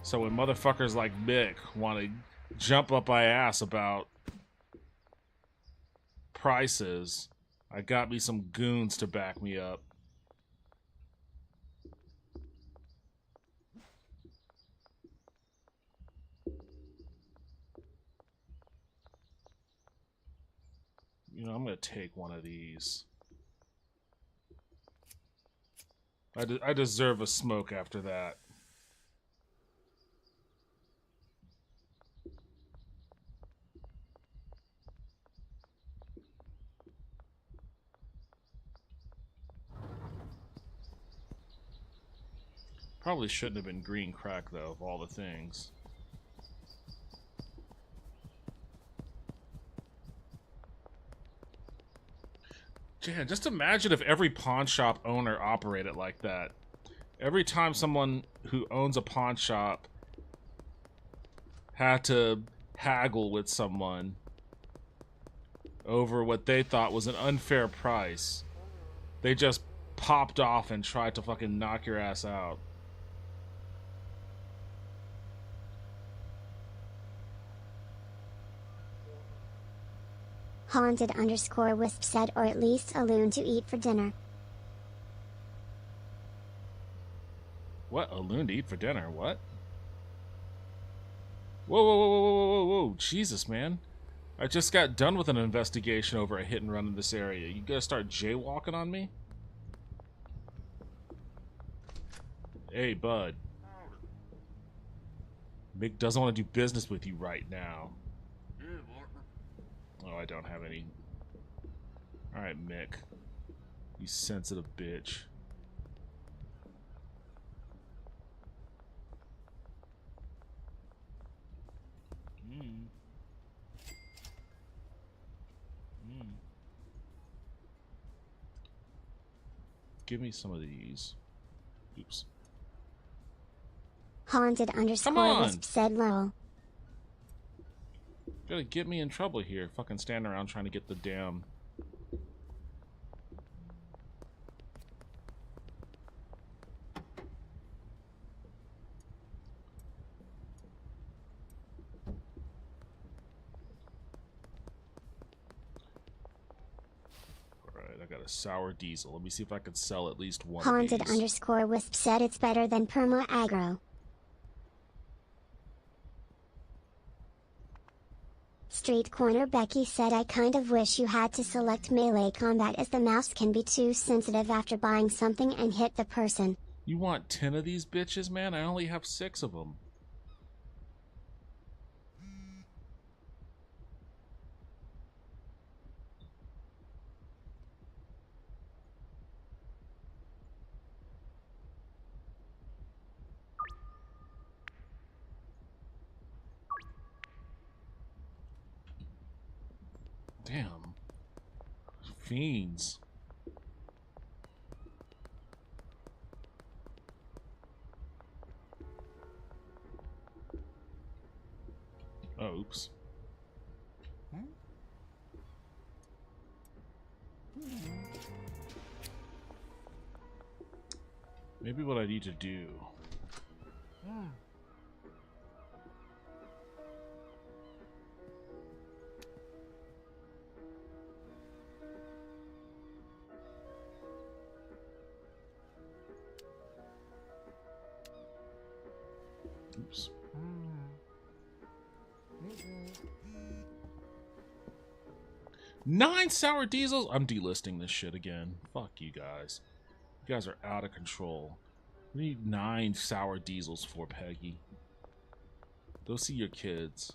So when motherfuckers like Mick want to jump up my ass about prices, I got me some goons to back me up. You know, I'm gonna take one of these. I deserve a smoke after that. Probably shouldn't have been green crack, though, of all the things. Jan, just imagine if every pawn shop owner operated like that. Every time someone who owns a pawn shop had to haggle with someone over what they thought was an unfair price, they just popped off and tried to fucking knock your ass out. Haunted_wisp said, or at least a loon to eat for dinner. What? A loon to eat for dinner? What? Whoa, whoa, whoa, whoa, whoa, whoa, whoa. Jesus, man. I just got done with an investigation over a hit and run in this area. You gonna start jaywalking on me? Hey, bud. Mick doesn't want to do business with you right now. Oh, I don't have any. Alright, Mick. You sensitive bitch. Give me some of these. Oops. Haunted_wisp said, lol. Gonna get me in trouble here. Fucking standing around trying to get the damn... got a sour diesel. Let me see if I can sell at least one Haunted of these. _wisp said it's better than perma aggro. Street Corner Becky said I kind of wish you had to select melee combat as the mouse can be too sensitive after buying something and hit the person. You want 10 of these bitches, man? I only have 6 of them. Damn. Fiends. Oh, oops. Maybe what I need to do. Oops. 9 sour diesels? I'm delisting this shit again. Fuck you guys. You guys are out of control. We need 9 sour diesels for Peggy. Go see your kids.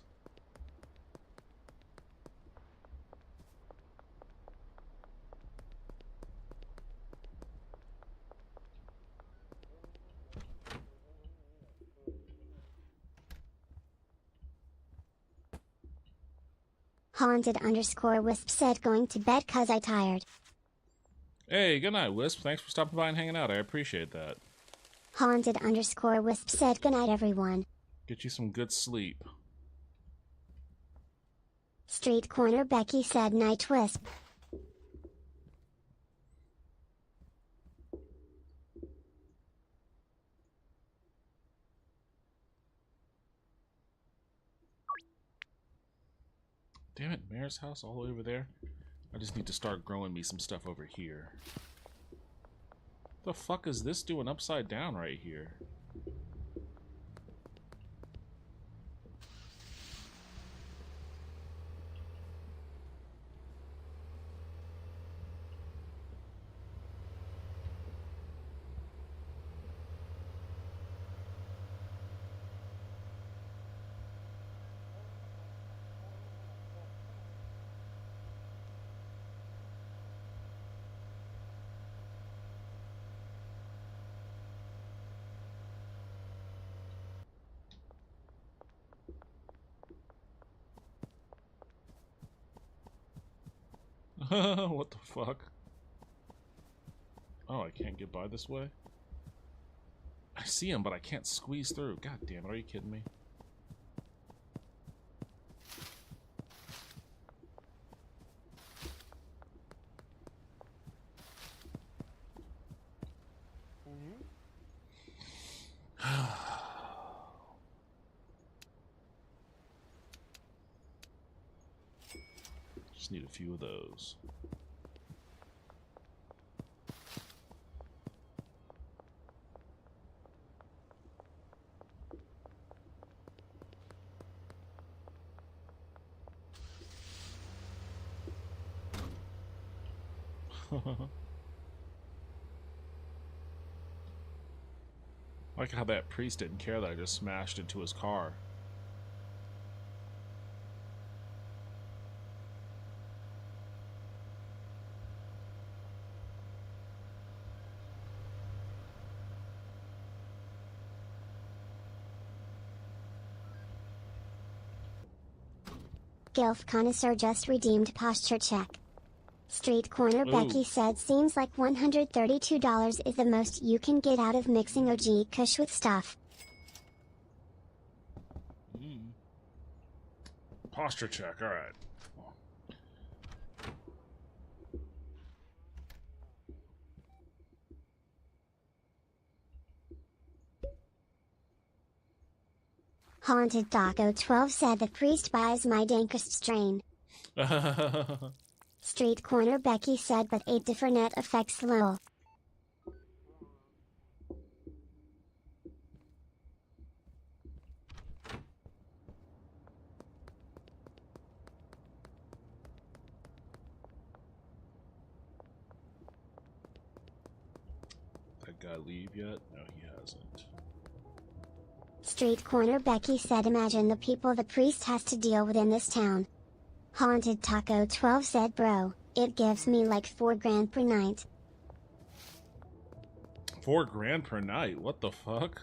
Haunted _wisp said going to bed cause I tired. Hey, good night, Wisp. Thanks for stopping by and hanging out. I appreciate that. Haunted _wisp said goodnight everyone. Get you some good sleep. Street Corner Becky said night wisp. Damn it, Mayor's house all the way over there? I just need to start growing me some stuff over here. The fuck is this doing upside down right here? What the fuck? Oh, I can't get by this way? I see him, but I can't squeeze through. God damn it, are you kidding me? Just need a few of those. I like how that priest didn't care that I just smashed into his car. Gilf Connoisseur just redeemed posture check. Street Corner Ooh. Becky said seems like $132 is the most you can get out of mixing OG Kush with stuff. Posture check, alright. Haunted Taco 12 said the priest buys my dankest strain. Street Corner Becky said, but 8 different net effects lol. That guy leave yet? No, he hasn't. Street Corner Becky said, imagine the people the priest has to deal with in this town. Haunted Taco 12 said, bro, it gives me like $4,000 per night. $4,000 per night? What the fuck?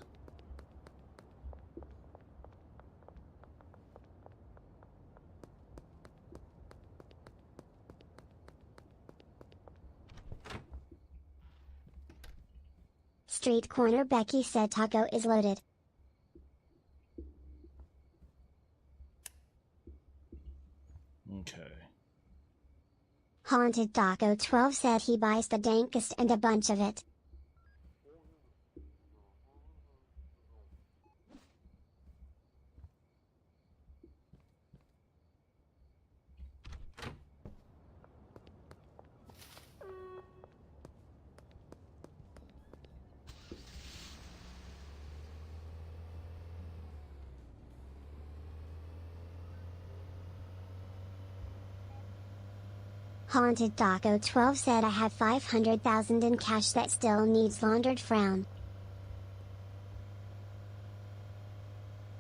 Street Corner Becky said, Taco is loaded. Okay. Haunted Taco 12 said he buys the dankest and a bunch of it. Haunted Taco 12 said, I have 500,000 in cash that still needs laundered frown.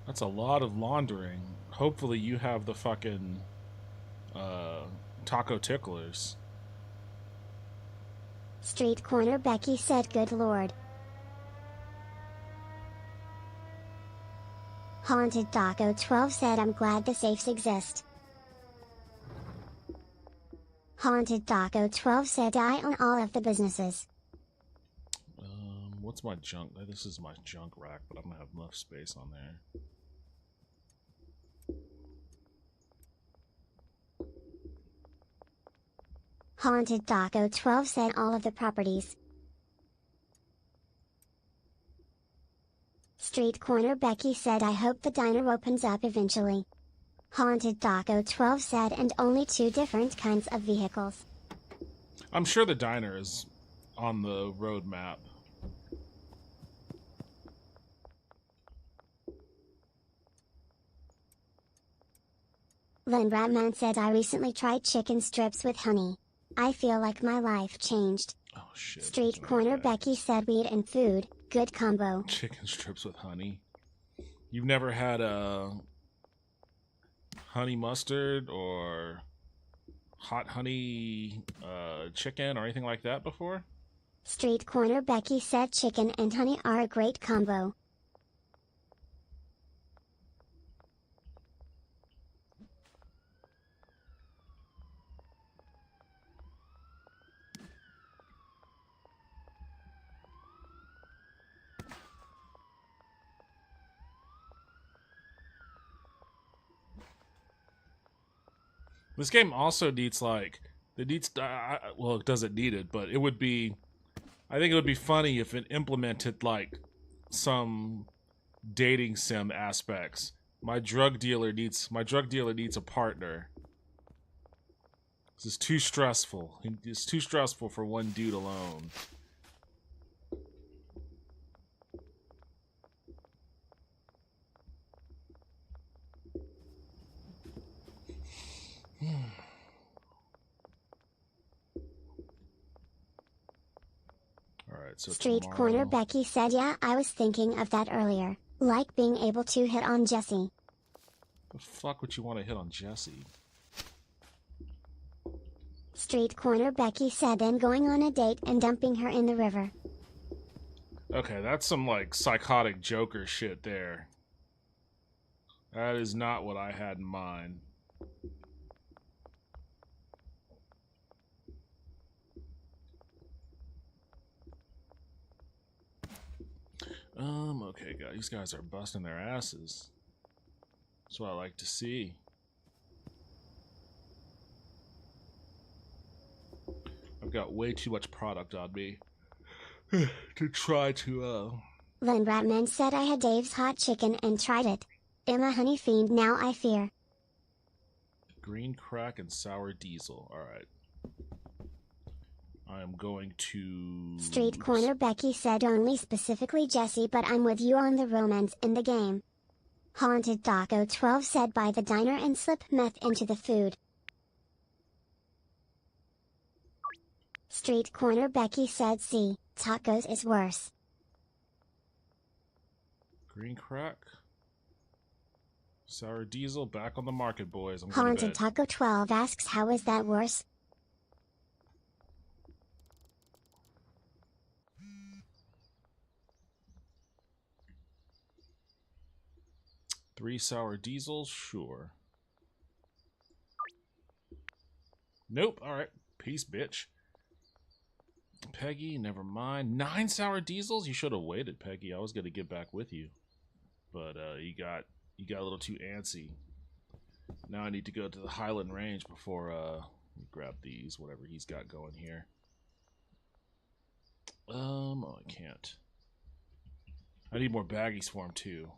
That's a lot of laundering. Hopefully you have the fucking taco ticklers. Street Corner Becky said, good lord. Haunted Taco 12 said, I'm glad the safes exist. Haunted Taco 12 said, I own all of the businesses. What's my junk? This is my junk rack, but I'm gonna have enough space on there. Haunted Taco 12 said, all of the properties. Street Corner Becky said, I hope the diner opens up eventually. Haunted Taco 12 said, and only 2 different kinds of vehicles. I'm sure the diner is on the road map. Len Ratman said, I recently tried chicken strips with honey. I feel like my life changed. Oh shit. Street Corner Becky said, weed and food, good combo. Chicken strips with honey. You've never had a honey mustard or hot honey chicken or anything like that before? Street Corner Becky said, chicken and honey are a great combo. This game also needs like it needs well, it doesn't need it, but it would be I think it would be funny if it implemented like some dating sim aspects. My drug dealer needs a partner. This is too stressful. It's too stressful for one dude alone. Alright, so Street tomorrow... Corner Becky said, yeah, I was thinking of that earlier. Like being able to hit on Jesse. The fuck would you want to hit on Jesse? Street Corner Becky said, then going on a date and dumping her in the river. Okay, that's some like psychotic Joker shit there. That is not what I had in mind. Okay, guys, these guys are busting their asses. That's what I like to see. I've got way too much product on me to try to, Len Ratman said, I had Dave's hot chicken and tried it. I'm a honey fiend now, I fear. Green crack and sour diesel. Alright. I'm going to... Street Corner Becky said only specifically Jesse, but I'm with you on the romance in the game. Haunted Taco 12 said buy the diner and slip meth into the food. Street Corner Becky said see, tacos is worse. Green crack. Sour diesel back on the market, boys. I'm going to Haunted bed. Taco 12 asks how is that worse? Three sour diesels? Sure. Nope. Alright. Peace, bitch. Peggy, never mind. 9 sour diesels? You should have waited, Peggy. I was going to get back with you. But you got a little too antsy. Now I need to go to the Highland Range before grab these, whatever he's got going here. Oh, I can't. I need more baggies for him too.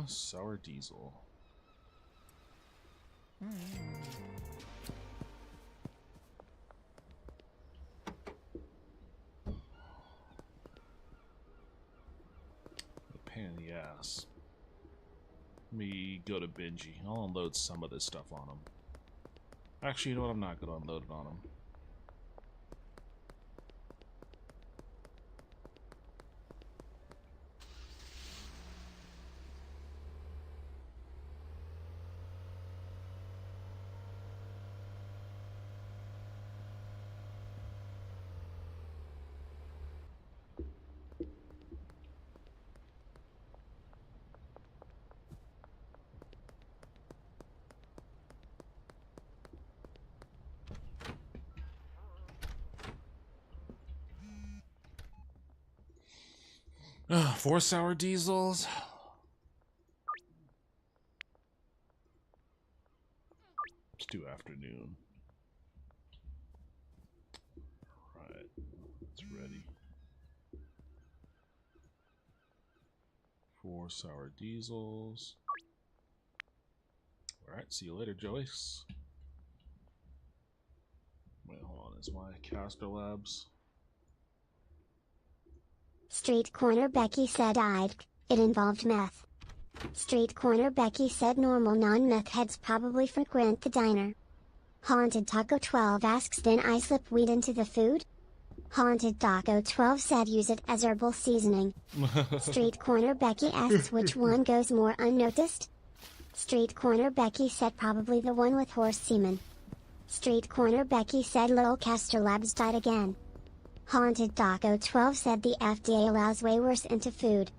Sour diesel. A pain in the ass. Let me go to Benji. I'll unload some of this stuff on him. Actually, you know what? I'm not going to unload it on him. Four sour diesels. Let's do afternoon. Right, it's ready. 4 sour diesels. Alright, see you later, Joyce. Wait, hold on, is my Caster Labs? Street Corner Becky said it involved meth. Street Corner Becky said normal non-meth heads probably frequent the diner. Haunted Taco 12 asks then I slip weed into the food? Haunted Taco 12 said use it as herbal seasoning. Street Corner Becky asks which one goes more unnoticed? Street Corner Becky said probably the one with horse semen. Street Corner Becky said Lil Caster Labs died again. Haunted Taco 12 said the FDA allows way worse into food.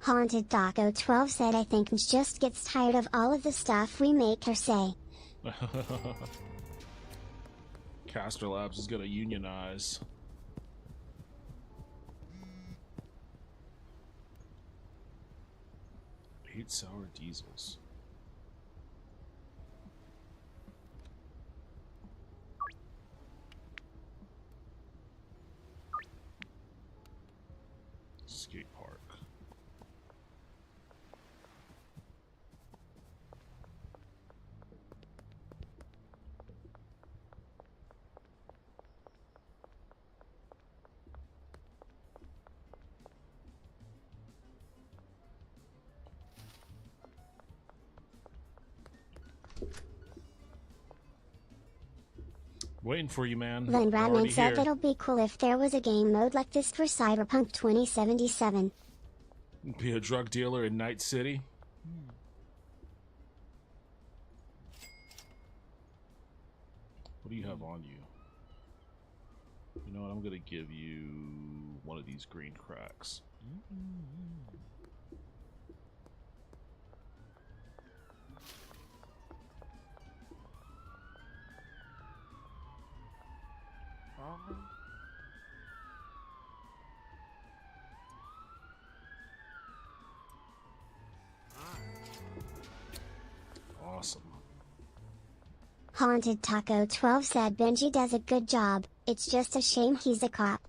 Haunted Taco 12 said I think Nj just gets tired of all of the stuff we make her say. Caster Labs is gonna unionize. Eight sour diesels. Skate park. Waiting for you, man. Then Ratman Already said here. it'll be cool if there was a game mode like this for Cyberpunk 2077. Be a drug dealer in Night City. What do you have on you? You know what? I'm gonna give you one of these green cracks. Awesome. Haunted Taco 12 said Benji does a good job, it's just a shame he's a cop.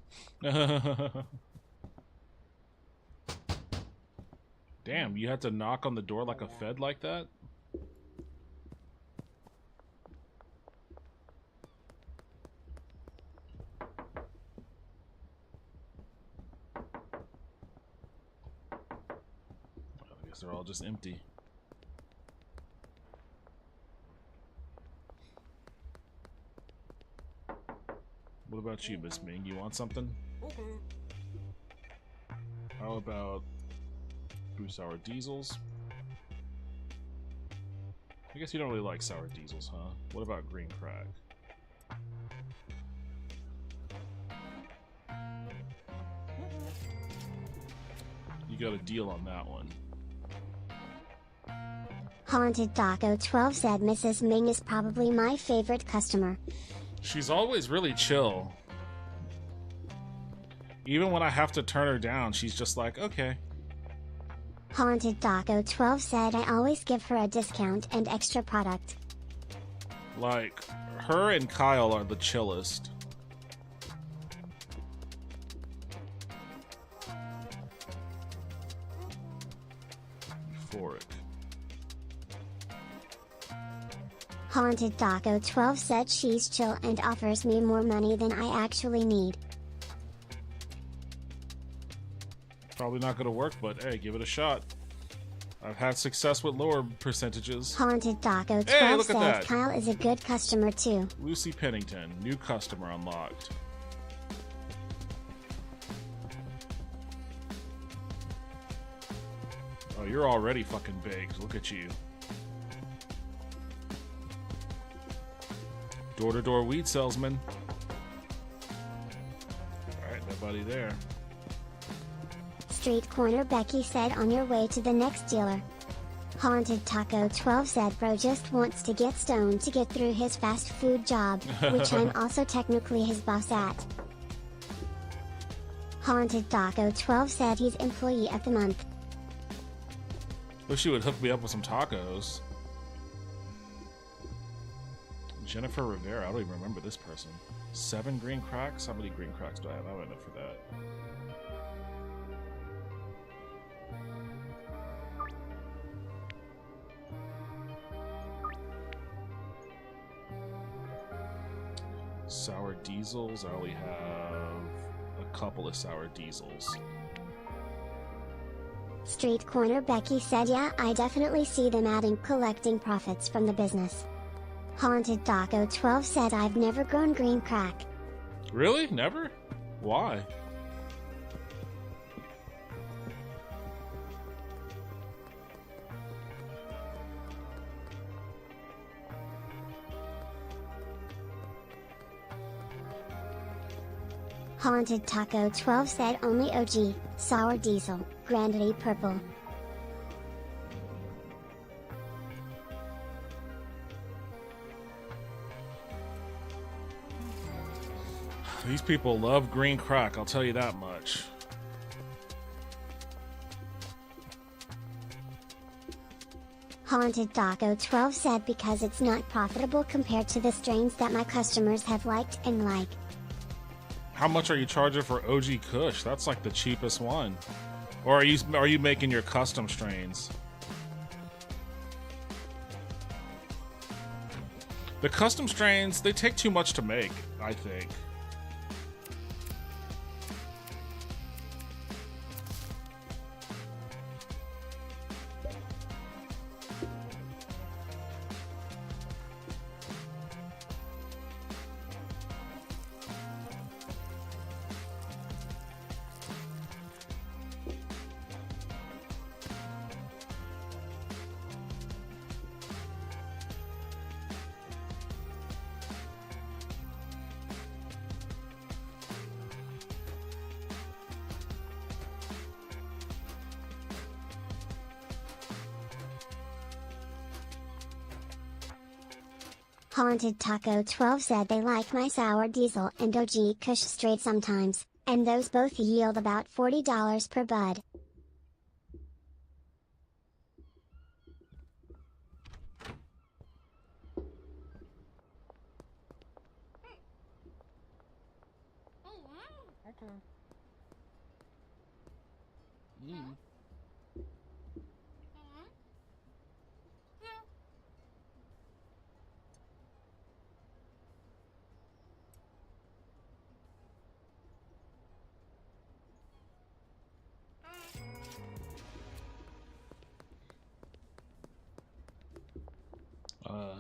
Damn, you had to knock on the door like a Fed like that? I guess they're all just empty. What about you, Miss Ming? You want something? Okay. How about brew sour diesels? I guess you don't really like sour diesels, huh? What about green crack? You got a deal on that one. Haunted Taco 12 said Mrs. Ming is probably my favorite customer. She's always really chill. Even when I have to turn her down, she's just like, okay. Haunted Taco 12 said I always give her a discount and extra product. Like, her and Kyle are the chillest. Euphoric. Haunted Taco 12 said she's chill and offers me more money than I actually need. Probably not gonna work, but hey, give it a shot. I've had success with lower percentages. Haunted Taco 12 Hey, look at said that. Kyle is a good customer too. Lucy Pennington, new customer unlocked. Oh, you're already fucking baked. Look at you. Door-to-door weed salesman. Alright, nobody there. Street Corner Becky said on your way to the next dealer. Haunted Taco 12 said bro just wants to get stoned to get through his fast food job, which I'm also technically his boss at. Haunted Taco 12 said he's employee of the month. Wish you would hook me up with some tacos. Jennifer Rivera, I don't even remember this person. 7 green cracks? How many green cracks do I have? I don't know for that. Sour diesels, I only have a couple of sour diesels. Street Corner Becky said yeah, I definitely see them adding collecting profits from the business. Haunted Taco 12 said I've never grown green crack. Really? Never? Why? Haunted Taco 12 said only OG, sour diesel, Granddaddy purple. These people love green crack, I'll tell you that much. Haunted Taco 12 said because it's not profitable compared to the strains that my customers have liked and like. How much are you charging for OG Kush? That's like the cheapest one. Or are you making your custom strains? The custom strains, they take too much to make, I think. Haunted Taco 12 said they like my Sour Diesel and OG Kush Straight sometimes, and those both yield about $40 per bud. Okay. Mm.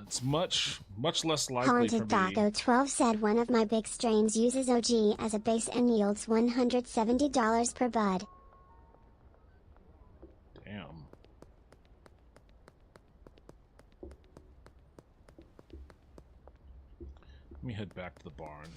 It's much less likely Haunted for me. Taco 12 said one of my big strains uses OG as a base and yields $170 per bud. Damn. Let me head back to the barn.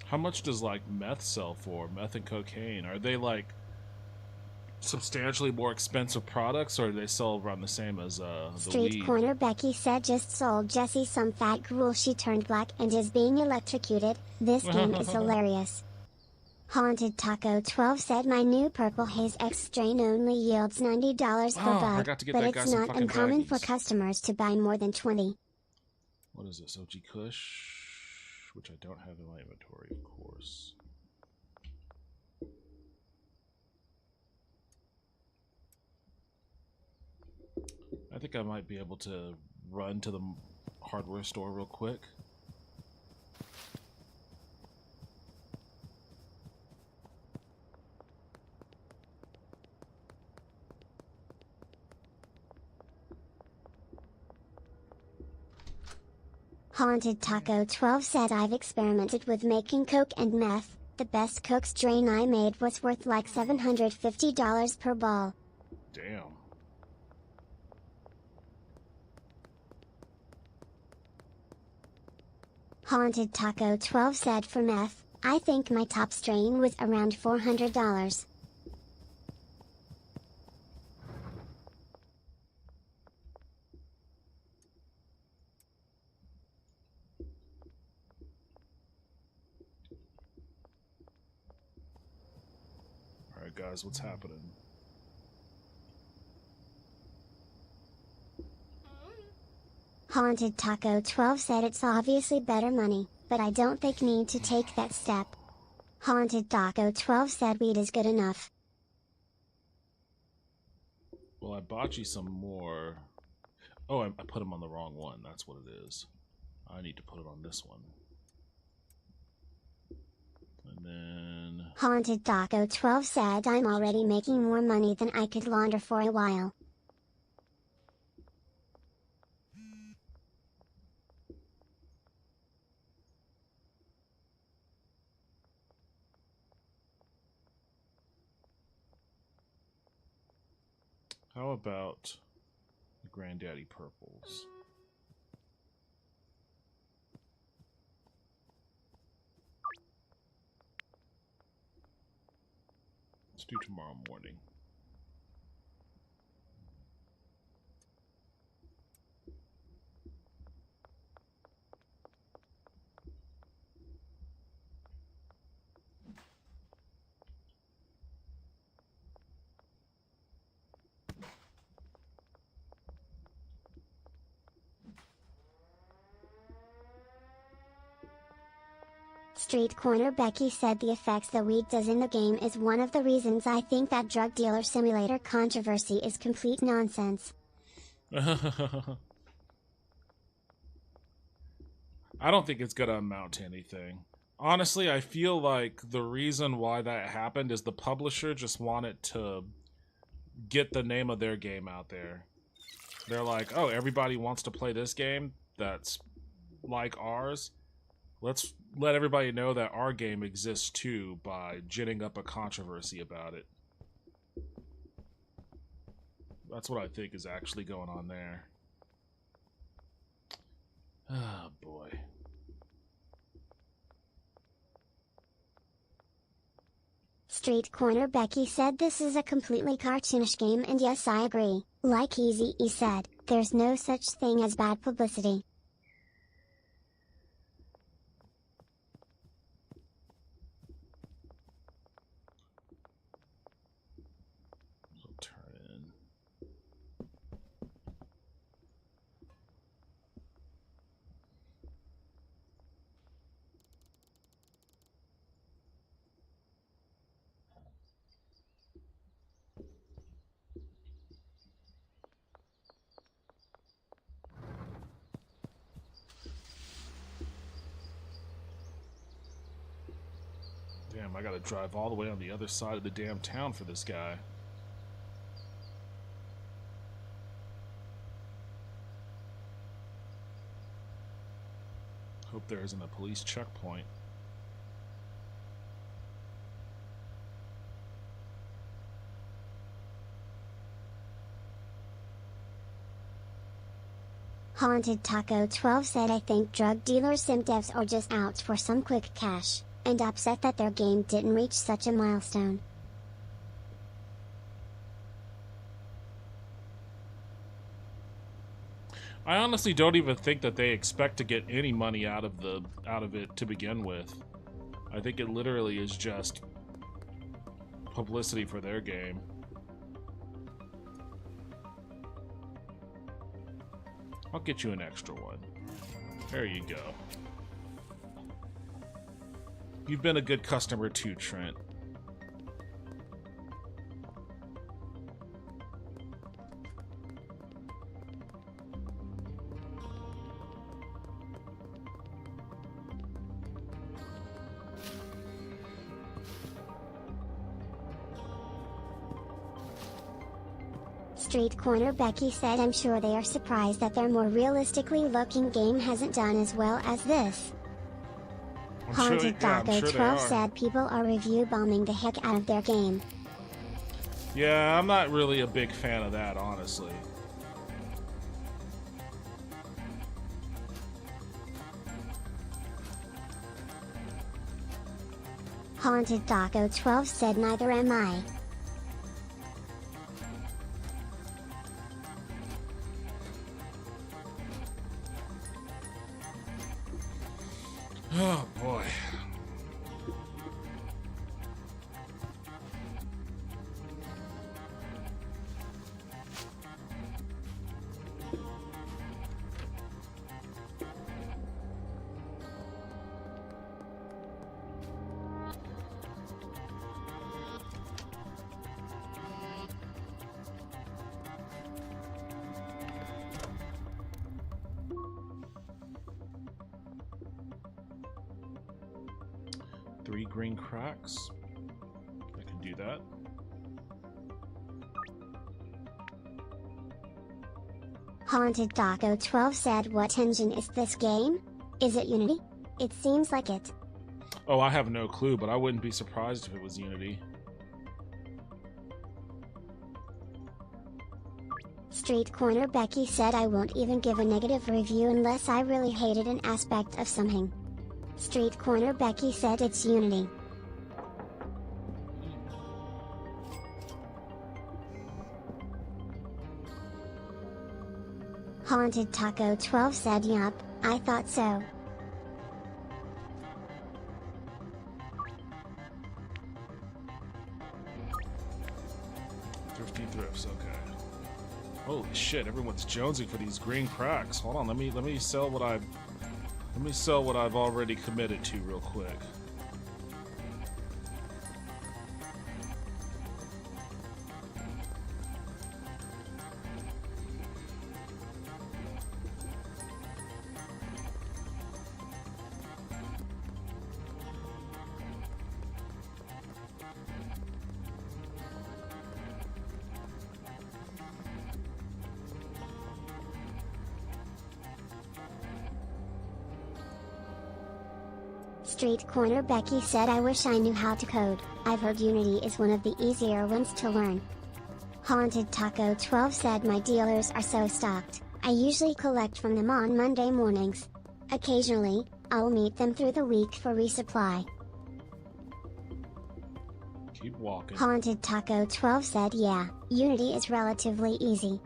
How much does like meth sell for? Meth and cocaine, are they like substantially more expensive products, or do they sell around the same as the Street weed? Corner Becky said just sold Jessie some fat gruel. She turned black and is being electrocuted. This game is hilarious. Haunted Taco 12 said my new Purple Haze X strain only yields $90 per Oh, I bud, forgot to get but that guy it's some not fucking uncommon for baggies. customers to buy more than 20. What is this? OG Kush, which I don't have in my inventory, of course. I think I might be able to run to the hardware store real quick. Haunted Taco 12 said I've experimented with making coke and meth. The best coke strain I made was worth like $750 per ball. Damn. Haunted Taco 12 said for meth, I think my top strain was around $400. Alright guys, what's happening? Haunted Taco 12 said it's obviously better money, but I don't think need to take that step. Haunted Taco 12 said weed is good enough. Well, I bought you some more. Oh, I put them on the wrong one. That's what it is. I need to put it on this one. And then... Haunted Taco 12 said I'm already making more money than I could launder for a while. How about the Granddaddy Purples? Let's do tomorrow morning. Street Corner Becky said the effects the weed does in the game is one of the reasons I think that drug dealer simulator controversy is complete nonsense. I don't think it's gonna amount to anything. Honestly, I feel like the reason why that happened is the publisher just wanted to get the name of their game out there. They're like, oh, everybody wants to play this game that's like ours. Let's let everybody know that our game exists too by ginning up a controversy about it. That's what I think is actually going on there. Oh, boy. Street Corner Becky said this is a completely cartoonish game, and yes, I agree. Like Eazy-E said, there's no such thing as bad publicity. Turn in. Damn, I gotta drive all the way on the other side of the damn town for this guy. Hope there isn't a police checkpoint. Haunted Taco 12 said, I think drug dealers sim devs are just out for some quick cash, and upset that their game didn't reach such a milestone. I honestly don't even think that they expect to get any money out of it to begin with. I think it literally is just publicity for their game. I'll get you an extra one. There you go. You've been a good customer too, Trent. Street Corner Becky said, I'm sure they are surprised that their more realistically looking game hasn't done as well as this. Haunted Taco 12 said people are review bombing the heck out of their game. Yeah, I'm not really a big fan of that, honestly. Haunted Taco 12 said, neither am I. Oh boy. Three green cracks. I can do that. Haunted Taco 12 said, what engine is this game? Is it Unity? It seems like it. Oh, I have no clue, but I wouldn't be surprised if it was Unity. Street Corner Becky said, I won't even give a negative review unless I really hated an aspect of something. Street Corner Becky said, it's Unity. Haunted Taco 12 said, yup, I thought so. Thrifty thrifts, okay. Holy shit, everyone's jonesing for these green cracks. Hold on, let me sell what I've already committed to real quick. Street Corner Becky said I wish I knew how to code. I've heard Unity is one of the easier ones to learn. Haunted Taco 12 said my dealers are so stocked, I usually collect from them on Monday mornings. Occasionally, I'll meet them through the week for resupply. Keep walking. Haunted Taco 12 said yeah, Unity is relatively easy.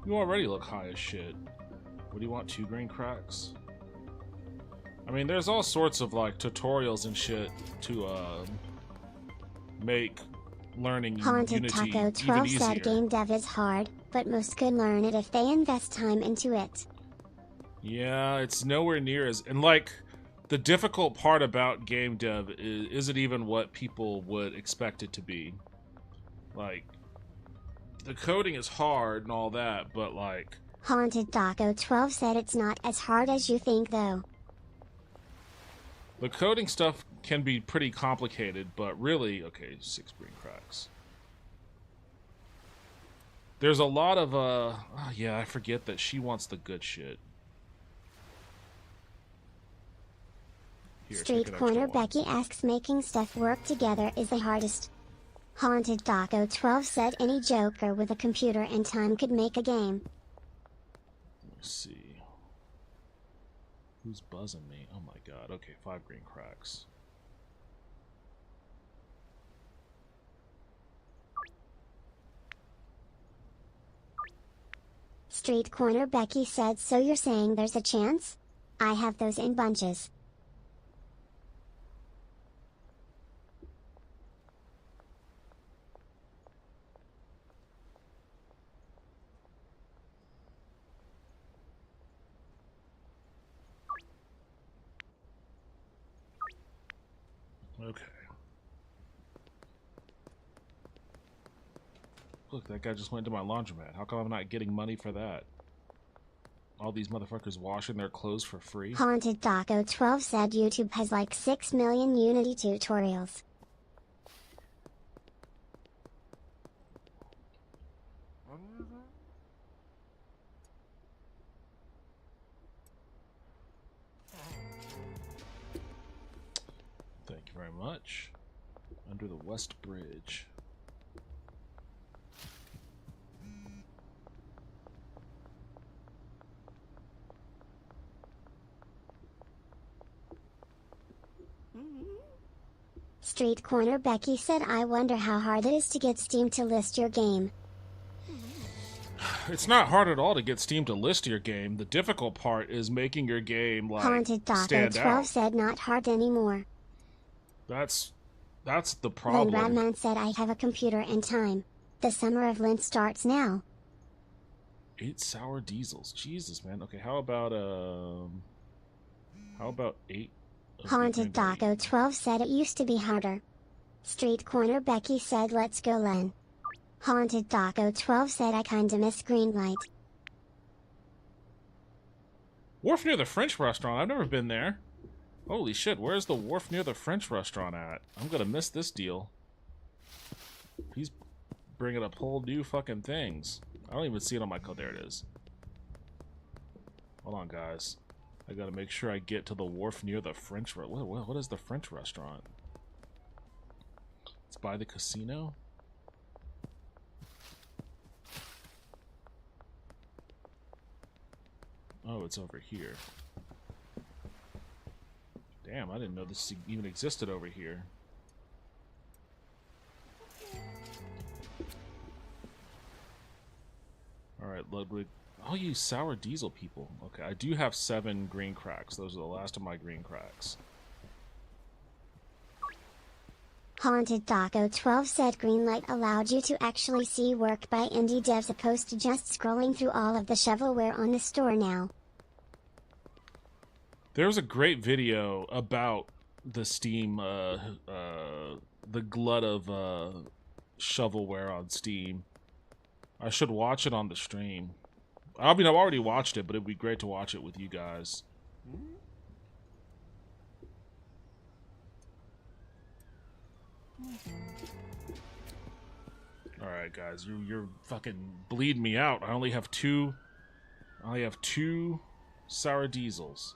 You already look high as shit. What do you want, 2 green cracks? I mean, there's all sorts of like tutorials and shit to make learning Haunted Unity Taco 12 even said easier. game dev is hard, but most could learn it if they invest time into it. Yeah, it's nowhere near as... And, like, the difficult part about game dev isn't even what people would expect it to be. Like, the coding is hard and all that, but, like... Haunted Taco 12 said it's not as hard as you think though. The coding stuff can be pretty complicated, but really... Okay, 6 green cracks. There's a lot of, oh, yeah, I forget that she wants the good shit. Here, take Street an extra Corner one. Becky asks making stuff work together is the hardest. Haunted Taco 12 said any joker with a computer and time could make a game. Let's see. Who's buzzing me? Oh my god. Okay, 5 green cracks. Street Corner Becky said so you're saying there's a chance? I have those in bunches. Okay. Look, that guy just went to my laundromat. How come I'm not getting money for that? All these motherfuckers washing their clothes for free? Haunted Taco 12 said YouTube has like 6 million Unity tutorials. Thank you very much. Under the West Bridge. Street Corner Becky said I wonder how hard it is to get Steam to list your game. It's not hard at all to get Steam to list your game. The difficult part is making your game, like, Haunted Taco stand 12 out. said not hard anymore. That's the Then problem. Radman said I have a computer and time. The summer of Lent starts now. 8 sour diesels. Jesus, man. Okay, how about 8? of the Haunted green Taco 12 said it used to be harder. Street Corner Becky said let's go Len. Haunted Taco 12 said I kinda miss Greenlight. Wharf near the French restaurant. I've never been there. Holy shit, where's the wharf near the French restaurant at? I'm gonna miss this deal. He's bringing up whole new fucking things. I don't even see it on my code. There it is. Hold on, guys. I gotta make sure I get to the wharf near the French what is the French restaurant? It's by the casino? Oh, it's over here. Damn, I didn't know this even existed over here. Alright, Ludwig. I'll use sour diesel people. Okay, I do have 7 green cracks. Those are the last of my green cracks. Haunted Taco 12 said Greenlight allowed you to actually see work by indie devs opposed to just scrolling through all of the shovelware on the store now. There was a great video about the Steam, the glut of shovelware on Steam. I should watch it on the stream. I mean, I've already watched it, but it'd be great to watch it with you guys. Alright, guys, you're fucking bleeding me out. I only have two Sour diesels.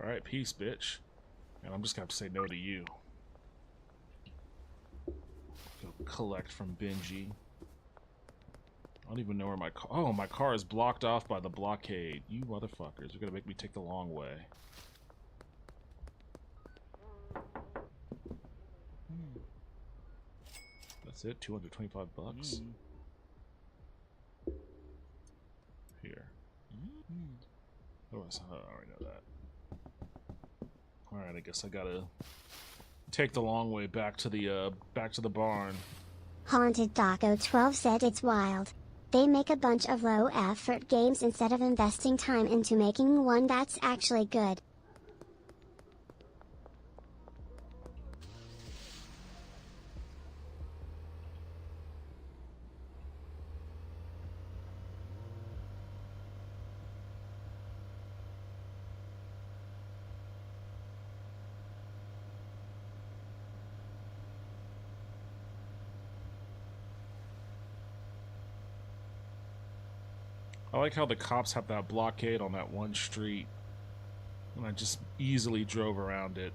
Alright, peace, bitch. And I'm just gonna have to say no to you. Go collect from Benji. I don't even know where my car... Oh, my car is blocked off by the blockade. You motherfuckers are gonna make me take the long way. That's it? 225 bucks? Here. Oh, I already know that. Alright, I guess I gotta take the long way back to the barn. Haunted Taco 12 said it's wild. They make a bunch of low-effort games instead of investing time into making one that's actually good. I like how the cops have that blockade on that one street. And I just easily drove around it.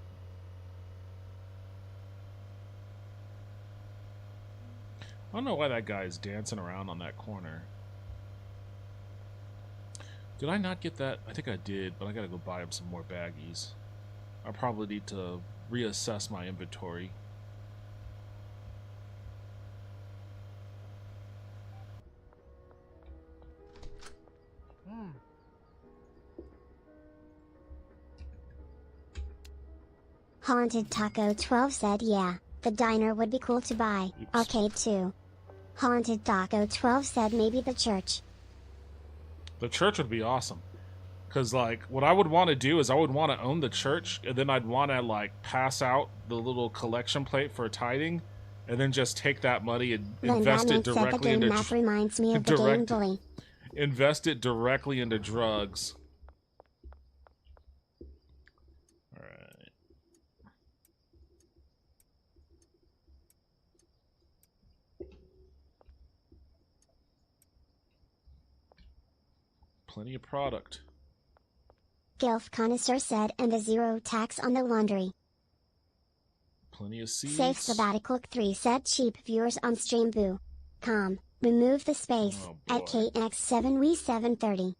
I don't know why that guy is dancing around on that corner. Did I not get that? I think I did, but I gotta go buy him some more baggies. I probably need to reassess my inventory. Haunted Taco 12 said yeah, the diner would be cool to buy. Oops. Arcade too. Haunted Taco 12 said maybe the church. The church would be awesome. Because, like, what I would want to do is I would want to own the church, and then I'd want to, like, pass out the little collection plate for tithing, and then just take that money and invest it directly said the game into... map reminds me of the game Bully. Invest it directly into drugs. Alright. Plenty of product. Gilf Connoisseur said and the zero tax on the laundry. Plenty of seeds. Safe Sabbatical 3 said cheap viewers on stream boo. Com. Remove the space Oh, at boy. KX7W730.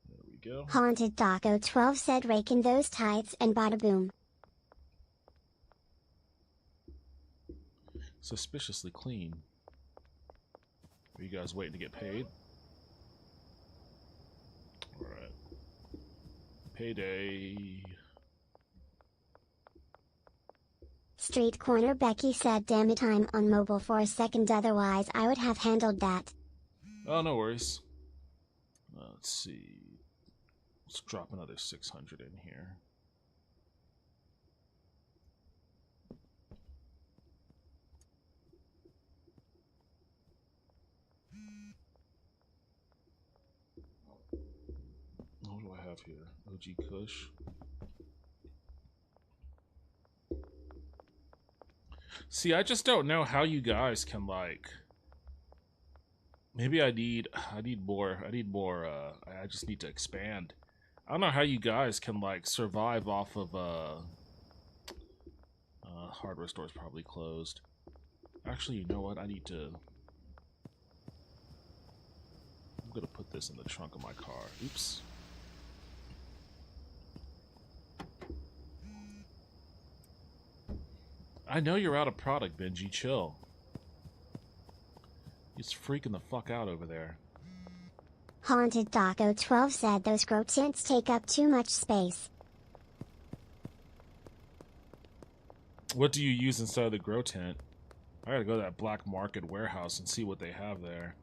There we go. Haunted Taco 12 said rake in those tithes and bada boom. Suspiciously clean. Are you guys waiting to get paid? Alright. Payday. Street Corner Becky said damn it I'm on mobile for a second otherwise I would have handled that. Oh, no worries. Let's see. Let's drop another 600 in here. What do I have here? OG Kush. See, I just don't know how you guys can, like... Maybe I need more, I just need to expand. I don't know how you guys can, like, survive off of, hardware store's probably closed. Actually, you know what? I'm gonna put this in the trunk of my car. Oops. I know you're out of product, Benji. Chill. He's freaking the fuck out over there. Haunted Taco 12 said those grow tents take up too much space. What do you use instead of the grow tent? I gotta go to that black market warehouse and see what they have there.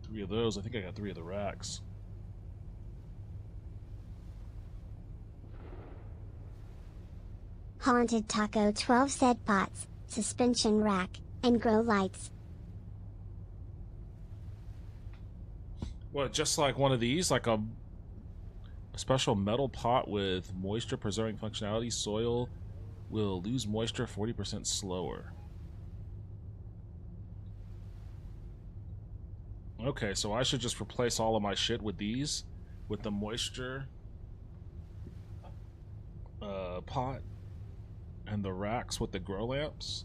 3 of those. I think I got 3 of the racks. Haunted Taco 12 said pots, suspension rack, and grow lights. What, just like one of these? Like a special metal pot with moisture preserving functionality. Soil will lose moisture 40% slower. Okay, so I should just replace all of my shit with these, with the moisture pot, and the racks with the grow lamps.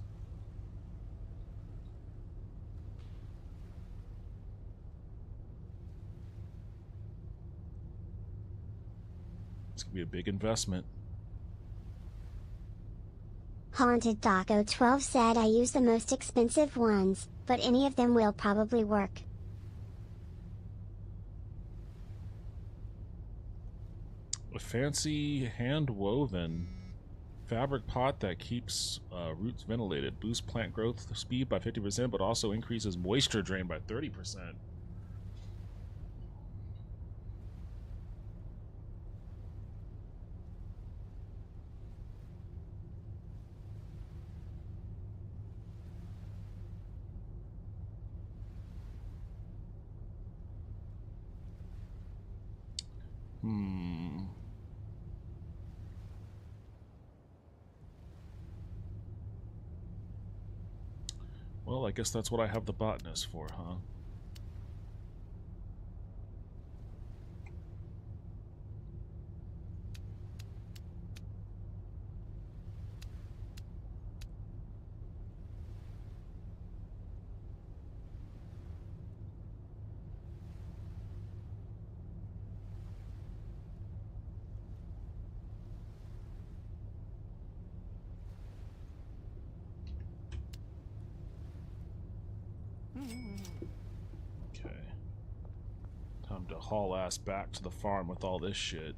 It's gonna be a big investment. Haunted Taco 12 said I use the most expensive ones, but any of them will probably work. A fancy hand-woven fabric pot that keeps roots ventilated, boosts plant growth speed by 50%, but also increases moisture drain by 30%. Well, I guess that's what I have the botanist for, huh? Okay. Time to haul ass back to the farm with all this shit.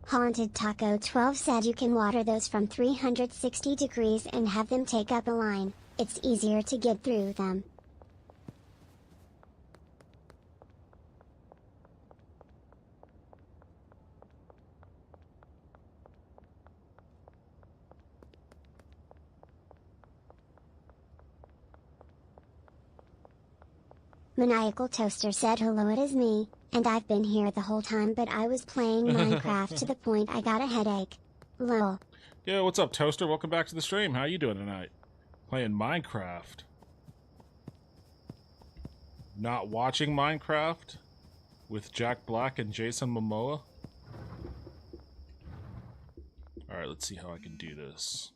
Haunted Taco 12 said you can water those from 360 degrees and have them take up a line. It's easier to get through them. Maniacal Toaster said hello, it is me, and I've been here the whole time but I was playing Minecraft to the point I got a headache. Lol. Yo, what's up, Toaster? Welcome back to the stream. How you doing tonight? Playing Minecraft. Not watching Minecraft? With Jack Black and Jason Momoa? Alright, let's see how I can do this.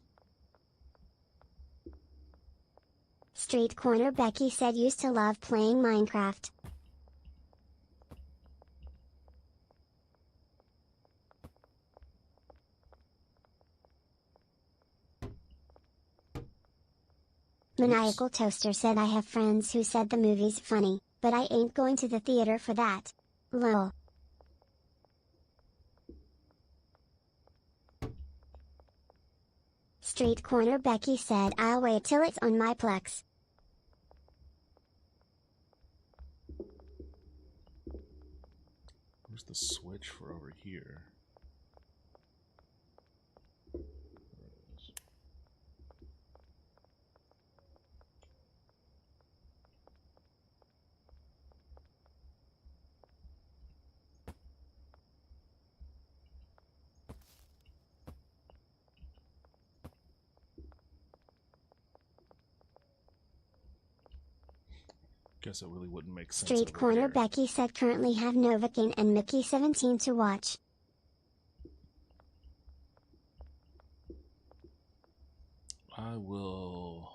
Street Corner Becky said used to love playing Minecraft. Maniacal Toaster said I have friends who said the movie's funny, but I ain't going to the theater for that. Lol. Street Corner Becky said I'll wait till it's on my Plex. Where's the switch for over here? There it is. Guess it really wouldn't make sense. Street over Corner here. Becky said currently have Novocaine and Mickey 17 to watch. I will...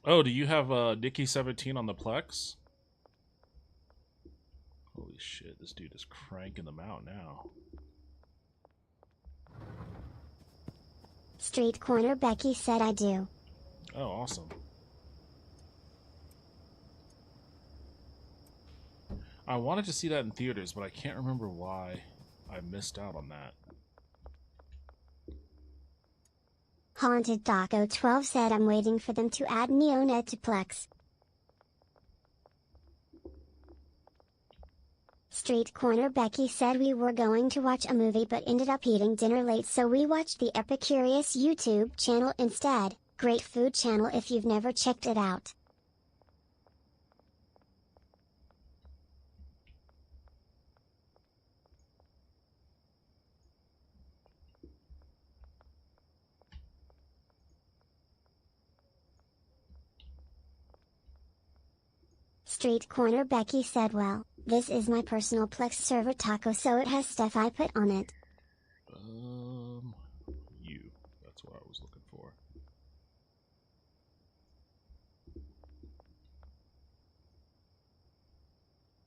Oh, do you have Nikki 17 on the Plex? Holy shit, this dude is cranking them out now. Street Corner Becky said I do. Oh, awesome. I wanted to see that in theaters, but I can't remember why I missed out on that. Haunted Taco 12 said I'm waiting for them to add Neonet to Plex. Street Corner Becky said we were going to watch a movie but ended up eating dinner late, so we watched the Epicurious YouTube channel instead. Great food channel if you've never checked it out. Street Corner Becky said, well, this is my personal Plex server taco, so it has stuff I put on it. That's what I was looking for.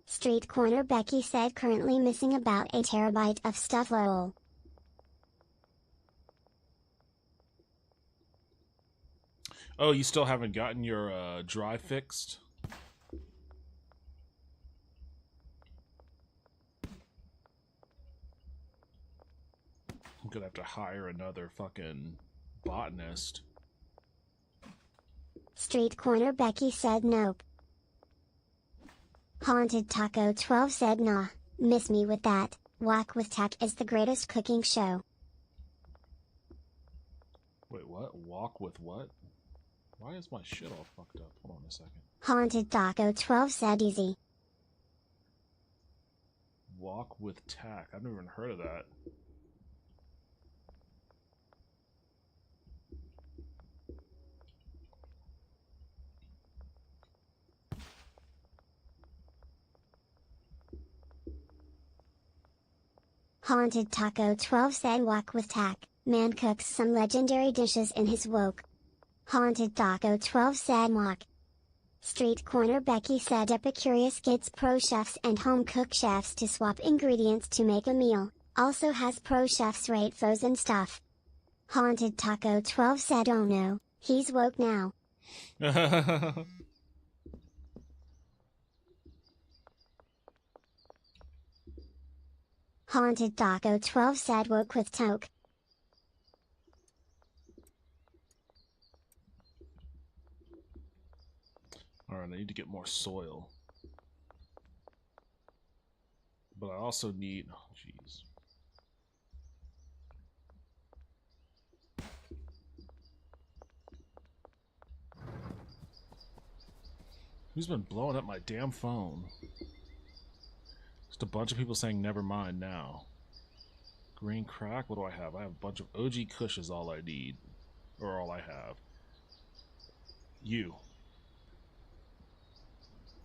Street Corner Becky said currently missing about 1 terabyte of stuff, lol. Oh, you still haven't gotten your drive fixed? I'm gonna have to hire another fucking botanist. Street Corner Becky said nope. Haunted Taco 12 said nah, miss me with that. Wok with Tak is the greatest cooking show. Wait, what? Walk with what? Why is my shit all fucked up? Hold on a second. Haunted Taco 12 said easy. Walk with Tak. I've never even heard of that. Haunted Taco 12 said wok with Tak, man cooks some legendary dishes in his wok. Haunted Taco 12 said wok. Street Corner Becky said Epicurious gets pro chefs and home cook chefs to swap ingredients to make a meal, also has pro chefs rate frozen stuff. Haunted Taco 12 said oh no, he's woke now. Haunted Taco 12 said woke with Toke. Alright, I need to get more soil. But I also need... Oh, jeez. Who's been blowing up my damn phone? Just a bunch of people saying never mind now. Green crack? What do I have? I have a bunch of OG Kush is all I need. Or all I have. You.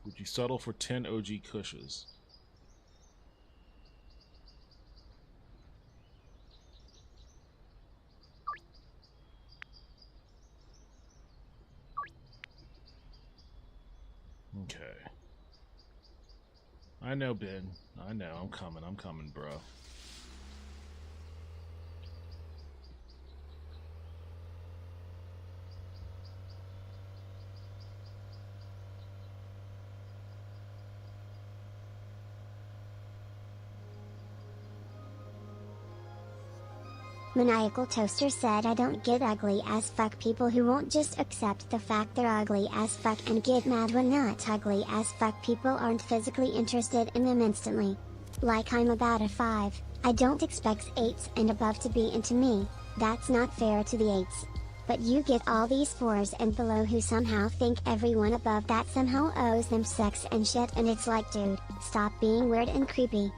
Would you settle for 10 OG Kushes? Okay. I know, Ben. I know. I'm coming, bro. Maniacal Toaster said I don't get ugly as fuck people who won't just accept the fact they're ugly as fuck and get mad when not ugly as fuck people aren't physically interested in them instantly. Like I'm about a 5, I don't expect 8s and above to be into me, that's not fair to the 8s. But you get all these 4s and below who somehow think everyone above that somehow owes them sex and shit, and it's like dude, stop being weird and creepy.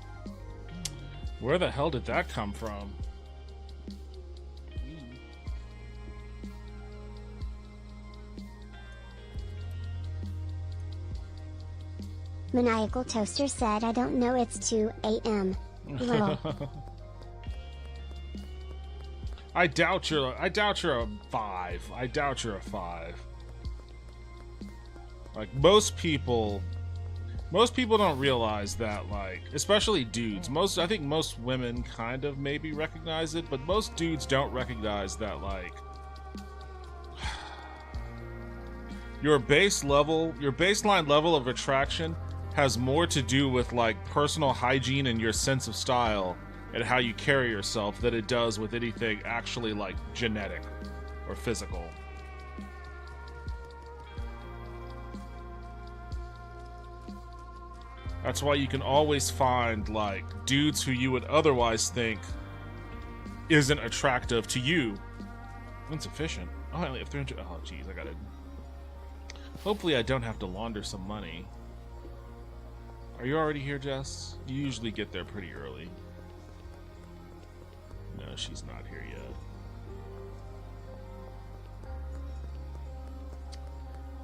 Where the hell did that come from? Maniacal Toaster said I don't know, it's 2 a.m. Lol. I doubt you're a 5. I doubt you're a 5. Like most people don't realize that, like, especially dudes. I think most women kind of maybe recognize it, but most dudes don't recognize that, like, your baseline level of attraction has more to do with like personal hygiene and your sense of style and how you carry yourself than it does with anything actually like genetic or physical. That's why you can always find, like, dudes who you would otherwise think isn't attractive to you. Insufficient. Oh, I only have 300. Oh, jeez, I gotta... Hopefully I don't have to launder some money. Are you already here, Jess? You usually get there pretty early. No, she's not here yet.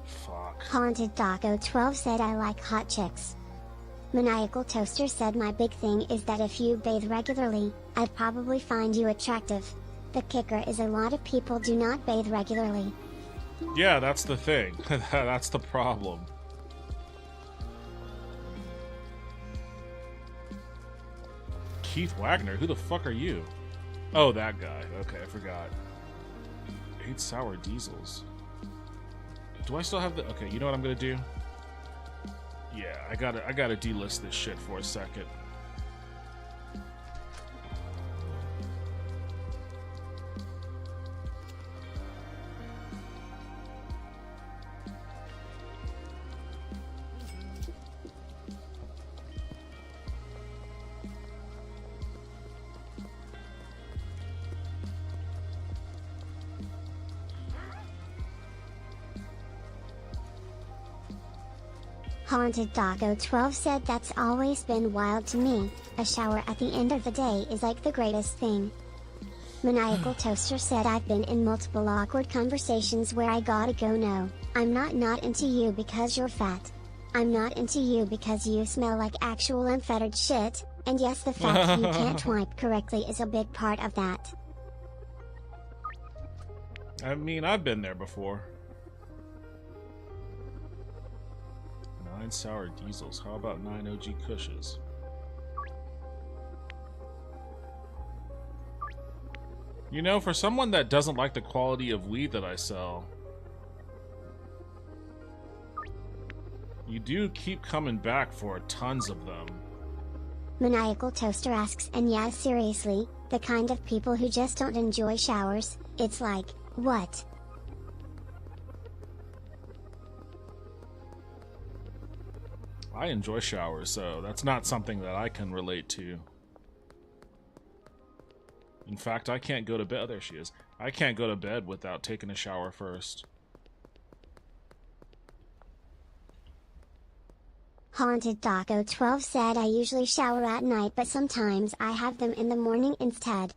Fuck. Haunted Daco 12 said I like hot chicks. Maniacal Toaster said my big thing is that if you bathe regularly, I'd probably find you attractive. The kicker is a lot of people do not bathe regularly. Yeah, that's the thing. That's the problem. Keith Wagner? Who the fuck are you? Oh, that guy. Okay, I forgot. 8 sour diesels. Do I still have the... Okay, you know what I'm gonna do? Yeah, I gotta delist this shit for a second. Haunted Dago 12 said that's always been wild to me, a shower at the end of the day is like the greatest thing. Maniacal Toaster said I've been in multiple awkward conversations where I gotta go no, I'm not into you because you're fat. I'm not into you because you smell like actual unfettered shit, and yes the fact you can't wipe correctly is a big part of that. I mean, I've been there before. 9 sour diesels. How about 9 OG Kushes? You know, for someone that doesn't like the quality of weed that I sell, you do keep coming back for tons of them. Maniacal Toaster asks, and yeah, seriously, the kind of people who just don't enjoy showers, it's like, what? I enjoy showers, so that's not something that I can relate to. In fact, I can't go to bed. Oh, there she is. I can't go to bed without taking a shower first. Haunted Daco 12 said I usually shower at night but sometimes I have them in the morning instead.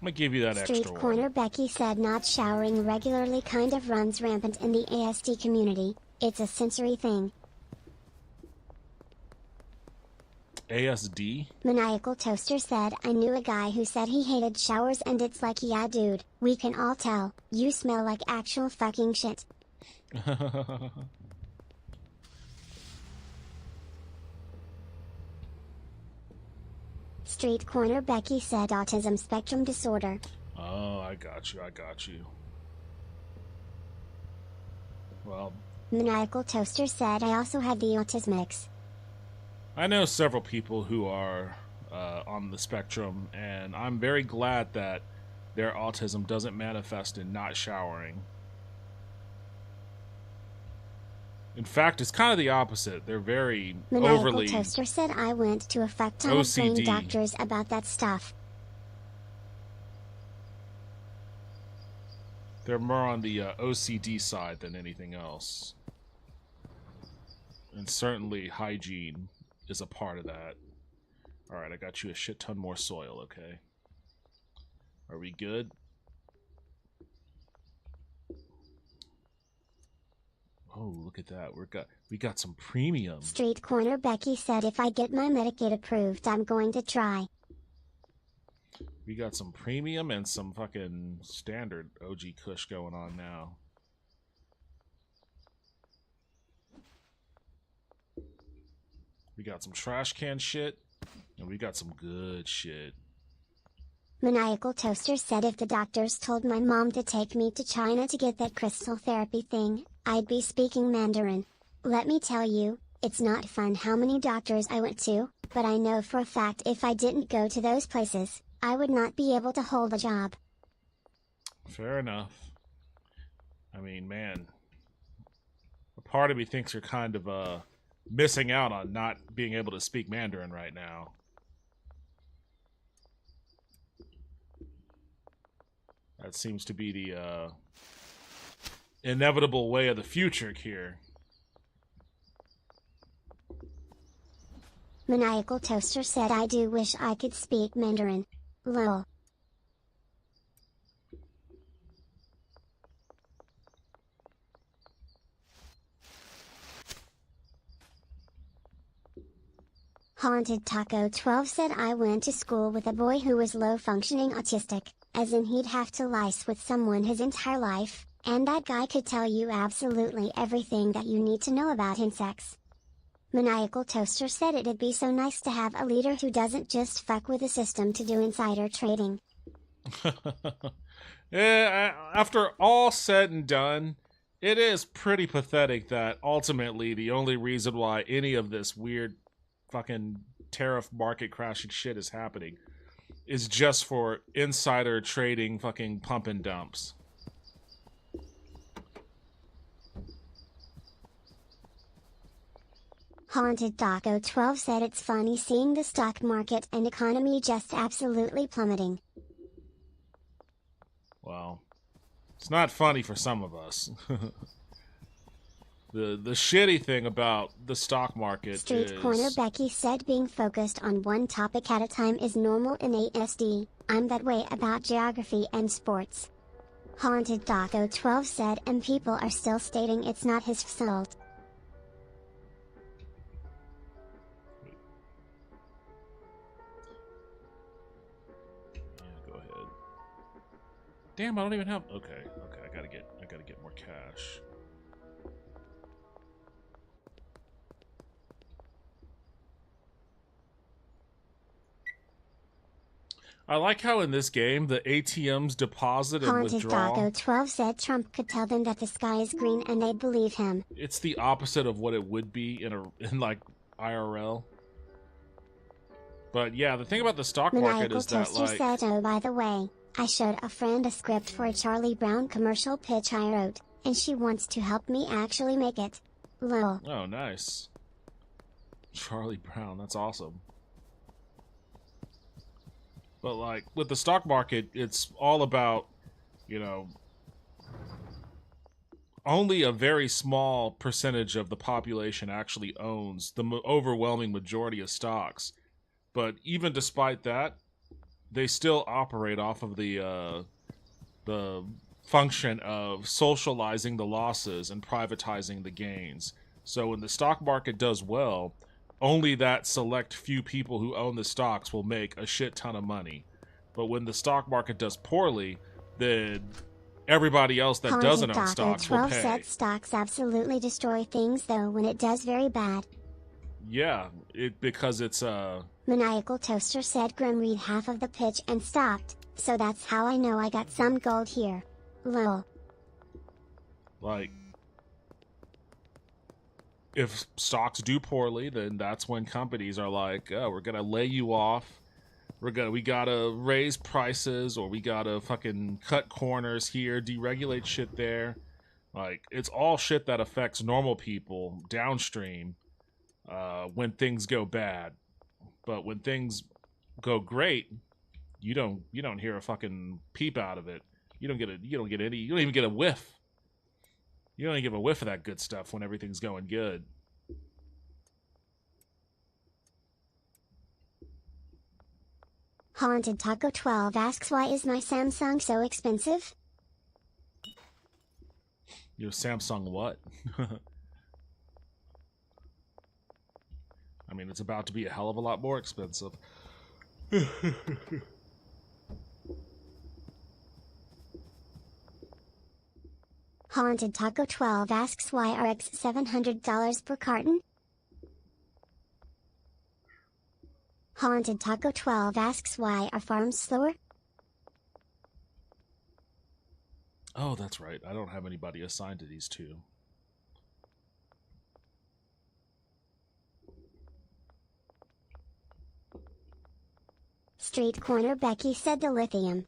I'm gonna give you that Street extra Corner Becky said not showering regularly kind of runs rampant in the ASD community, it's a sensory thing. ASD? Maniacal Toaster said I knew a guy who said he hated showers and it's like yeah dude, we can all tell, you smell like actual fucking shit. Street Corner Becky said autism spectrum disorder. Oh, I got you. Well, Maniacal Toaster said I also had the autismics. I know several people who are on the spectrum, and I'm very glad that their autism doesn't manifest in not showering. In fact, it's kind of the opposite. They're very overly... Maniacal Toaster said I went to a fuck ton of brain OCD. doctors about that stuff. They're more on the OCD side than anything else. And certainly hygiene is a part of that. Alright, I got you a shit ton more soil, okay? Are we good? Oh, look at that. We got some premium. Street Corner Becky said if I get my Medicaid approved I'm going to try. We got some premium and some fucking standard OG Kush going on now. We got some trash can shit, and we got some good shit. Maniacal Toaster said if the doctors told my mom to take me to China to get that crystal therapy thing, I'd be speaking Mandarin. Let me tell you, it's not fun how many doctors I went to, but I know for a fact if I didn't go to those places, I would not be able to hold a job. Fair enough. I mean, man, a part of me thinks you're kind of missing out on not being able to speak Mandarin right now. That seems to be the inevitable way of the future here. Maniacal Toaster said I do wish I could speak Mandarin. Lol. Haunted Taco 12 said I went to school with a boy who was low-functioning autistic, as in he'd have to lice with someone his entire life, and that guy could tell you absolutely everything that you need to know about insects. Maniacal Toaster said it'd be so nice to have a leader who doesn't just fuck with the system to do insider trading. Yeah, after all said and done, it is pretty pathetic that ultimately the only reason why any of this weird fucking tariff market crashing shit is happening is just for insider trading fucking pump and dumps. Haunted Taco 12 said it's funny seeing the stock market and economy just absolutely plummeting. Well, it's not funny for some of us. The shitty thing about the stock market Street is... Corner Becky said being focused on one topic at a time is normal in ASD. I'm that way about geography and sports. Haunted Taco 12 said and people are still stating it's not his fault. Yeah, go ahead. Damn, I don't even have... Okay, I gotta get more cash. I like how in this game the ATMs deposit and Haunted withdraw. Taco 12 said Trump could tell them that the sky is green and they'd believe him. It's the opposite of what it would be in like IRL. But yeah, the thing about the stock market Maniacal is that Toaster like said, oh by the way, I showed a friend a script for a Charlie Brown commercial pitch I wrote, and she wants to help me actually make it. Lol. oh nice. Charlie Brown, that's awesome. But like with the stock market, it's all about, you know, only a very small percentage of the population actually owns the overwhelming majority of stocks. But even despite that, they still operate off of the function of socializing the losses and privatizing the gains. So when the stock market does well, only that select few people who own the stocks will make a shit ton of money. But when the stock market does poorly, then everybody else that doesn't own stocks will 12 pay. said stocks absolutely destroy things though when it does very bad. Yeah, because it's Maniacal Toaster said Grim read half of the pitch and stopped, so that's how I know I got some gold here. Lol. like if stocks do poorly, then that's when companies are like, oh, we're gonna lay you off. We gotta raise prices, or we gotta fucking cut corners here, deregulate shit there. Like, it's all shit that affects normal people downstream when things go bad. But when things go great, you don't hear a fucking peep out of it. You don't even get a whiff. You don't even give a whiff of that good stuff when everything's going good. Haunted Taco 12 asks why is my Samsung so expensive? Your Samsung what? I mean, it's about to be a hell of a lot more expensive. Haunted Taco 12 asks why RX $700 per carton? Haunted Taco 12 asks why are farms slower? Oh, that's right. I don't have anybody assigned to these two. Street Corner Becky said to Lithium.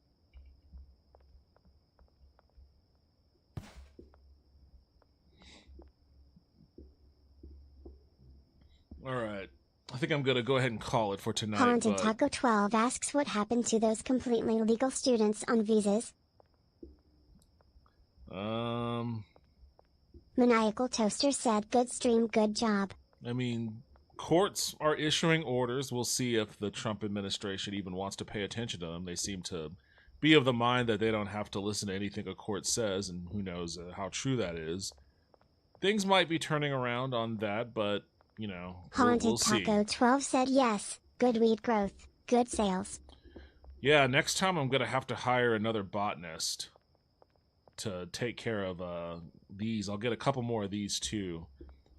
Alright. I think I'm going to go ahead and call it for tonight. Haunted Taco 12 asks what happened to those completely legal students on visas. Maniacal Toaster said good stream, good job. I mean, courts are issuing orders. We'll see if the Trump administration even wants to pay attention to them. They seem to be of the mind that they don't have to listen to anything a court says, and who knows how true that is. Things might be turning around on that, but, you know, we'll see. Haunted Taco 12 said yes, good weed growth, good sales. Yeah, next time I'm going to have to hire another botanist to take care of these. I'll get a couple more of these too.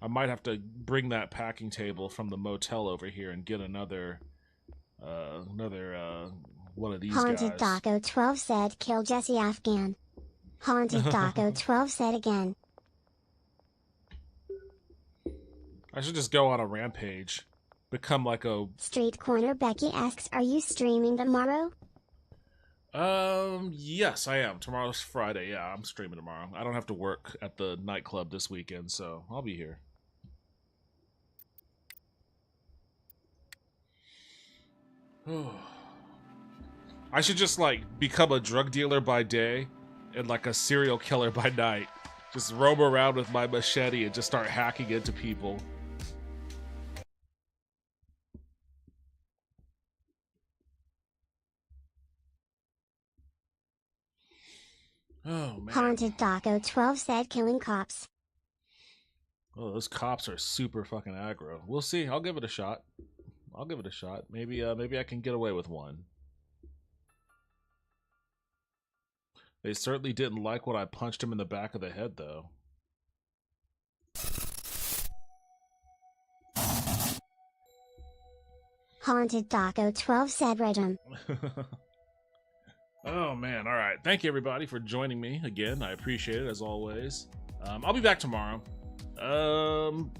I might have to bring that packing table from the motel over here and get another one of these Haunted guys. Taco 12 said kill Jesse Afghan. Haunted Taco 12 said again. I should just go on a rampage. Become like a... Street Corner Becky asks, are you streaming tomorrow? Yes, I am. Tomorrow's Friday. Yeah, I'm streaming tomorrow. I don't have to work at the nightclub this weekend, so I'll be here. I should just, like, become a drug dealer by day and, like, a serial killer by night. Just roam around with my machete and just start hacking into people. Oh, man. Haunted Taco 12 said killing cops. Oh, those cops are super fucking aggro. We'll see. I'll give it a shot. Maybe I can get away with one. They certainly didn't like when I punched him in the back of the head, though. Haunted Taco 12 said Redum. Oh, man. All right. Thank you, everybody, for joining me again. I appreciate it, as always. I'll be back tomorrow. I'm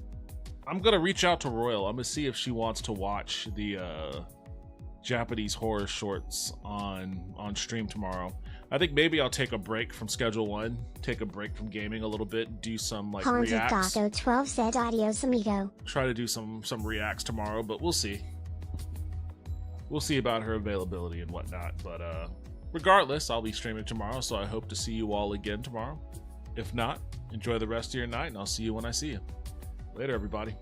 going to reach out to Royal. I'm going to see if she wants to watch the Japanese horror shorts on stream tomorrow. I think maybe I'll take a break from Schedule 1, take a break from gaming a little bit, do some, like, Haunted reacts. Taco 12 said adios amigo. Try to do some reacts tomorrow, but we'll see. We'll see about her availability and whatnot, but regardless, I'll be streaming tomorrow, so I hope to see you all again tomorrow. If not, enjoy the rest of your night, and I'll see you when I see you. Later, everybody.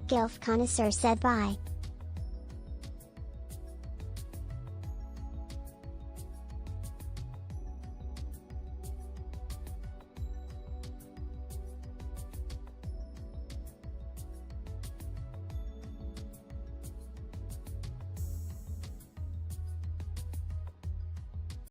Gilf Connoisseur said bye.